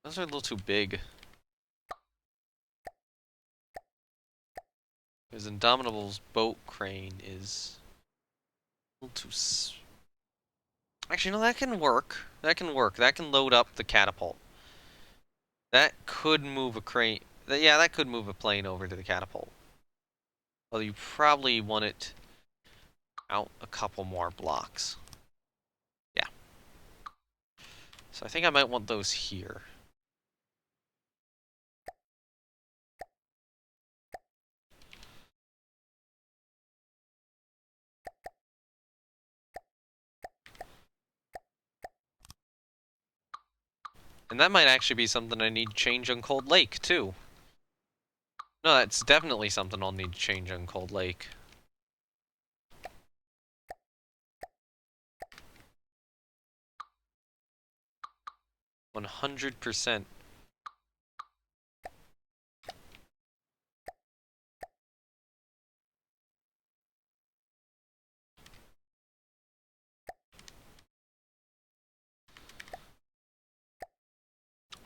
Those are a little too big. Because Indomitable's boat crane is a little too... Actually, no, that can work. That can work. That can load up the catapult. That could move a crane... Yeah, that could move a plane over to the catapult. Although you probably want it out a couple more blocks. Yeah. So I think I might want those here. And that might actually be something I need to change on Cold Lake, too. No, that's definitely something I'll need to change on Cold Lake. 100%.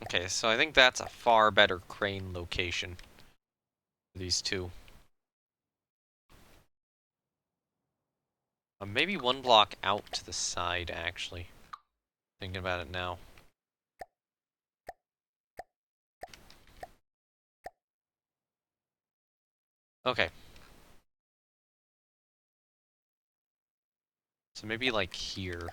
Okay, so I think that's a far better crane location for these two. Maybe one block out to the side, actually. Thinking about it now. Okay. So maybe like here.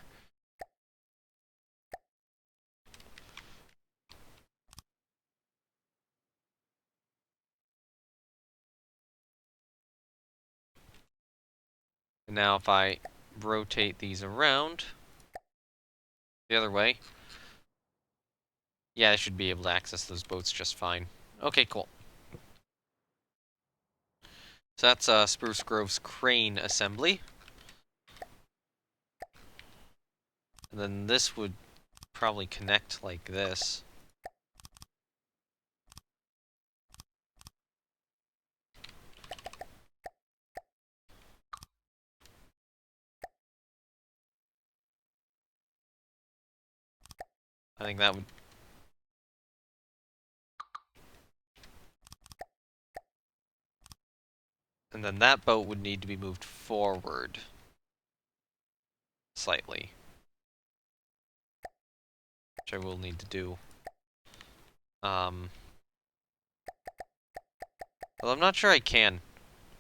And now if I rotate these around the other way, yeah, I should be able to access those boats just fine. Okay, cool. So that's Spruce Grove's crane assembly. And then this would probably connect like this. I think that would... And then that boat would need to be moved forward slightly, which I will need to do. Well, I'm not sure I can.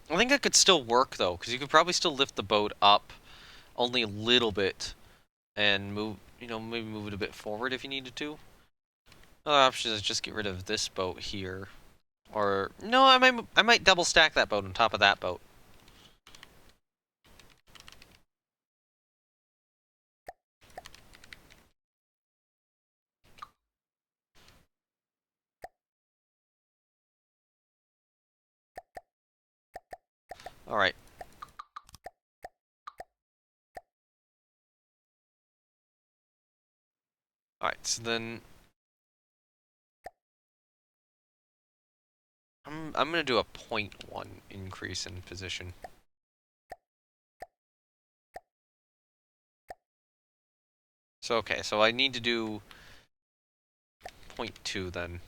I think that could still work, though, because you could probably still lift the boat up only a little bit and move, you know, maybe move it a bit forward if you needed to. Other option is just get rid of this boat here. Or, no, I might double stack that boat on top of that boat. Alright. Alright, so then... I'm gonna do a 0.1 increase in position. So, okay, so I need to do 0.2 then.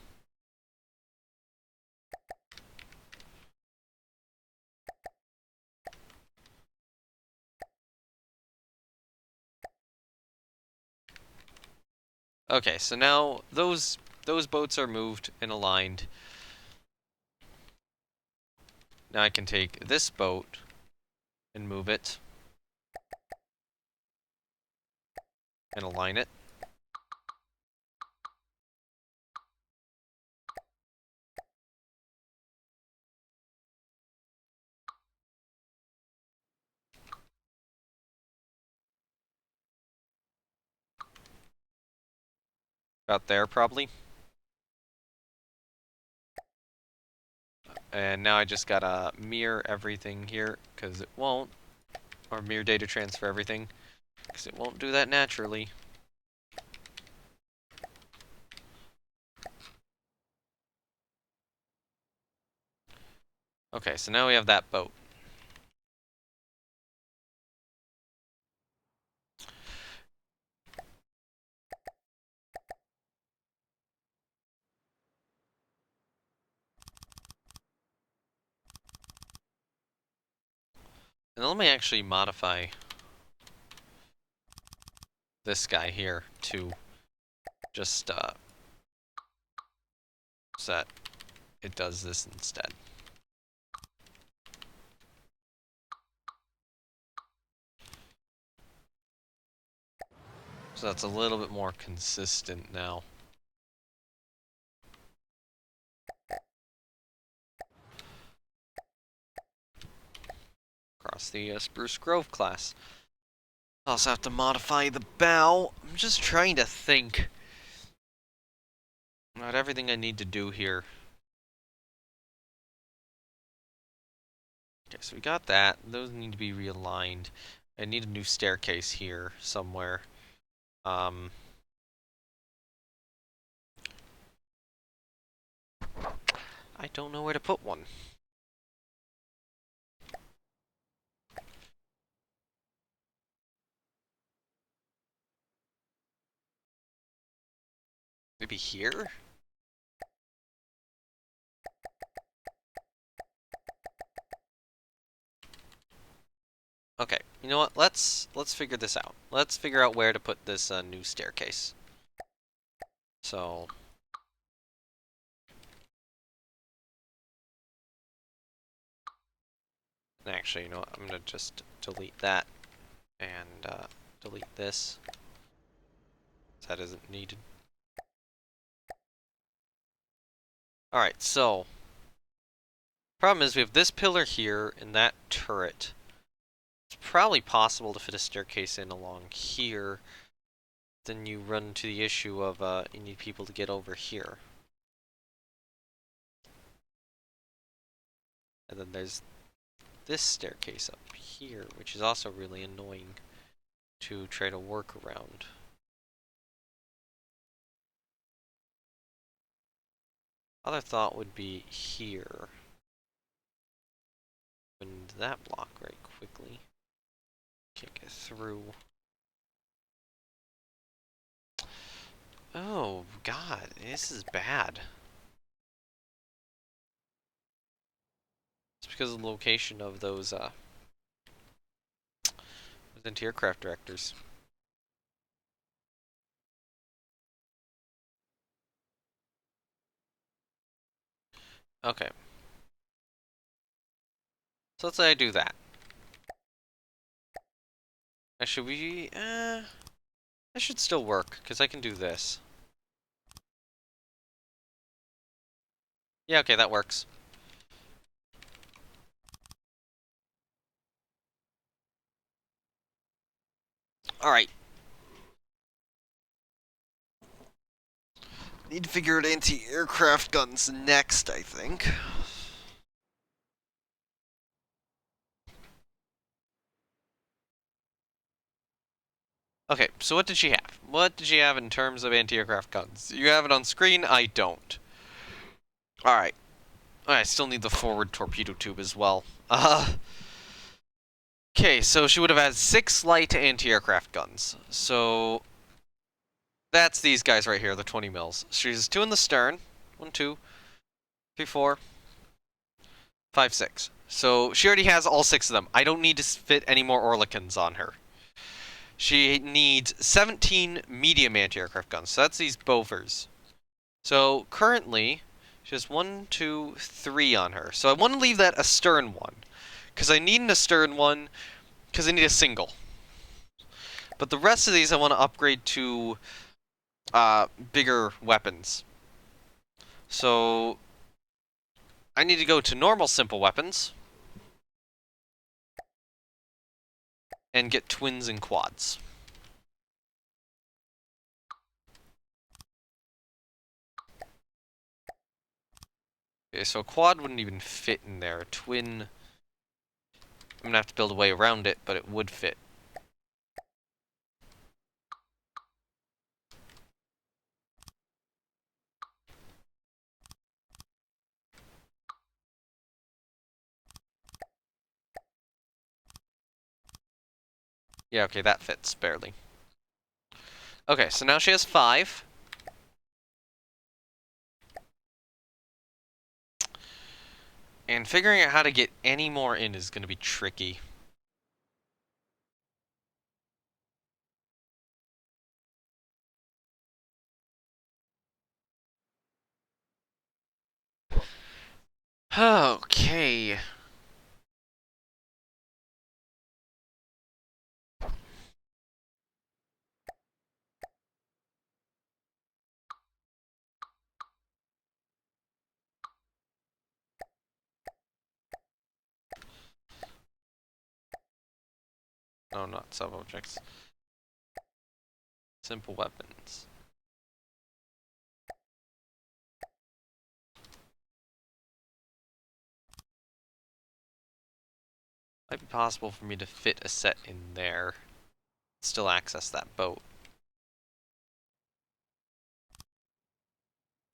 Okay, so now those boats are moved and aligned. Now I can take this boat and move it and align it. About there, probably. And now I just gotta mirror everything here, because it won't. Or mirror data transfer everything, because it won't do that naturally. Okay, so now we have that boat. And let me actually modify this guy here to just set it does this instead. So that's a little bit more consistent now. Across the Spruce Grove class. I also have to modify the bow. I'm just trying to think about everything I need to do here. Okay, so we got that. Those need to be realigned. I need a new staircase here somewhere. I don't know where to put one. Maybe here? Okay, you know what? Let's figure this out. Let's figure out where to put this new staircase. So actually, you know what? I'm gonna just delete that and delete this. That isn't needed. All right, so problem is we have this pillar here and that turret. It's probably possible to fit a staircase in along here. Then you run into the issue of you need people to get over here. And then there's this staircase up here, which is also really annoying to try to work around. Other thought would be here. Open that block very quickly. Can't get through. Oh god, this is bad. It's because of the location of those anti-aircraft directors. Okay. So let's say I do that. Should we... that should still work, because I can do this. Yeah, okay, that works. Alright. Need to figure out anti-aircraft guns next, I think. Okay, so what did she have? What did she have in terms of anti-aircraft guns? You have it on screen? I don't. Alright. I still need the forward torpedo tube as well. Okay, so she would have had 6 light anti-aircraft guns. So that's these guys right here, the 20 mils. She's 2 in the stern. 1, 2, 3, 4, 5, 6. So she already has all 6 of them. I don't need to fit any more Orlikins on her. She needs 17 medium anti-aircraft guns. So that's these Bovers. So currently, she has 1, 2, 3 on her. So I want to leave that a stern one. Because I need an astern one, because I need a single. But the rest of these I want to upgrade to bigger weapons. So I need to go to normal simple weapons and get twins and quads. Okay, so a quad wouldn't even fit in there. A twin, I'm gonna have to build a way around it, but it would fit. Yeah, okay, that fits, barely. Okay, so now she has 5. And figuring out how to get any more in is gonna be tricky. Okay. No, not sub-objects. Simple weapons. Might be possible for me to fit a set in there. Still access that boat.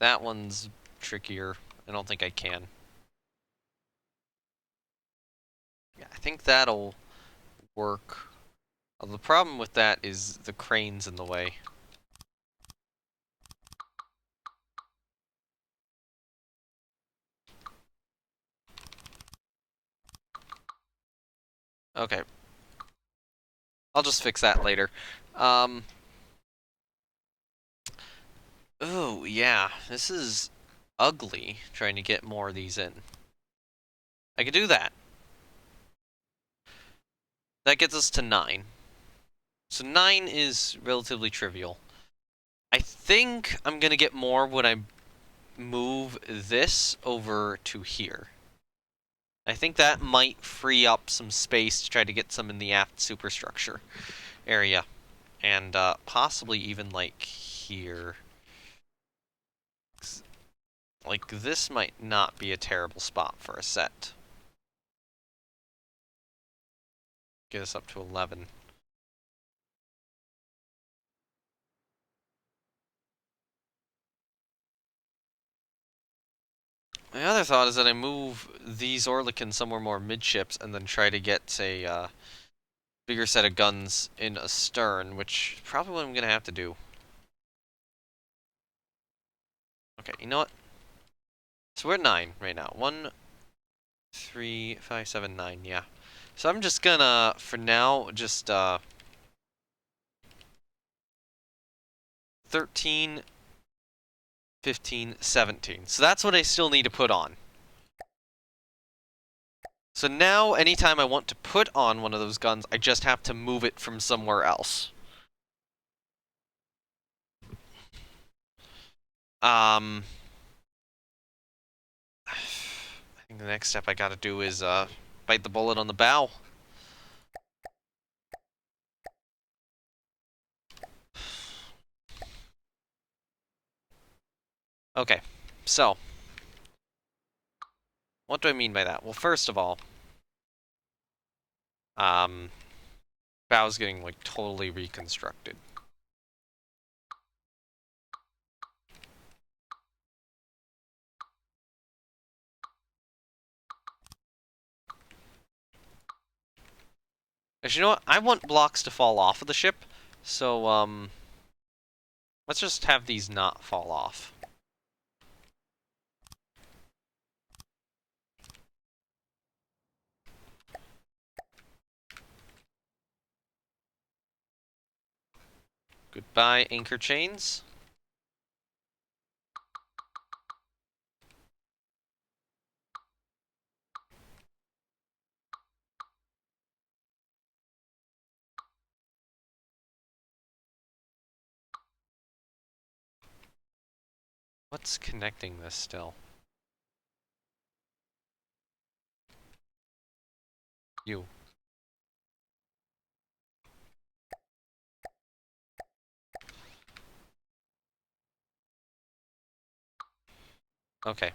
That one's trickier. I don't think I can. Yeah, I think that'll work. The problem with that is the crane's in the way. Okay. I'll just fix that later. Oh, yeah. This is ugly, trying to get more of these in. I could do that. That gets us to 9. So 9 is relatively trivial. I think I'm gonna get more when I move this over to here. I think that might free up some space to try to get some in the aft superstructure area. And possibly even like here. Like this might not be a terrible spot for a set. Get us up to 11. My other thought is that I move these Orlikins somewhere more midships and then try to get a bigger set of guns in astern, which is probably what I'm going to have to do. Okay, you know what? So we're at 9 right now. 1, 3, 5, 7, 9, yeah. So I'm just gonna, for now, just 13, 15, 17. So that's what I still need to put on. So now, anytime I want to put on one of those guns, I just have to move it from somewhere else. I think the next step I gotta do is bite the bullet on the bow. Okay, so what do I mean by that? Well, first of all, bow's getting like totally reconstructed. Actually, you know what? I want blocks to fall off of the ship, so let's just have these not fall off. Goodbye, anchor chains. What's connecting this still? You. Okay.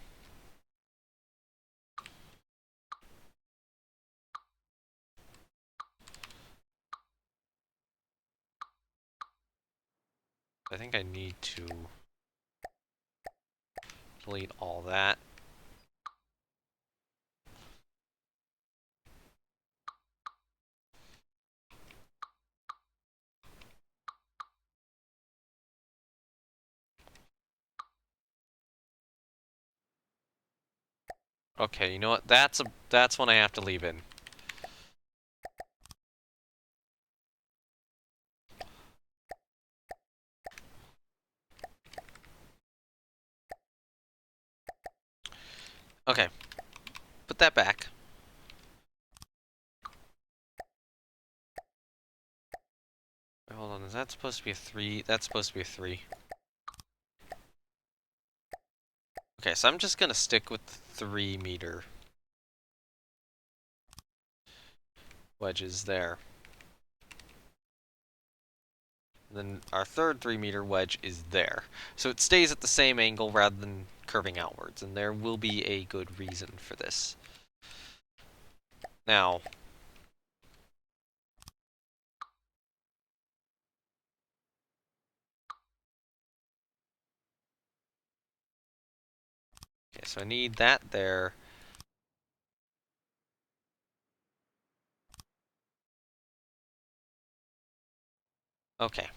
I think I need to delete all that. Okay, you know what? That's one I have to leave in. Okay. Put that back. Wait, hold on, is that supposed to be a 3? That's supposed to be a 3. Okay, so I'm just gonna stick with the 3-meter wedges there. And then our third 3-meter wedge is there. So it stays at the same angle rather than curving outwards, and there will be a good reason for this. Now, okay, so I need that there. Okay.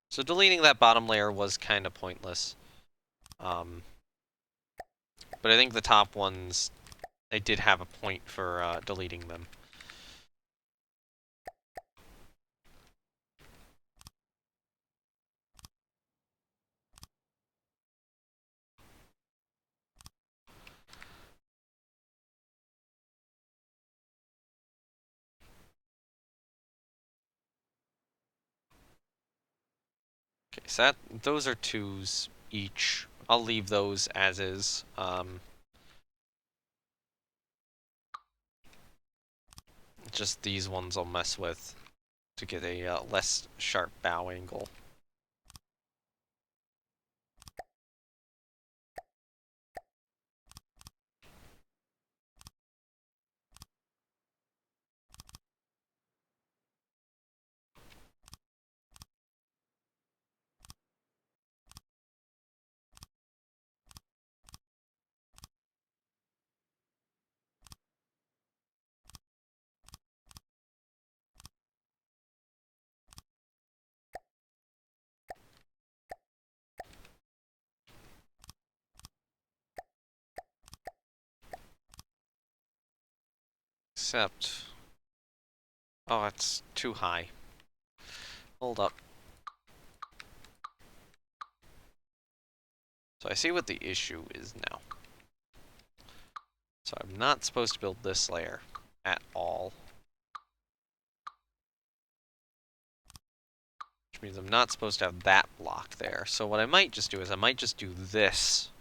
So deleting that bottom layer was kind of pointless. But I think the top ones I did have a point for deleting them. Okay, so those are 2s each. I'll leave those as is. Just these ones I'll mess with to get a less sharp bow angle. Except... oh, it's too high. Hold up. So I see what the issue is now. So I'm not supposed to build this layer at all. Which means I'm not supposed to have that block there. So what I might just do is I might just do this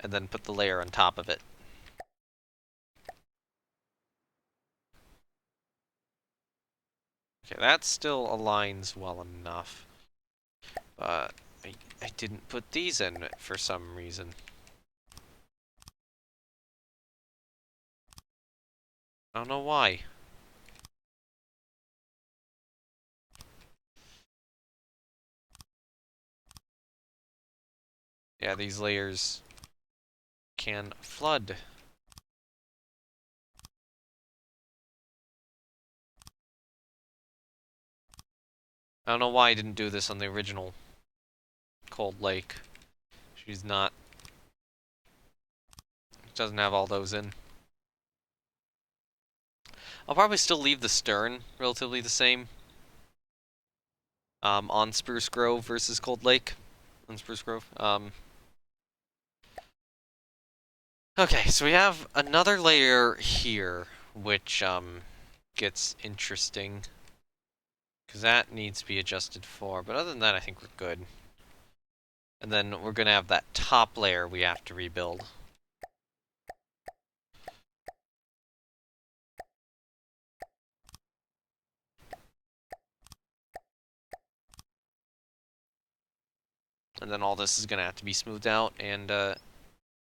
and then put the layer on top of it. Okay, that still aligns well enough. But I didn't put these in for some reason. I don't know why. Yeah, these layers can flood. I don't know why I didn't do this on the original Cold Lake. She's not... doesn't have all those in. I'll probably still leave the stern relatively the same. On Spruce Grove versus Cold Lake. On Spruce Grove. Okay, so we have another layer here, which gets interesting. Because that needs to be adjusted for, but other than that I think we're good. And then we're going to have that top layer we have to rebuild. And then all this is going to have to be smoothed out and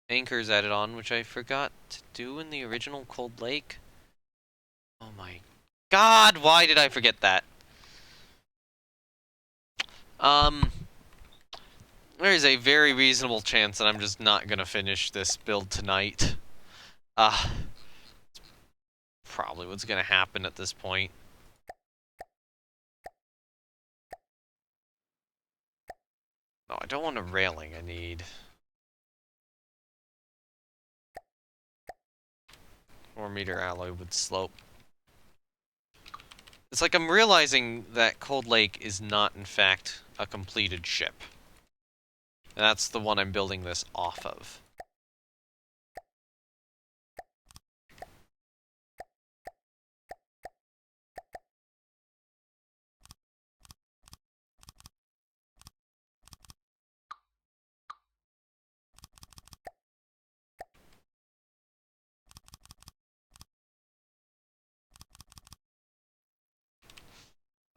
anchors added on, which I forgot to do in the original Cold Lake. Oh my god, why did I forget that? There is a very reasonable chance that I'm just not going to finish this build tonight. Probably what's going to happen at this point. No, I don't want a railing. I need 4-meter alloy wood slope. It's like I'm realizing that Cold Lake is not, in fact, a completed ship. And that's the one I'm building this off of.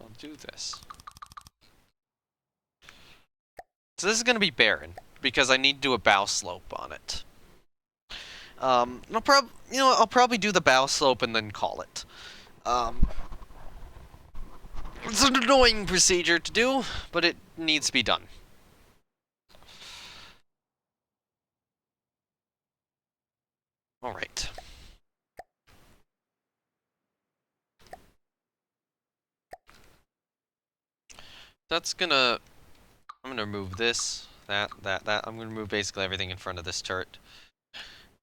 I'll do this. So this is going to be barren, because I need to do a bow slope on it. I'll probably do the bow slope and then call it. It's an annoying procedure to do, but it needs to be done. Alright. That's gonna... I'm gonna remove this, that. I'm gonna remove basically everything in front of this turret.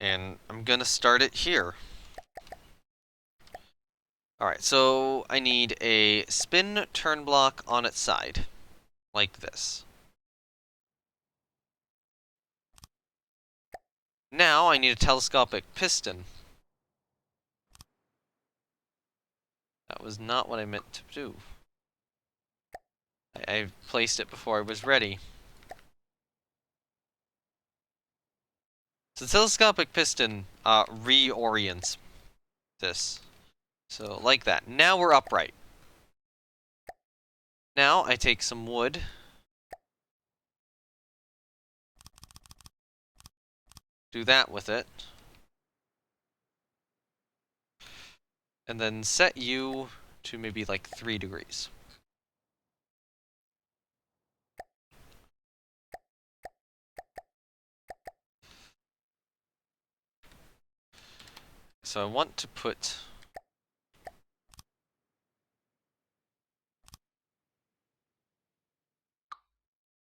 And I'm gonna start it here. Alright, so I need a spin turn block on its side, like this. Now I need a telescopic piston. That was not what I meant to do. I placed it before I was ready. So the telescopic piston reorients this. So like that. Now we're upright. Now I take some wood. Do that with it. And then set you to maybe like 3 degrees. So I want to put...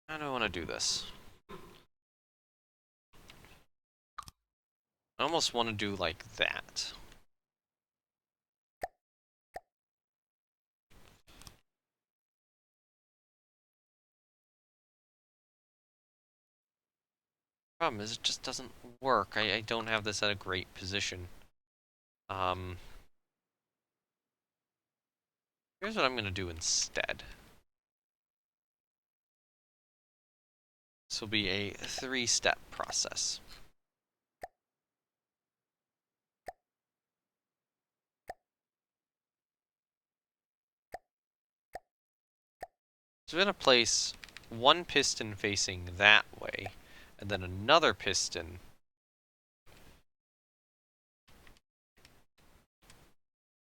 How do I want to do this? I almost want to do like that. Problem is, it just doesn't work. I don't have this at a great position. Here's what I'm going to do instead. This will be a 3-step process. So we're going to place one piston facing that way, and then another piston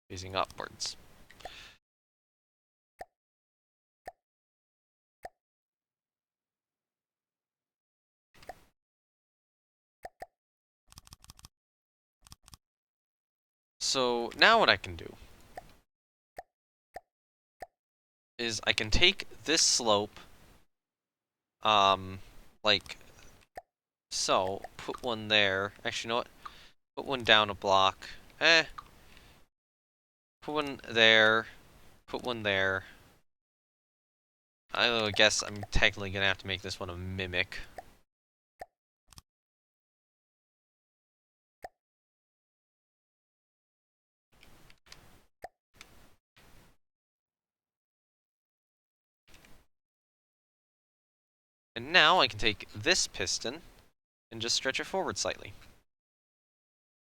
facing upwards. So now what I can do is I can take this slope, like so, put one there. Actually, you know what? Put one down a block. Put one there. Put one there. I guess I'm technically gonna have to make this one a mimic. And now I can take this piston and just stretch it forward slightly.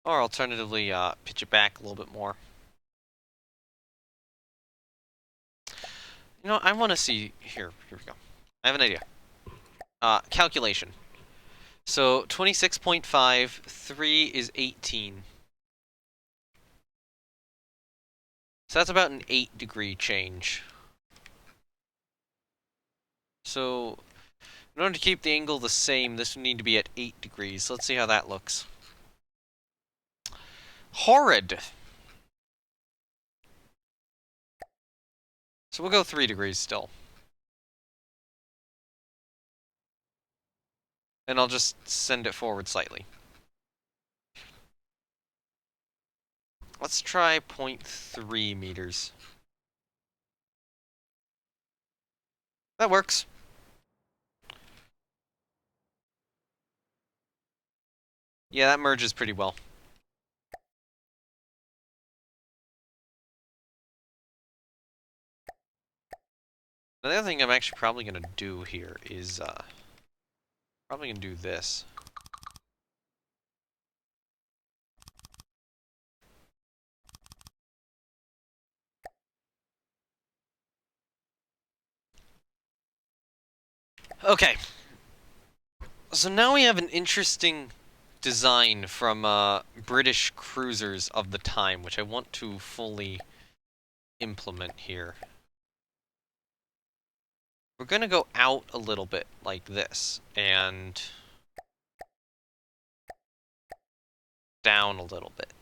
Or alternatively, pitch it back a little bit more. You know, I want to see... Here we go. I have an idea. Calculation. So, 26.5, 3 is 18. So that's about an 8-degree change. So, in order to keep the angle the same, this would need to be at 8 degrees. Let's see how that looks. Horrid! So we'll go 3 degrees still. And I'll just send it forward slightly. Let's try 0.3 meters. That works. Yeah, that merges pretty well. Now, the other thing I'm actually probably going to do here is, probably going to do this. Okay. So now we have an interesting design from British cruisers of the time, which I want to fully implement here. We're going to go out a little bit like this, and down a little bit.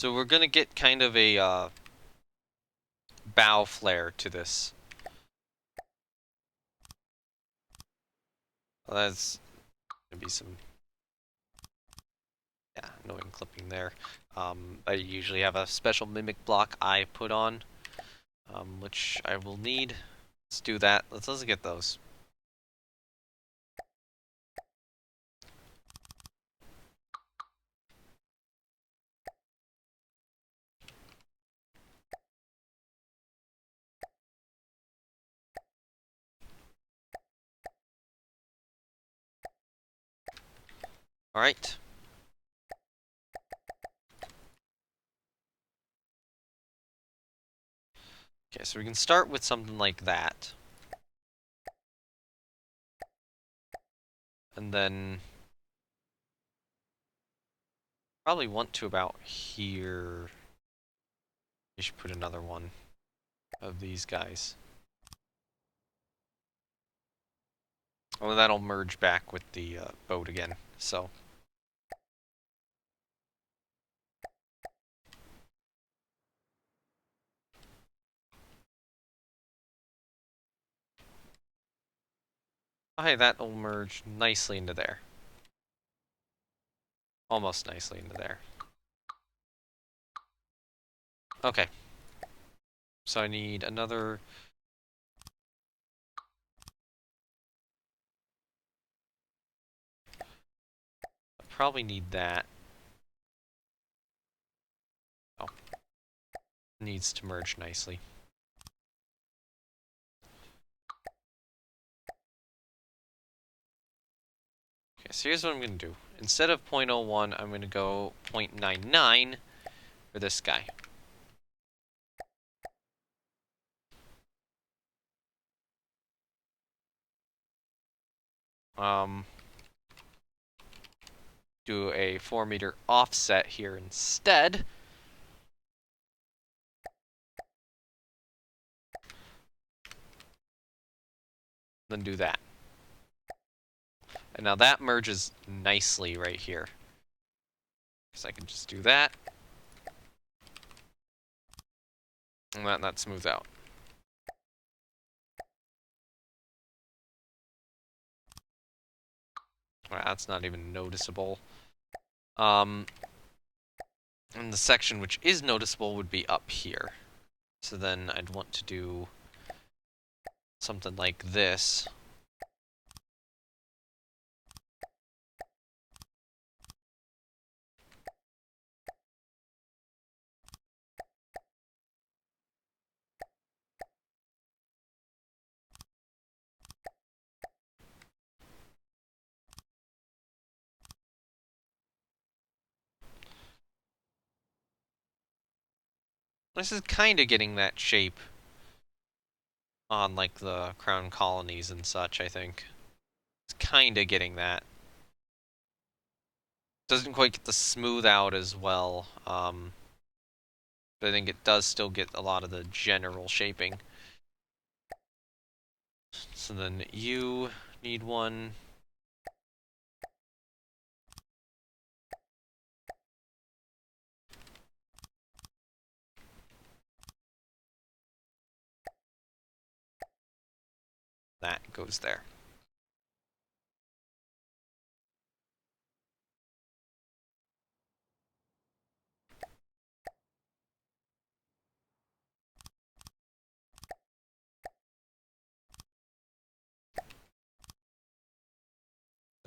So we're gonna get kind of a bow flare to this. Well, that's gonna be some annoying clipping there. I usually have a special mimic block I put on, which I will need. Let's do that. Let's get those. All right. Okay, so we can start with something like that. And then probably want to about here. We should put another one of these guys. Well, that'll merge back with the boat again, so. Oh, hey, that'll merge nicely into there. Almost nicely into there. Okay. So I need another... I probably need that. Oh. Needs to merge nicely. Okay, so here's what I'm going to do. Instead of 0.01, I'm going to go 0.99 for this guy. Do a 4-meter offset here instead. Then do that. And now that merges nicely right here. So I can just do that. And let that smooth out. Well, that's not even noticeable. And the section which is noticeable would be up here. So then I'd want to do something like this. This is kind of getting that shape on like the crown colonies and such, I think. It's kind of getting that. Doesn't quite get the smooth out as well, but I think it does still get a lot of the general shaping. So then you need one. That goes there.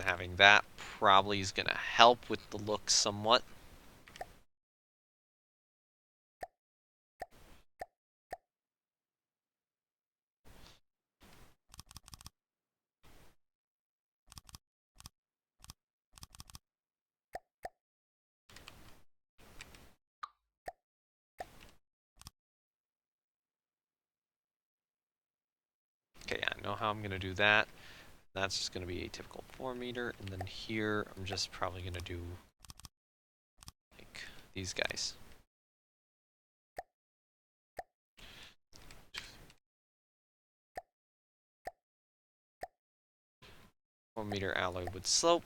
Having that probably is going to help with the look somewhat. Okay, yeah, I know how I'm going to do that. That's just going to be a typical 4-meter, and then here I'm just probably going to do like these guys. Four-meter alloy wood slope.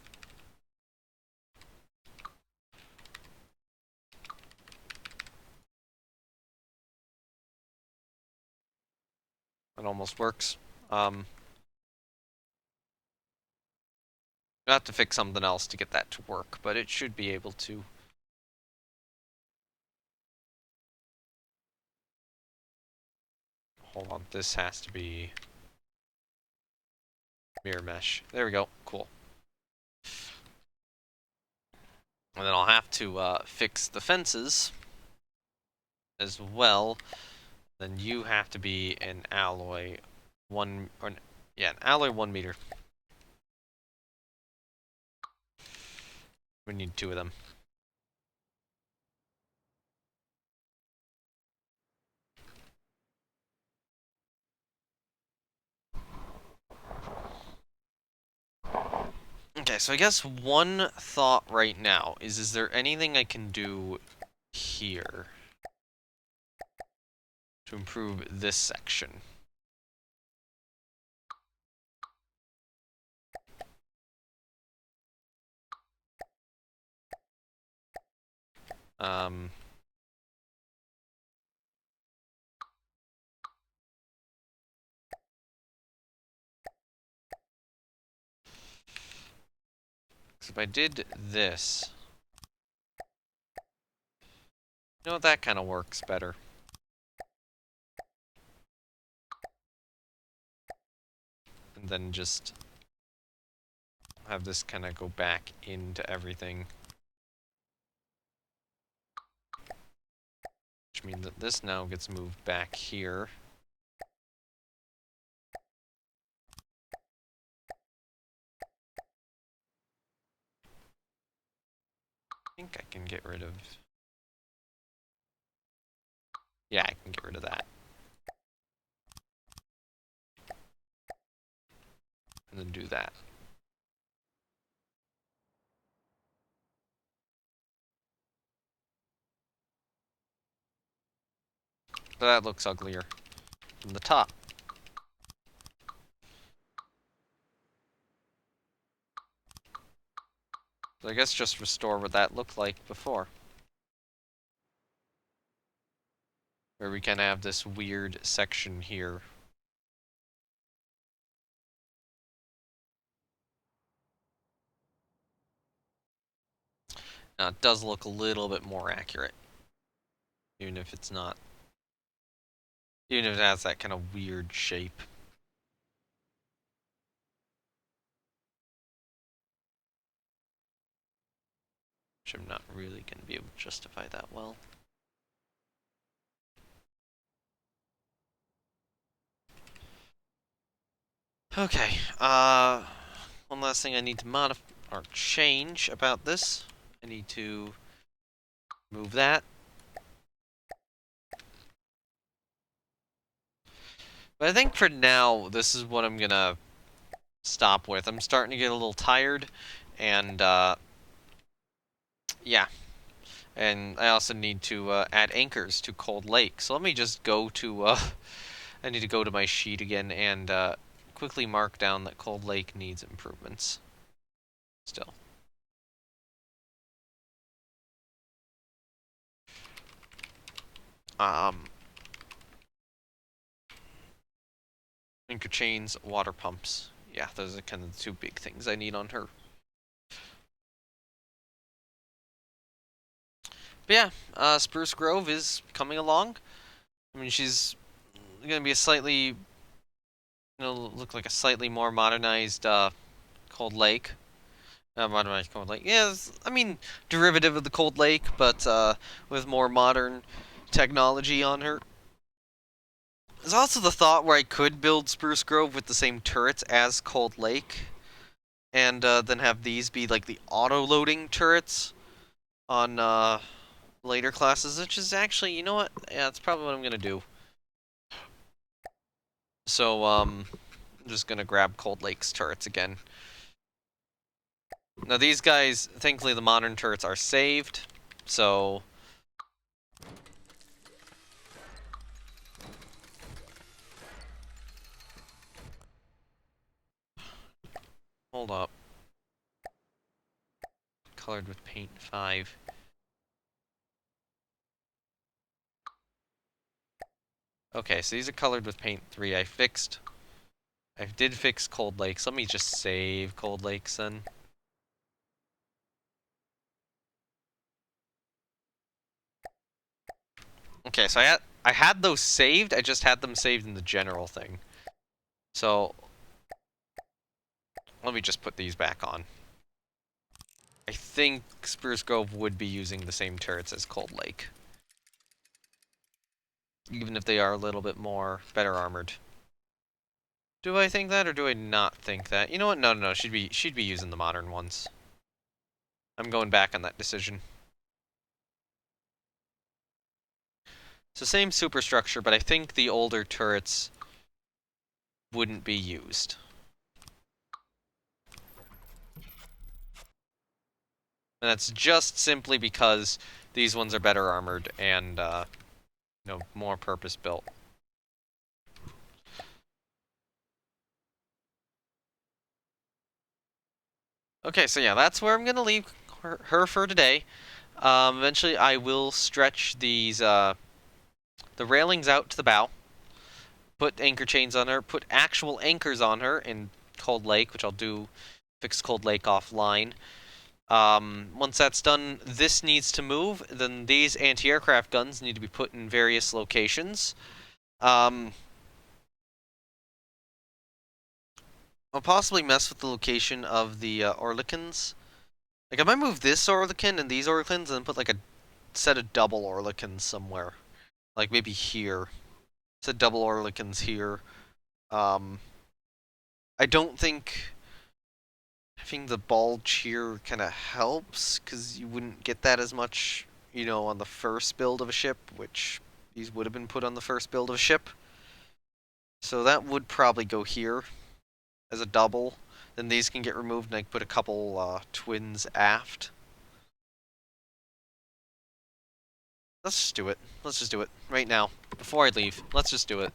It almost works. I'll have to fix something else to get that to work, but it should be able to. Hold on, this has to be mirror mesh. There we go, cool. And then I'll have to fix the fences as well. Then you have to be an alloy an alloy 1 meter. We need 2 of them. Okay, so I guess one thought right now is there anything I can do here to improve this section? Um, if I did this, you know what, that kind of works better. And then just have this kind of go back into everything. Which means that this now gets moved back here. I think I can get rid of... Yeah, I can get rid of that. And then do that. But that looks uglier from the top. So I guess just restore what that looked like before. Where we kind of have this weird section here. Now it does look a little bit more accurate. Even if it's not. Even if it has that kind of weird shape. Which I'm not really going to be able to justify that well. Okay, one last thing I need to modify or change about this. I need to move that. But I think for now, this is what I'm gonna stop with. I'm starting to get a little tired, and yeah. And I also need to add anchors to Cold Lake. So let me just go to, I need to go to my sheet again and quickly mark down that Cold Lake needs improvements. Still. Anchor chains, water pumps. Yeah, those are kind of the 2 big things I need on her. But yeah, Spruce Grove is coming along. I mean, she's gonna be a slightly, look like a slightly more modernized Cold Lake. Modernized Cold Lake. Yeah, I mean, derivative of the Cold Lake, but with more modern technology on her. There's also the thought where I could build Spruce Grove with the same turrets as Cold Lake, and then have these be like the auto-loading turrets on later classes, which is actually, you know what? Yeah, that's probably what I'm gonna do. So, I'm just gonna grab Cold Lake's turrets again. Now these guys, thankfully the modern turrets are saved, so... Hold up. Colored with paint 5. Okay, so these are colored with paint 3. I did fix Cold Lakes. Let me just save Cold Lakes then. Okay, so I had those saved. I just had them saved in the general thing. So let me just put these back on. I think Spruce Grove would be using the same turrets as Cold Lake, even if they are a little bit more better armored. Do I think that, or do I not think that? You know what? No, no, no. She'd be using the modern ones. I'm going back on that decision. So same superstructure, but I think the older turrets wouldn't be used. And that's just simply because these ones are better armored and, you know, more purpose-built. Okay, so yeah, that's where I'm gonna leave her for today. Eventually I will stretch the railings out to the bow, put anchor chains on her, put actual anchors on her in Cold Lake, which I'll do, fix Cold Lake offline. Once that's done, this needs to move. Then these anti-aircraft guns need to be put in various locations. I'll possibly mess with the location of the Orlikins. Like, I might move this Orlikin and these Orlikins and then put like a set of double Orlikins somewhere. Like maybe here. Set double Orlikins here. Um, I don't think having the bulge here kind of helps, because you wouldn't get that as much, you know, on the first build of a ship, which these would have been put on the first build of a ship. So that would probably go here as a double. Then these can get removed, and I can put a couple twins aft. Let's just do it. Let's just do it right now. Before I leave, let's just do it.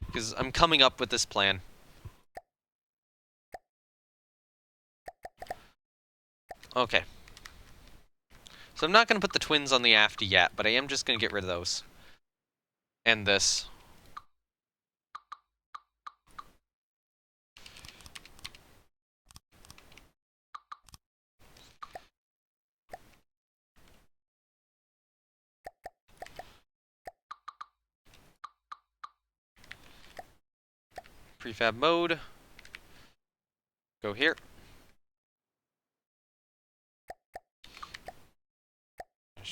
Because I'm coming up with this plan. Okay. So I'm not going to put the twins on the aft yet, but I am just going to get rid of those. And this. Prefab mode. Go here.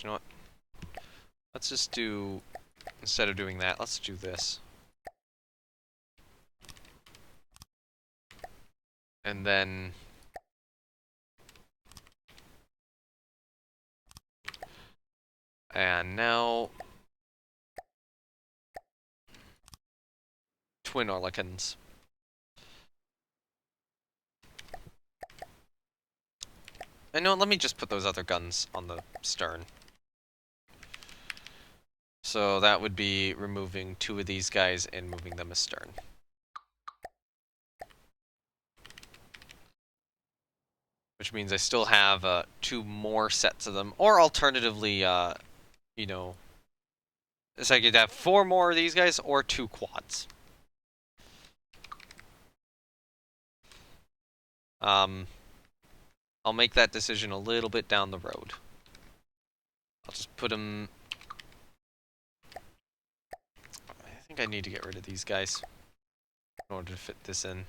You know what? Let's just do, instead of doing that, let's do this. And then now twin Orlikins. And no, let me just put those other guns on the stern. So that would be removing 2 of these guys and moving them astern. Which means I still have 2 more sets of them. Or alternatively, you know, so I could have 4 more of these guys or 2 quads. I'll make that decision a little bit down the road. I'll just put them... I think I need to get rid of these guys in order to fit this in.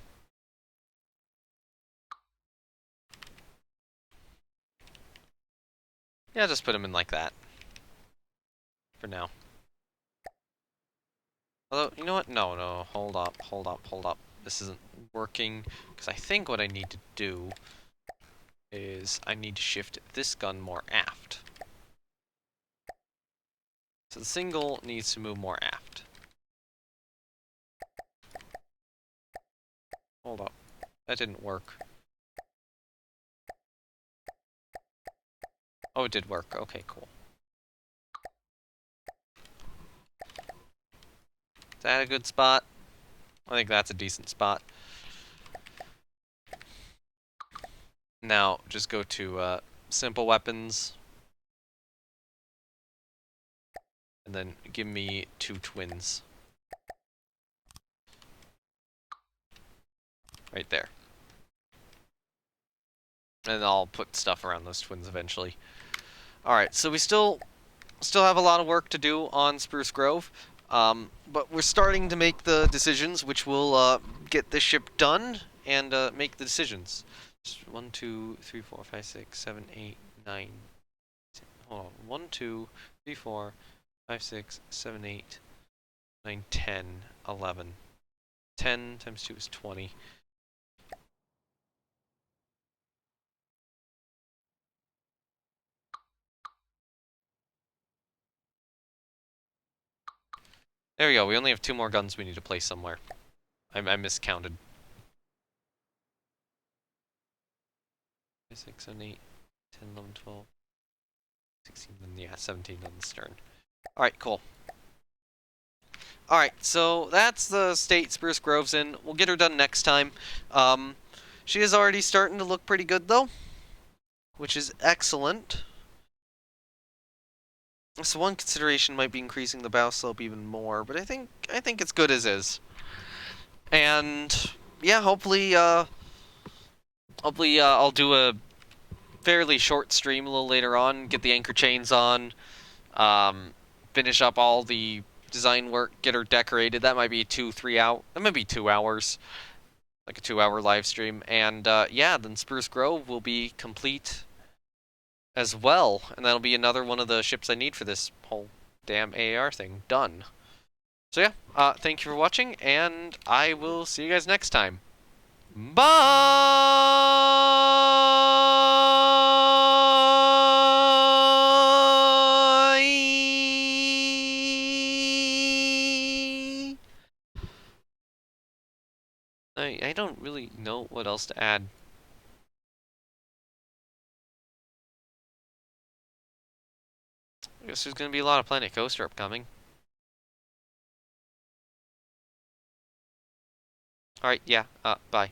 Yeah, just put them in like that. For now. Although, you know what? No, no. Hold up, hold up, hold up. This isn't working. Because I think what I need to do is I need to shift this gun more aft. So the single needs to move more aft. Hold up. That didn't work. Oh, it did work. Okay, cool. Is that a good spot? I think that's a decent spot. Now, just go to simple weapons. And then give me 2 twins. right there. And I'll put stuff around those twins eventually. Alright, so we still have a lot of work to do on Spruce Grove. But we're starting to make the decisions which will get this ship done and make the decisions. 1, 2, 3, 4, 5, 6, 7, 8, 9. 10, hold on. 1, 2, 3, 4, 5, 6, 7, 8, 9, 10, 11. 10 times 2 is 20. There we go. We only have 2 more guns we need to place somewhere. I miscounted. 5, 6, 7, 8, 10, 11, 12, 16, then yeah, 17 on the stern. Alright, cool. Alright, so that's the state Spruce Grove's in. We'll get her done next time. She is already starting to look pretty good, though, which is excellent. So one consideration might be increasing the bow slope even more, but I think it's good as is. And yeah, hopefully I'll do a fairly short stream a little later on, get the anchor chains on, finish up all the design work, get her decorated. That might be 2-3 hours. That might be 2 hours, like a 2-hour live stream. And yeah, then Spruce Grove will be complete as well, and that'll be another one of the ships I need for this whole damn AAR thing done. So yeah, thank you for watching, and I will see you guys next time. Bye! I don't really know what else to add. I guess there's gonna be a lot of Planet Coaster upcoming. Alright, yeah, bye.